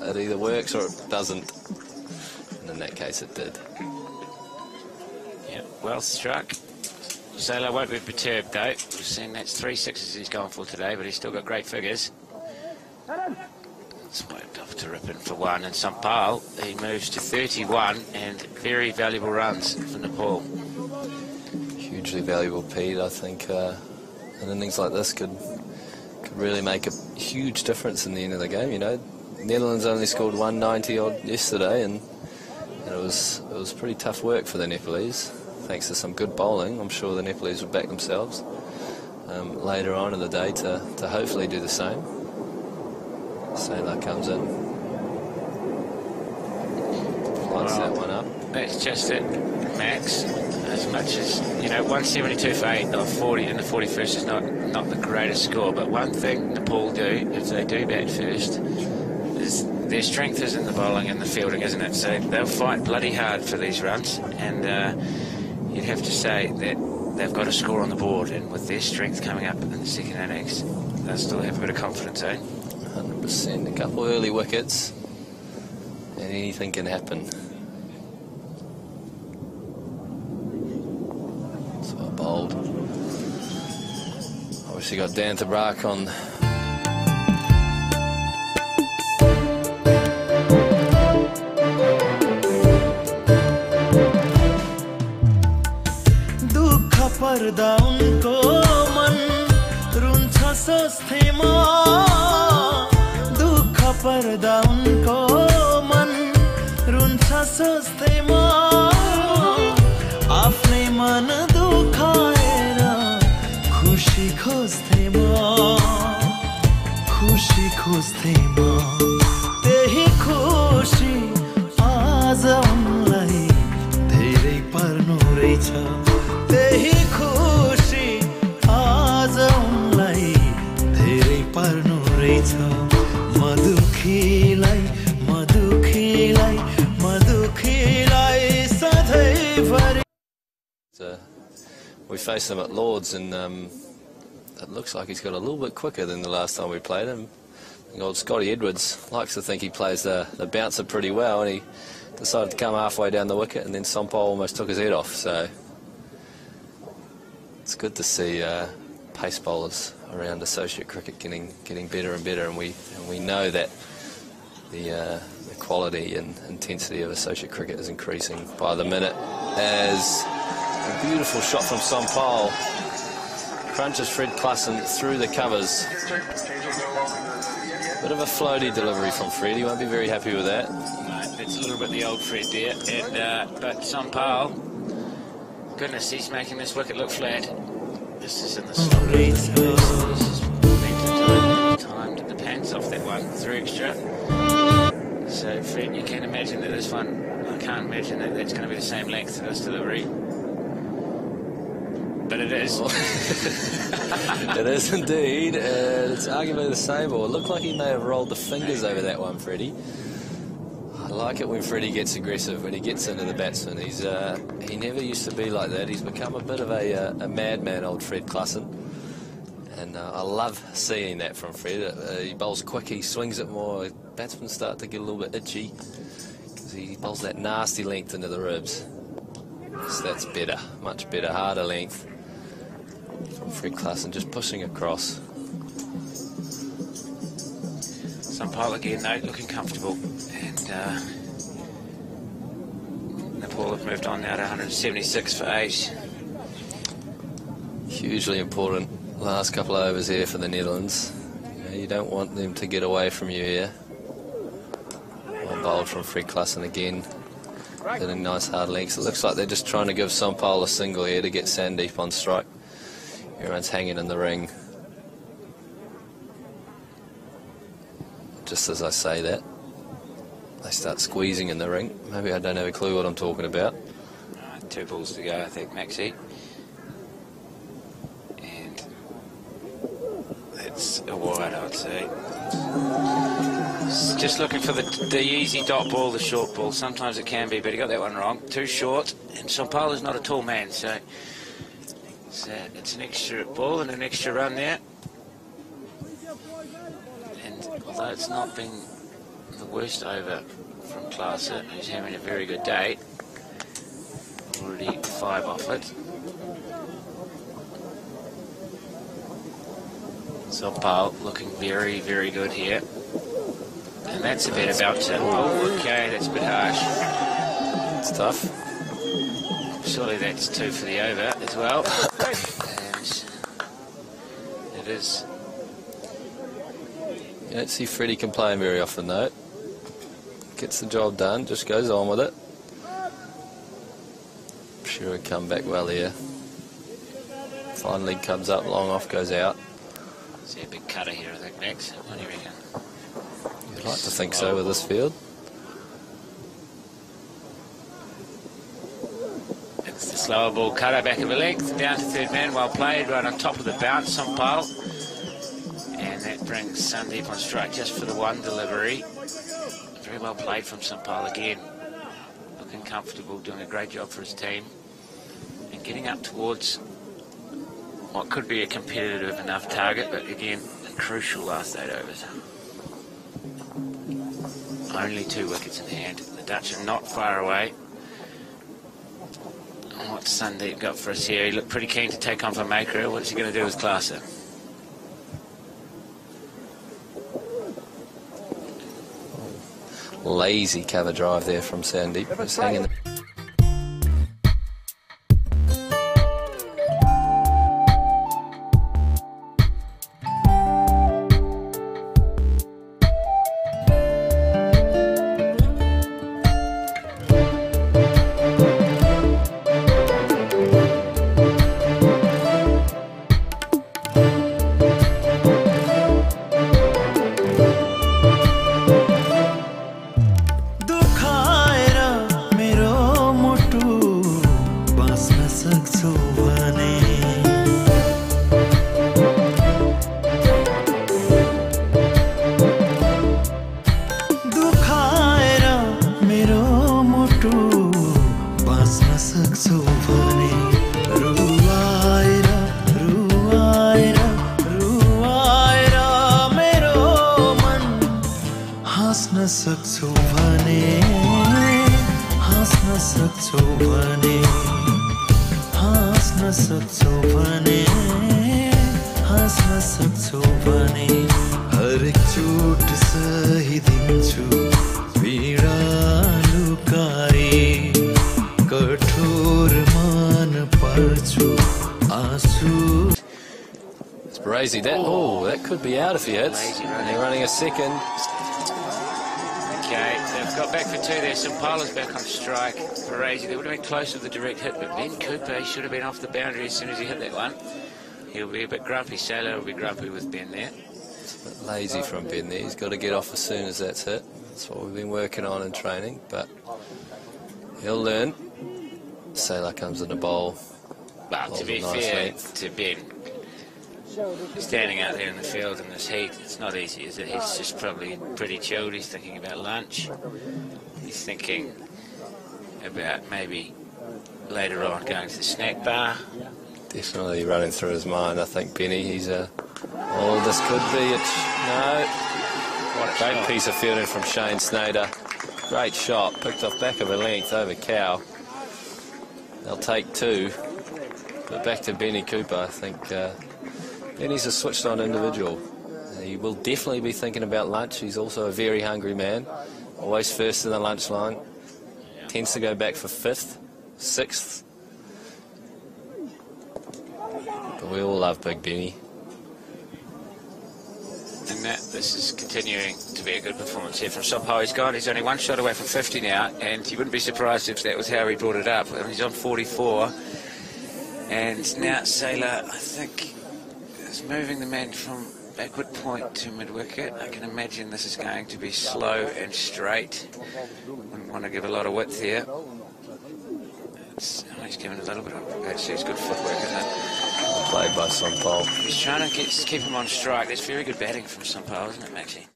It either works or it doesn't, and in that case it did. Yeah, well struck. Sailor won't be perturbed though. We've seen that's 3 sixes he's going for today, but he's still got great figures. It's worked off to rip in for 1, and Sampal, he moves to 31 and very valuable runs for Nepal. Hugely valuable, Pete. I think an innings like this could really make a huge difference in the end of the game. You know, Netherlands only scored 190 odd yesterday, and it was pretty tough work for the Nepalese. thanks to some good bowling. I'm sure the Nepalese will back themselves later on in the day to hopefully do the same. Sailor comes in, lights that one up. That's just it, Max. As much as, 172 for 8 or 40 in the 41st is not the greatest score, but one thing Nepal do, if they do bat first, is their strength is in the bowling and the fielding, isn't it? So they'll fight bloody hard for these runs, and you'd have to say that they've got a score on the board, and with their strength coming up in the second innings, they'll still have a bit of confidence, eh? 100%. A couple early wickets, and anything can happen. So bowled. Obviously got Dan Tabrak on. पर्दा उनको मन रुन्छ सोच्थेमा दुःख पर्दा उनको मन रुन्छ सोच्थेमा आफ्नै मन दुखाएर खुशी खोज्थेमा त्यही खुशी आज उनलाई धेरै पर्नु रहेछ त्यही खुशी आज उनलाई धेरै पर्नु रहेछ मधुखीलाई सधैँभरि. We faced him at Lords, and it looks like he's got a little bit quicker than the last time we played him. Old Scotty Edwards likes to think he plays the bouncer pretty well, and he decided to come halfway down the wicket, and then Sompal almost took his head off. So it's good to see pace bowlers around associate cricket getting better and better, and we know that the quality and intensity of associate cricket is increasing by the minute. As a beautiful shot from Sompal crunches Fred Klassen through the covers. Bit of a floaty delivery from Fred. He won't be very happy with that. No, it's a little bit the old Fred there, but Sompal. Goodness, he's making this wicket look flat. This is in the slot. This is timed the pants off that one. 3 extra. So, Fred, you can imagine that this one, I can't imagine that that's going to be the same length to this delivery. But it is. It is indeed. It's arguably the same, but it looked like he may have rolled the fingers over that one, Freddie. I like it when Freddie gets aggressive, when he gets into the batsman. He never used to be like that. He's become a bit of a madman, old Fred Klassen. And I love seeing that from Fred. He bowls quick, he swings it more. Batsmen start to get a little bit itchy because he bowls that nasty length into the ribs. So that's better, much better, harder length from Fred Klassen, just pushing across. Sompal again, though, looking comfortable. And Nepal have moved on now to 176 for 8. Hugely important last couple of overs here for the Netherlands. You don't want them to get away from you here. Well bowled from Fred Klassen again. Hitting nice hard lengths. It looks like they're just trying to give Sompal a single here to get Sandeep on strike. Everyone's hanging in the ring. Just as I say that, they start squeezing in the ring. Maybe I don't have a clue what I'm talking about. 2 balls to go, I think, Maxie. And that's a wide, I would say. Just looking for the easy dot ball, the short ball. Sometimes it can be, but he got that one wrong. Too short, and Sompal is not a tall man, so it's an extra ball and an extra run there. And although it's not been the worst over from Klassen, who's having a very good day, already 5 off it. Sompal looking very, very good here. And that's a bit about to... Oh, okay, that's a bit harsh. It's tough. Surely that's 2 for the over as well. And it is. You don't see Freddie complain very often, though. Gets the job done, just goes on with it. Sure would come back well here. Fine leg comes up, long off goes out. See a big cutter here, I think, Max. What do you reckon? You'd like to think so with this field. It's the slower ball cutter, back of a length, down to third man, well played, right on top of the bounce, Sampal. And that brings Sandeep on strike just for the one delivery. Very well played from Sampal again. Looking comfortable, doing a great job for his team. And getting up towards what could be a competitive enough target, but again, a crucial last 8 overs. Only 2 wickets in hand. The Dutch are not far away. What's Sandeep got for us here? He looked pretty keen to take on for Maker. What's he going to do with Glasser? Lazy cover drive there from Sandeep. Just hanging. That could be out if he hits. They're running a second. Okay, they've got back for 2 there. Sampala's back on strike. Crazy. They would have been close with the direct hit, but Ben Cooper should have been off the boundary as soon as he hit that one. He'll be a bit grumpy. Sailor will be grumpy with Ben there. It's a bit lazy from Ben there. He's got to get off as soon as that's hit. That's what we've been working on in training, but he'll learn. Sailor comes in the bowl. Well, to be fair to Ben, standing out there in the field in this heat, it's not easy, is it? He's just probably pretty chilled. He's thinking about lunch. He's thinking about maybe later on going to the snack bar. Definitely running through his mind, I think, Benny. He's a... Oh, this could be it. No. What a great shot. Piece of fielding from Shane Snader. Great shot. Picked off back of a length over Cow. They'll take 2. But back to Benny Cooper, I think... Benny's a switched-on individual. He will definitely be thinking about lunch. He's also a very hungry man. Always first in the lunch line. Tends to go back for 5th, 6th. But we all love Big Benny. And this is continuing to be a good performance here from Sampal. He's only 1 shot away from 50 now, and you wouldn't be surprised if that was how he brought it up. I mean, he's on 44. And now Sailor, I think, is moving the man from backward point to mid-wicket. I can imagine this is going to be slow and straight. Wouldn't want to give a lot of width here. He's giving a little bit of... Actually, it's good footwork, isn't it? Played by Sampal. He's trying to keep him on strike. That's very good batting from Sampal, isn't it, Maxie?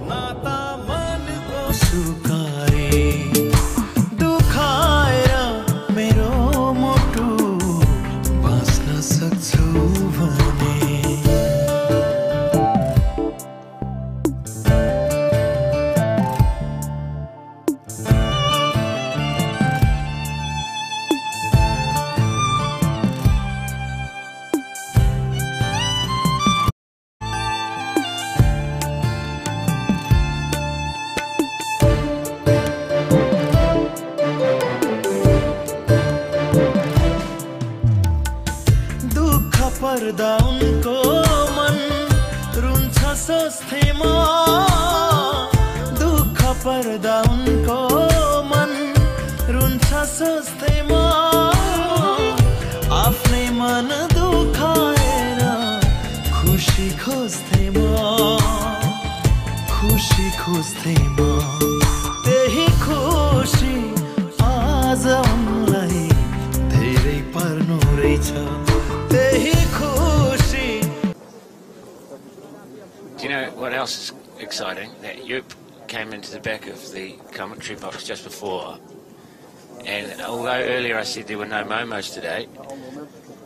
नाता मन को सुकाए दुखाएर मेरो मुटु बाँच्न सक्छु भने सोच्दैमा आफ्नै मन दुखाएर खुसी खोज्दैमा त्यही खुसी आज उनलाई धेरै पर्नु रहेछ त्यही खुसी. Do you know what else is exciting? That Yoop came into the back of the commentary box just before, and although earlier I said there were no momos today,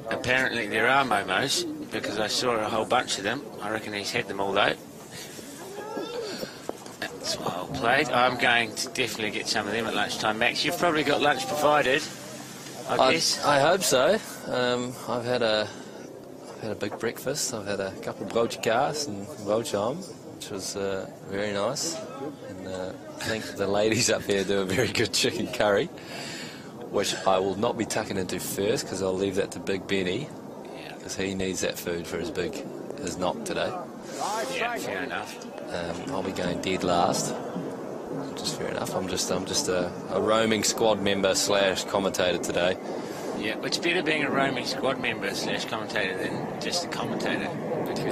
apparently there are momos because I saw a whole bunch of them. I reckon he's had them all though. That's well played. I'm going to definitely get some of them at lunchtime. Max, you've probably got lunch provided, I guess. I hope so. I've had a big breakfast. I've had a couple of broodkaas and broodjam, which was very nice. And I think the ladies up there do a very good chicken curry, which I will not be tucking into first because I'll leave that to Big Benny, because he needs that food for his knock today. Yeah, fair enough. I'll be going dead last, which is fair enough. I'm just a roaming squad member / commentator today. Yeah, it's better being a roaming squad member / commentator than just a commentator.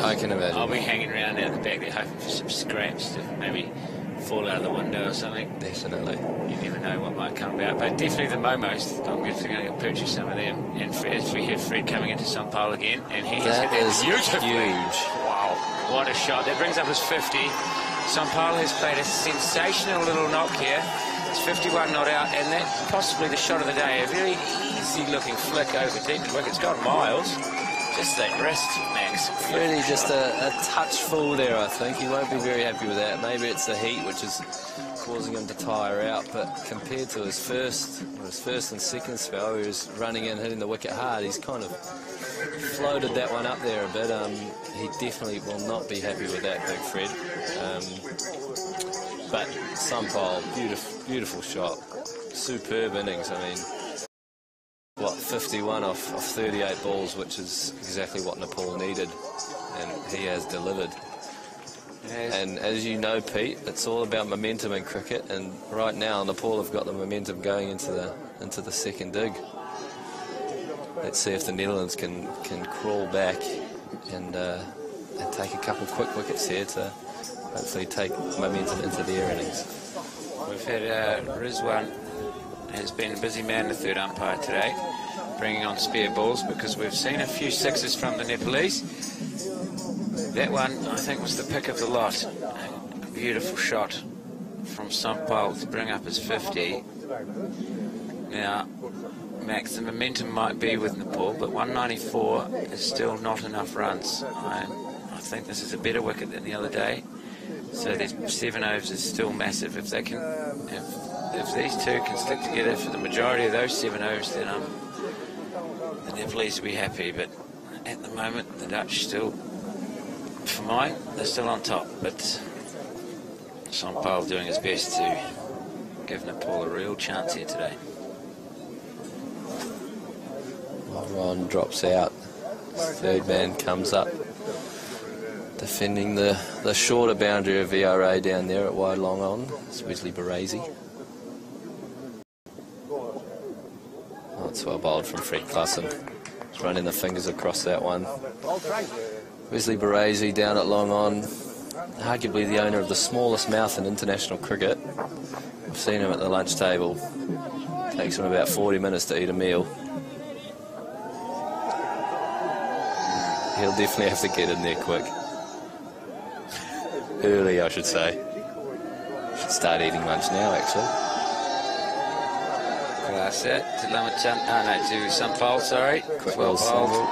I can imagine. I'll be hanging around out the back there hoping for some scraps to maybe fall out of the window or something. Definitely. You never know what might come about. But definitely the momos, I'm definitely going to purchase some of them. And as we have Fred coming into Sampal again, and he has hit that beautifully. Huge. Wow, what a shot. That brings up his 50. Sampal has played a sensational little knock here. It's 51 not out, and that possibly the shot of the day. A very easy-looking flick over deep wicket. It's gone miles. Just that wrist, Max. Really just a touch full there, I think. He won't be very happy with that. Maybe it's the heat which is causing him to tire out, but compared to his first and second spell, where he was running in, hitting the wicket hard, he's kind of floated that one up there a bit. He definitely will not be happy with that, Big Fred. But Sampal, beautiful shot. Superb innings, I mean. 51 off 38 balls, which is exactly what Nepal needed, and he has delivered. And as you know, Pete, it's all about momentum in cricket, and right now Nepal have got the momentum going into the second dig. Let's see if the Netherlands can crawl back and take a couple quick wickets here to hopefully take momentum into their innings. We've had Rizwan has been a busy man, the third umpire today, bringing on spare balls because we've seen a few sixes from the Nepalese. That one, I think, was the pick of the lot. A beautiful shot from Sampal to bring up his 50. Now, Max, the momentum might be with Nepal, but 194 is still not enough runs. I think this is a better wicket than the other day. So these 7 overs is still massive. If they can, if these two can stick together for the majority of those 7 overs, then the Nepalese will be happy. But at the moment, the Dutch still, for mine, they're still on top. But Sampal doing his best to give Nepal a real chance here today. Ron drops out. Third man comes up, defending the shorter boundary of VRA down there at wide long on. It's Wesley Baresi. Oh, it's well bowled from Fred Klassen. He's running the fingers across that one. Wesley Baresi down at long on, arguably the owner of the smallest mouth in international cricket. I've seen him at the lunch table. Takes him about 40 minutes to eat a meal. He'll definitely have to get in there quick. Early, I should say. Should start eating lunch now, actually. That's it. To Lamachan. Oh, no, to Sampal, sorry. Quick well single.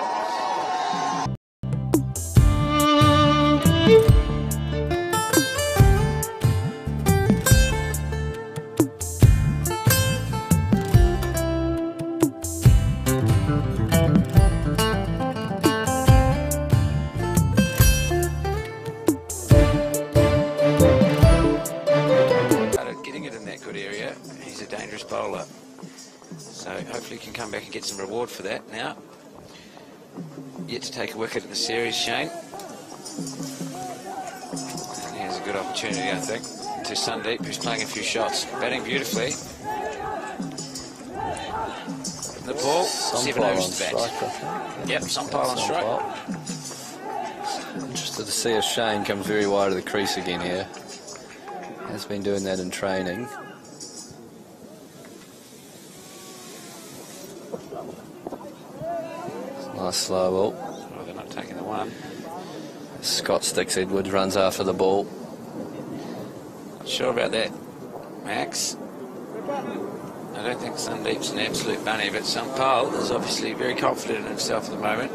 Bowler, so hopefully he can come back and get some reward for that. Now, yet to take a wicket in the series, Shane, and here's a good opportunity, I think, to Sundeep, who's playing a few shots, batting beautifully. Nepal, 7 overs to bat. Yep, Sampal on strike. Interested to see if Shane comes very wide of the crease again here. Has been doing that in training. Nice slow ball. Oh, they're not taking the one. Scott sticks Edwards, runs after the ball. Not sure about that, Max. I don't think Sandeep's an absolute bunny, but Sampal is obviously very confident in himself at the moment.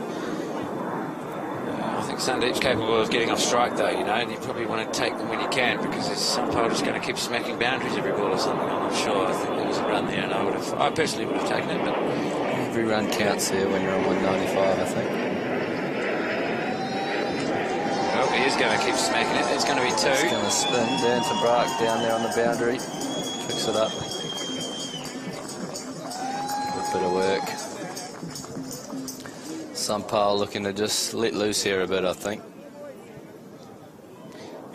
I think Sandeep's capable of getting off strike though, you know, and you probably want to take them when you can, because Sampal just going to keep smacking boundaries every ball or something. I'm not sure. I think there was a run there, and I personally would have taken it, but every run counts here when you're on 195, I think. Well, he is going to keep smacking it. It's going to be 2. It's going to spin down to Brack down there on the boundary. Fix it up. Good bit of work. Sampal looking to just let loose here a bit, I think.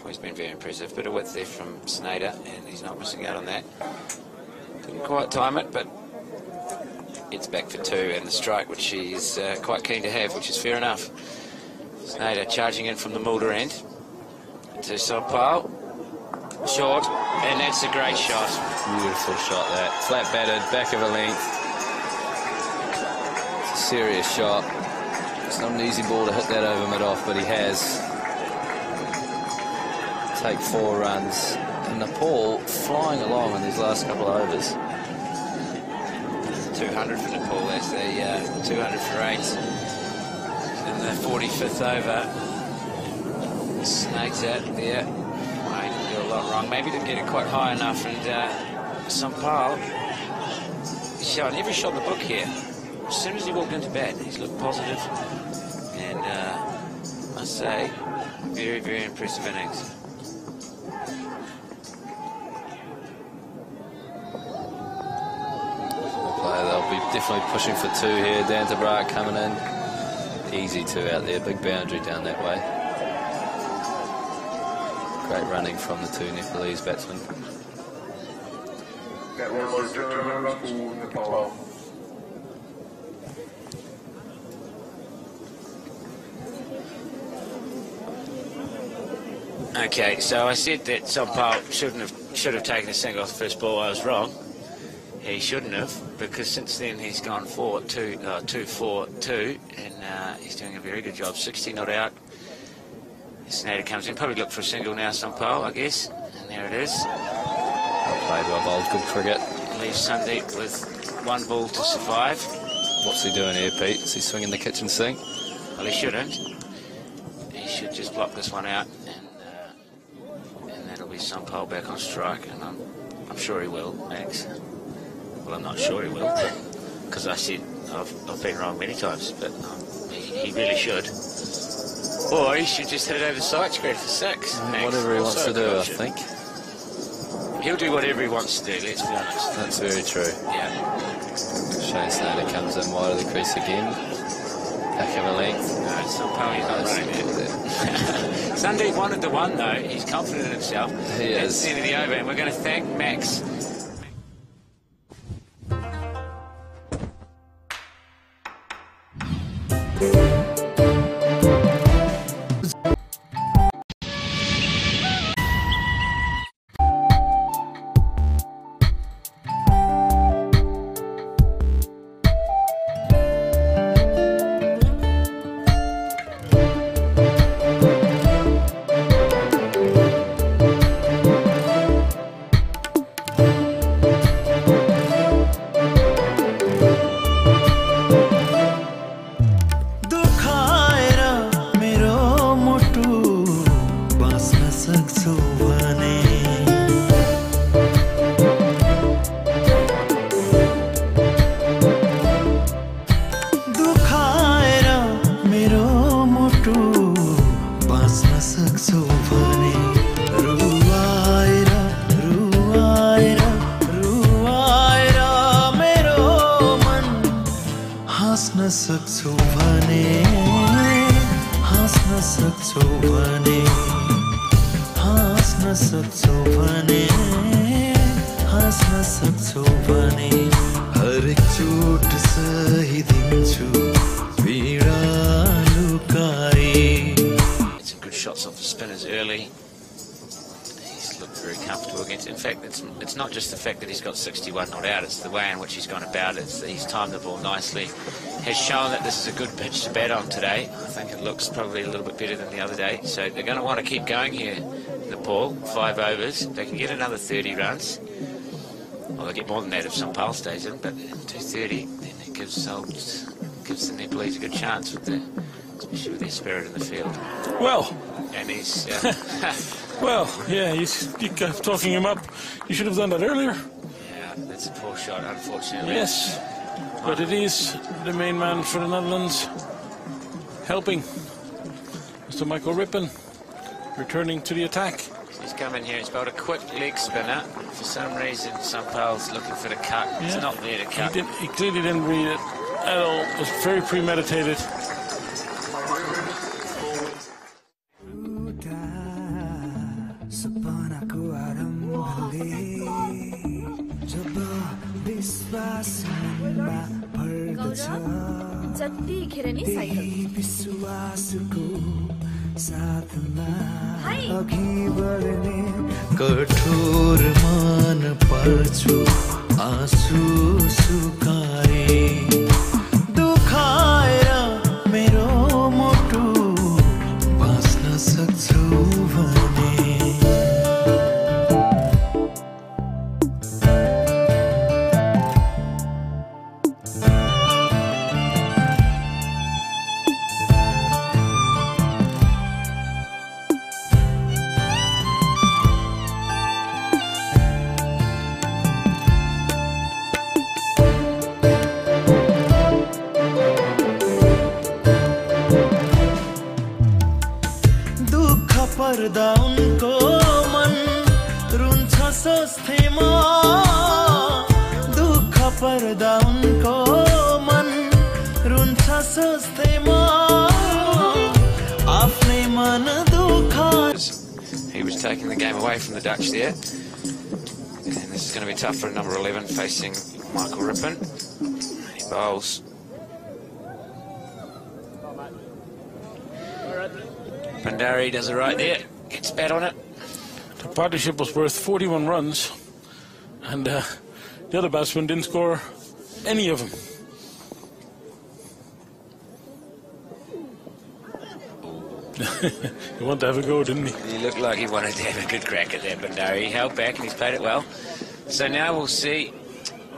He's been very impressive. Bit of width there from Snyder, and he's not missing out on that. Didn't quite time it, but it's back for 2, and the strike, which he's quite keen to have, which is fair enough. Snyder charging in from the Mulder end to Sampal. Short, and that's a great shot. Beautiful shot, that. Flat batted, back of a length. It's a serious shot. It's not an easy ball to hit that over mid-off, but he has. Take 4 runs. And Nepal flying along in these last couple of overs. 200 for Nepal, that's the 200 for 8. In the 45th over. Snakes out there. I didn't do a lot wrong. Maybe didn't get it quite high enough, and Sampal is showing every shot in the book here. As soon as he walked into bat, he's looked positive, and I must say, very, very impressive innings. They'll be definitely pushing for 2 here. Dan Tabrak coming in. Easy 2 out there. Big boundary down that way. Great running from the 2 Nepalese batsmen. That was Nepal. Okay, so I said that Sampal should have taken a single off the first ball. I was wrong. He shouldn't have, because since then he's gone 2-4-2, and he's doing a very good job. 60 not out. Snyder comes in, probably look for a single now, Sampal, I guess, and there it is. Well played, well bowled, good cricket. Leaves Sandeep with 1 ball to survive. What's he doing here, Pete? Is he swinging the kitchen sink? Well, he shouldn't. He should just block this one out, and that'll be Sampal back on strike, and I'm sure he will, Max. Well, I'm not sure he will, because I said I've been wrong many times, but he really should. Or he should just hit it over the side square for 6. Max. Whatever he wants to do, I think. He'll do whatever he wants to do, let's be honest. That's very true. Yeah. Shane Snyder comes in wide of the crease again. Back of a length. No, it's not He's not running it. Sandeep wanted the 1, though. He's confident in himself. He is. That's the end of the over, and we're going to thank Max. सक्छौ भने हरेक चोट सहिदिन्छु पीडा लुकाई. Some good shots off the spinners early. He's looked very comfortable against it. In fact, it's not just the fact that he's got 61 not out, it's the way in which he's gone about it. He's timed the ball nicely. Has shown that this is a good pitch to bat on today. I think it looks probably a little bit better than the other day. So they're going to want to keep going here, Nepal. 5 overs. They can get another 30 runs. Well, they'll get more than that if Sampal stays in, but 230, then it gives the Nepalese a good chance, especially with their spirit in the field. Well. And he's... well, yeah, you kept talking him up. You should have done that earlier. Yeah, that's a poor shot, unfortunately. Yes, but it is the main man for the Netherlands helping. Mr. Michael Rippon returning to the attack. He's come in here, he's got a quick leg spinner. For some reason, Sampal's looking for the cut. Yeah. It's not there to cut. He clearly didn't read it at all. It was very premeditated. कठोर मान पर्छु आँसु सुकाए दुखाएर मेरो मुटु बाँच्न सक्छु भने पर्दा उनको मन रुन्छ सोच्थेमा दुःख पर्दा उनको मन रुन्छ सोच्थेमा आफ्नै मन दुःख. He was taking the game away from the Dutch there, and this is going to be tough for number 11 facing Michael Rippon. He bowls. Pandari does it right there, gets bat on it. The partnership was worth 41 runs, and the other batsman didn't score any of them. He wanted to have a go, didn't he? He looked like he wanted to have a good crack at that, Pandari. He held back and he's played it well. So now we'll see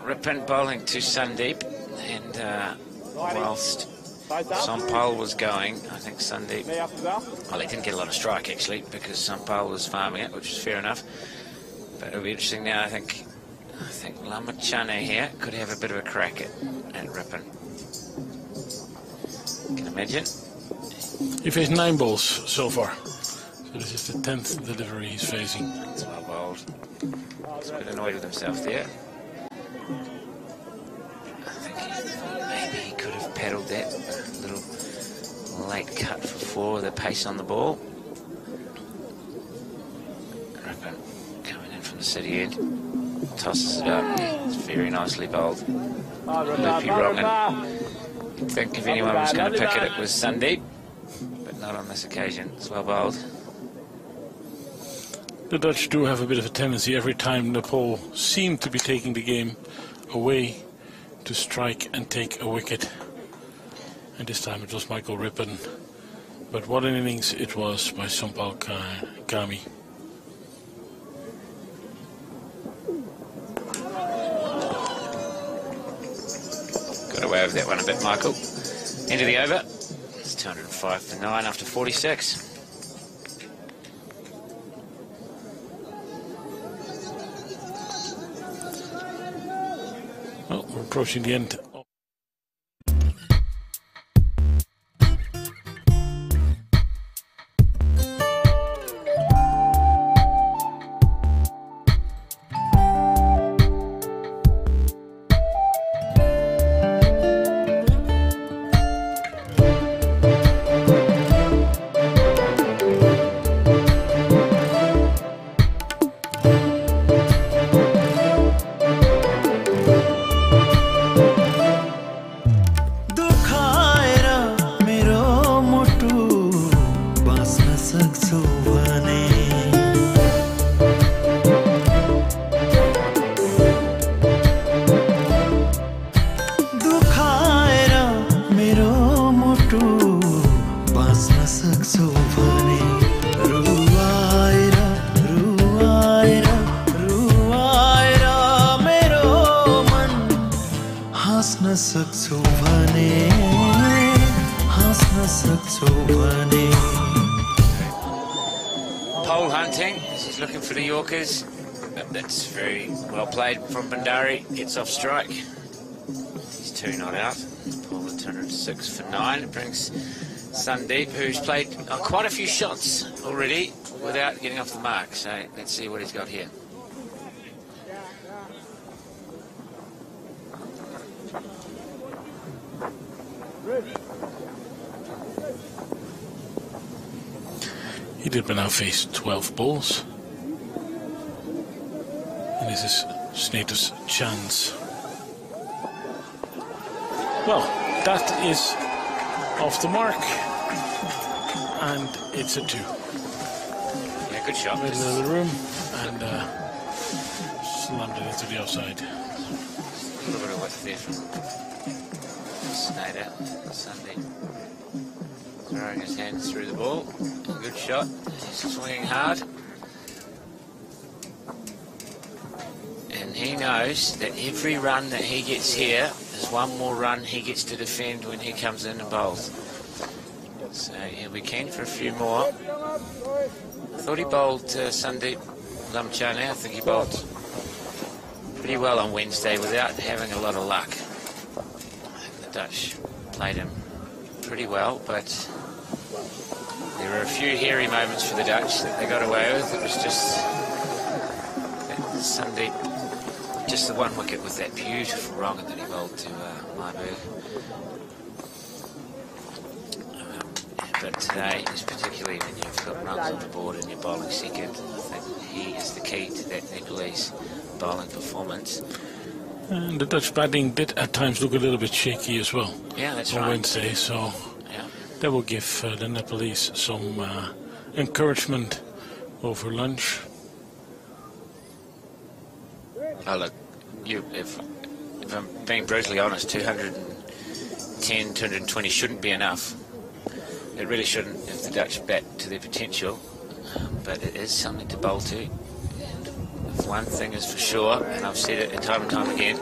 Rippon bowling to Sandeep, and whilst Sampal was going, I think Sandeep, well, he didn't get a lot of strike actually because Sampal was farming it, which is fair enough. But it'll be interesting now. I think Lamachane here could have a bit of a crack at Rippon. You can imagine. He faced 9 balls so far, so this is the 10th delivery he's facing. That's well bowled. He's a bit annoyed with himself there. Maybe he could have paddled that little late cut for 4 with the pace on the ball. Rippon coming in from the city end, tosses it up. It's very nicely bowled. Loopy wrong. You'd think if anyone was going to pick it, it was Sandeep, but not on this occasion. It's well bowled. The Dutch do have a bit of a tendency every time Nepal seemed to be taking the game away to strike and take a wicket, and this time it was Michael Rippon, but what an innings it was by Sampal Kami. Got away with that one a bit, Michael. End of the over. It's 205 for 9 after 46. Well, we're approaching the end. हाँस्न सक्छौ भने हाँस्न सक्छौ भने Pole hunting, he's looking for the Yorkers. That's very well played from Bandari, gets off strike. He's 2 not out. Pole at 206 for 9. It brings Sandeep, who's played quite a few shots already without getting off the mark. So let's see what he's got here. He did now face 12 balls. And this is Snater's chance. Well, that is off the mark. And it's a 2. Yeah, good shot. Middle of the room and slammed it into the outside. A little bit of width there from Snater. Sunday throwing his hands through the ball. Good shot. He's swinging hard. And he knows that every run that he gets here is one more run he gets to defend when he comes in and bowls. So he'll be keen for a few more. I thought he bowled Sandeep Lamchane. I think he bowled pretty well on Wednesday without having a lot of luck. I think the Dutch played him pretty well, but there were a few hairy moments for the Dutch that they got away with. It was just Sandeep, just the one wicket with that beautiful wrong that he bowled to Myberg. But today, particularly when you've got runs on the board and you're bowling second, I think he is the key to that Nepalese bowling performance. And the Dutch batting did at times look a little bit shaky as well. Yeah, that's on right. Wednesday, so yeah, that will give the Nepalese some encouragement over lunch. Oh, look, if I'm being brutally honest, 210, 220 shouldn't be enough. It really shouldn't if the Dutch bat to their potential, but it is something to bowl to. And if one thing is for sure, and I've said it time and time again,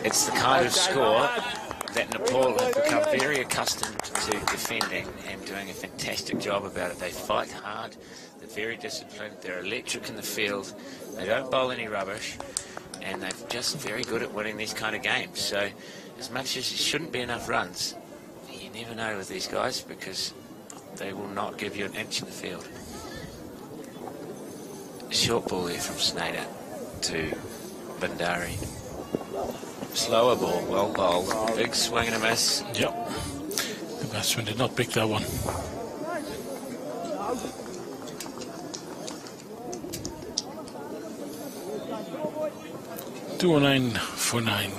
it's the kind of score that Nepal have become very accustomed to defending and doing a fantastic job about it. They fight hard, they're very disciplined, they're electric in the field, they don't bowl any rubbish, and they're just very good at winning these kind of games. So as much as it shouldn't be enough runs, you never know with these guys because they will not give you an inch in the field. Short ball there from Snater to Bandari. Slower ball, well bowled. Big swing and a miss. Yep. The batsman did not pick that one. $209 for 9.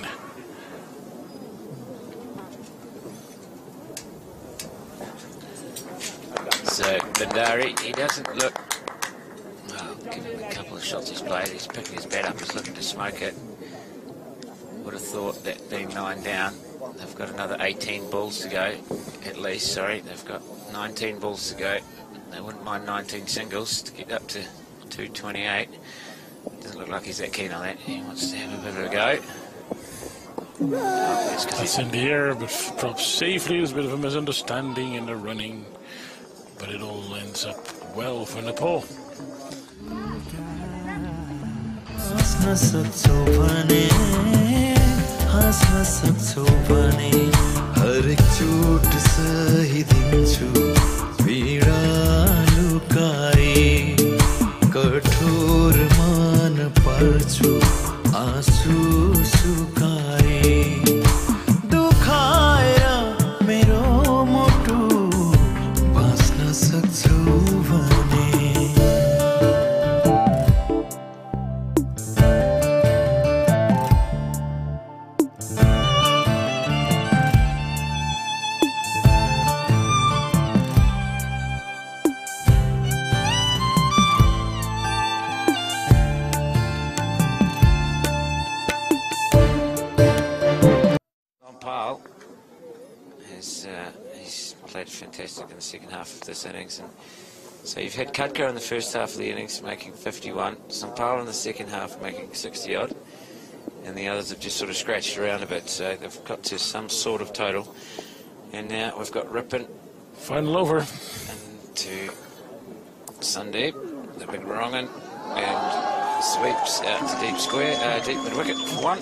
So Bandari, he doesn't look, well, given the couple of shots he's played, he's picking his bat up, he's looking to smoke it. Would have thought that being 9 down, they've got another 18 balls to go, at least, sorry, they've got 19 balls to go. They wouldn't mind 19 singles to get up to 228. Doesn't look like he's that keen on that. He wants to have a bit of a go. Oh, That's in the air, but drops safely. There's a bit of a misunderstanding in the running, but it all ends up well for Nepal. हाँस्न सक्छौ भने हाँस्न सक्छौ भने हरेक चोट सहिदिन्छु पीडा लुकाई कठोर मन पर्छु आँसु सुकाई दुखाएर मेरो मुटु बाँच्न सक्छौ भने He's played fantastic in the second half of this innings, and so you've had Khadka in the first half of the innings making 51, Sampal in the second half making 60 odd, and the others have just sort of scratched around a bit, so they've got to some sort of total. And now we've got Rippon. Final over. And to Sundeep, the big wrong un, and sweeps out to deep square, deep mid wicket for 1.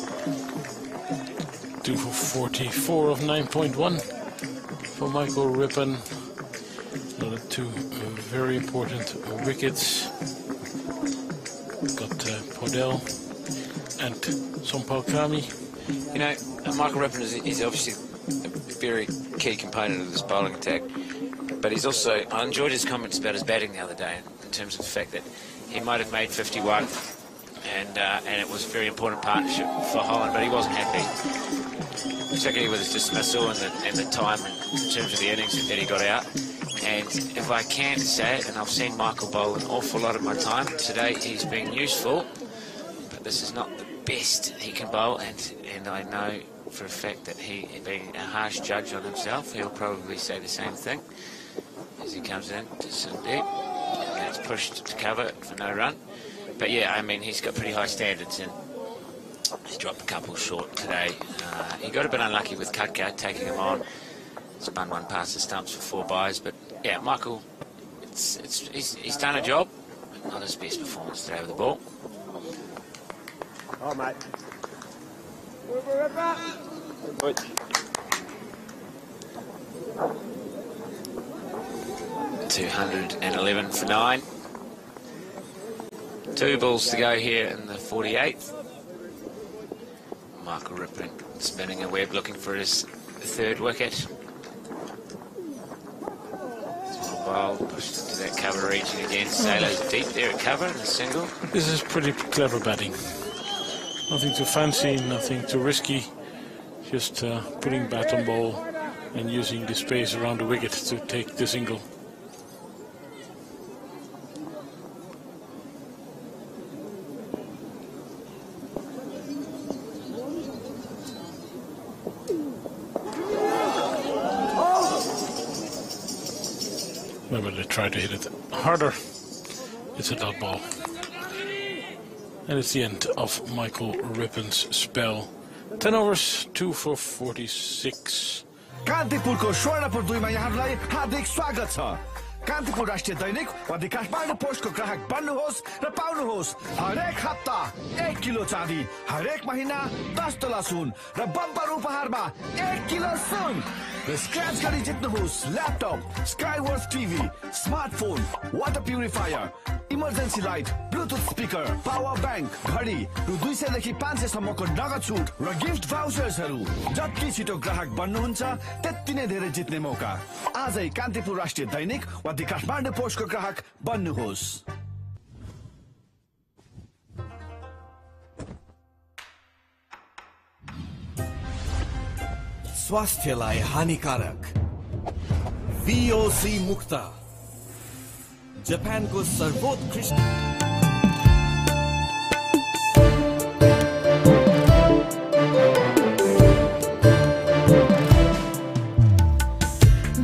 2 for 44 of 9.1 for Michael Rippon. Another 2 very important wickets. Got Podell and Sompal Kami. You know, Michael Rippon is obviously a very key component of this bowling attack, but he's also, I enjoyed his comments about his batting the other day in terms of the fact that he might have made 51 and it was a very important partnership for Holland, but he wasn't happy, particularly with his dismissal and the time in terms of the innings that he got out. And if I can say it, and I've seen Michael bowl an awful lot of my time, today he's been useful, but this is not the best he can bowl, and I know for a fact that he, being a harsh judge on himself, he'll probably say the same thing as he comes in to Sundeep, and it's pushed to cover for no run. But yeah, I mean, he's got pretty high standards, and he's dropped a couple short today. He got a bit unlucky with Kudka taking him on. Spun one past the stumps for 4 byes, but yeah, Michael, he's done a job. Not his best performance today with the ball. Oh, mate. 211 for 9. 2 balls to go here in the 48th. Michael Rippon spinning a web looking for his 3rd wicket. Ball pushed into that cover region again. Sailor's deep there at cover in a single. This is pretty clever batting. Nothing too fancy, nothing too risky. Just putting bat on ball and using the space around the wicket to take the single. Maybe they try to hit it harder. It's a dot ball. And it's the end of Michael Rippon's spell. 10 overs, 2 for 46. कान्तिपुरको Swarnapur 2 मा यहाँलाई हार्दिक स्वागत छ। कान्तिपुर राष्ट्रिय दैनिक वा the Kathmandu पोस्टको ग्राहक बन्नुहोस् र पाउनुहोस् हरेक हप्ता 1 kilo चाँदी, हरेक महिना 10 तोला सुन र बम्पर उपहारमा 1 किलो सुन। र स्क्रैच गरी जित्नुहोस् laptop, Skyworth TV, smartphone, water purifier, emergency light, Bluetooth speaker, power bank, घडी रु 200 देखि 500 सम्मको नगद छुट र गिफ्ट भाउचर्सहरू। जति छिटो ग्राहक बन्नुहुन्छ त्यति नै धेरै जित्ने मौका। आजै कान्तिपुर राष्ट्रिय दैनिक वा द काठमाडौँ पोस्टको ग्राहक बन्नुहोस्। स्वास्थ्यलाई हानिकारक VOC मुक्त जापानको सर्वोत्कृष्ट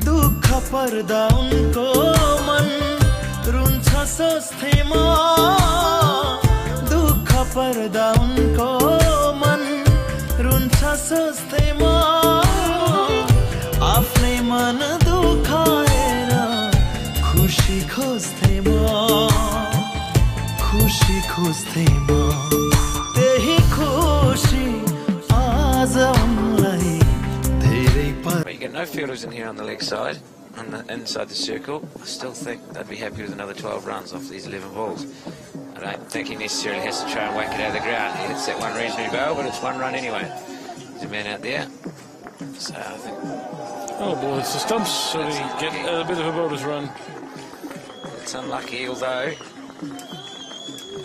दुःख पर्दा उनको मन रुन्छ सोच्थेमा दुःख पर्दा उनको मन रुन्छ सोच्थेमा आफ्नै मन दुखाएर खुसी खोज्थेमा त्यही खुसी आज उनलाई धेरै But you get no fielders in here on the leg side, on the inside the circle. I still think they'd be happy with another 12 runs off these 11 balls. I don't think he necessarily has to try and whack it out of the ground. He hits that one reasonably well, but it's 1 run anyway. There's a man out there. So I think... Oh, ball hits the stumps, so they get a bit of a bonus run. It's unlucky, although...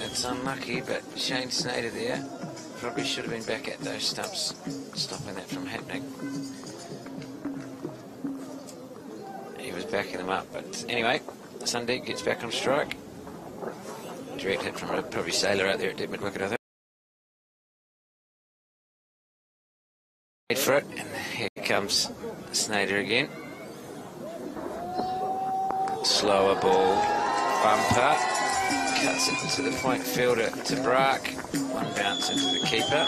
It's unlucky, but Shane Snyder there probably should have been back at those stumps, stopping that from happening. He was backing them up, but anyway, Sundeep gets back on strike. Direct hit from probably Sailor out there at dead mid-wicket, I think. Wait for it, and here comes Snyder again. Slower ball, bumper, cuts it to the point fielder to Brack. One bounce into the keeper.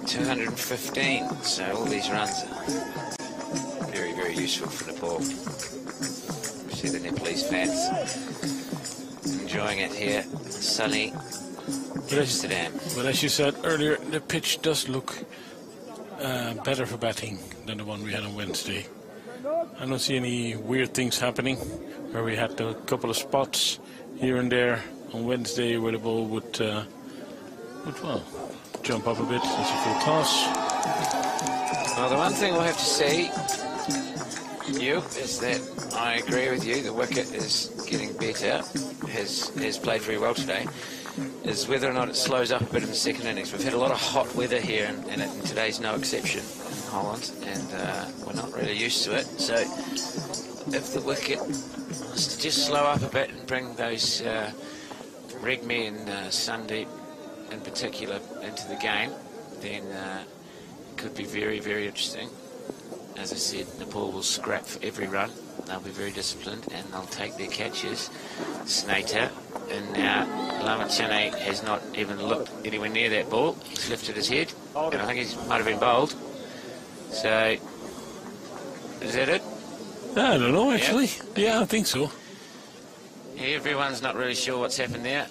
215. So all these runs are very, very useful for Nepal. See the Nepalese fans enjoying it here. Sunny Amsterdam. But as you said earlier, the pitch does look better for batting than the one we had on Wednesday. I don't see any weird things happening where we had a couple of spots here and there on Wednesday where the ball would well, jump up a bit. That's a full toss. Well, the one thing we'll have to see, is that I agree with you, the wicket is getting better, has played very well today, is whether or not it slows up a bit in the second innings. We've had a lot of hot weather here, and today's no exception in Holland, and we're not really used to it. So if the wicket was to just slow up a bit and bring those Regmi and Sandeep in particular into the game, then it could be very, very interesting. As I said, Nepal will scrap for every run. They'll be very disciplined and they'll take their catches. Snater, and now Lamachane has not even looked anywhere near that ball. He's lifted his head, and I think he might have been bowled. So, is that it? I don't know, actually. Yeah, I think so. Everyone's not really sure what's happened there.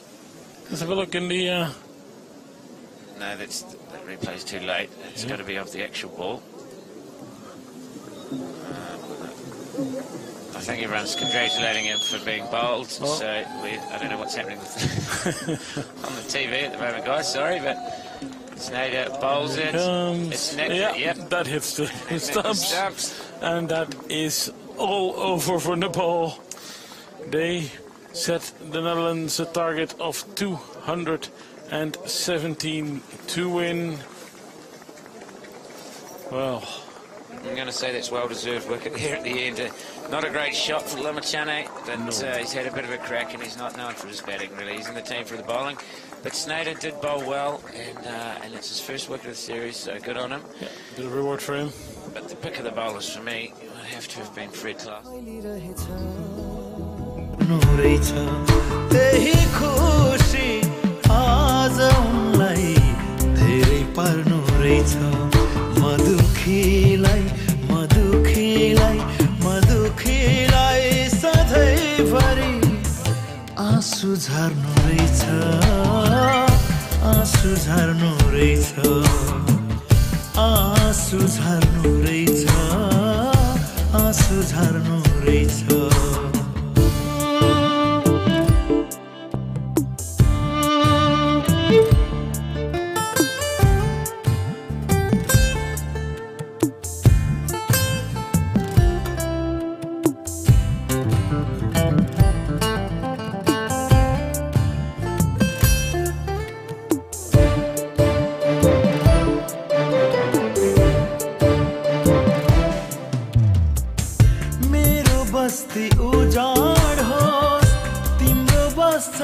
Let's have a look in the... No, that replay's too late. It's got to be off the actual ball. I think everyone's congratulating him for being bowled, so I don't know what's happening with on the TV at the moment, guys, sorry, but Snader bowls it. It's that hits the stumps, and that is all over for Nepal. They set the Netherlands a target of 217 to win. Well, I'm going to say that's well-deserved wicket here at the end. Not a great shot for Lamachane, but he's had a bit of a crack and he's not known for his batting, really. He's in the team for the bowling. But Snader did bowl well, and it's his first wicket of the series, so good on him. Yeah, bit of reward for him. But the pick of the bowlers for me would have to have been Fred Clark. आँसु झर्नु रहेछ आँसु झर्नु रहेछ आँसु झर्नु रहेछ आँसु झर्नु रहेछ बस्ती उजाड होस् तिम्रो बस्छ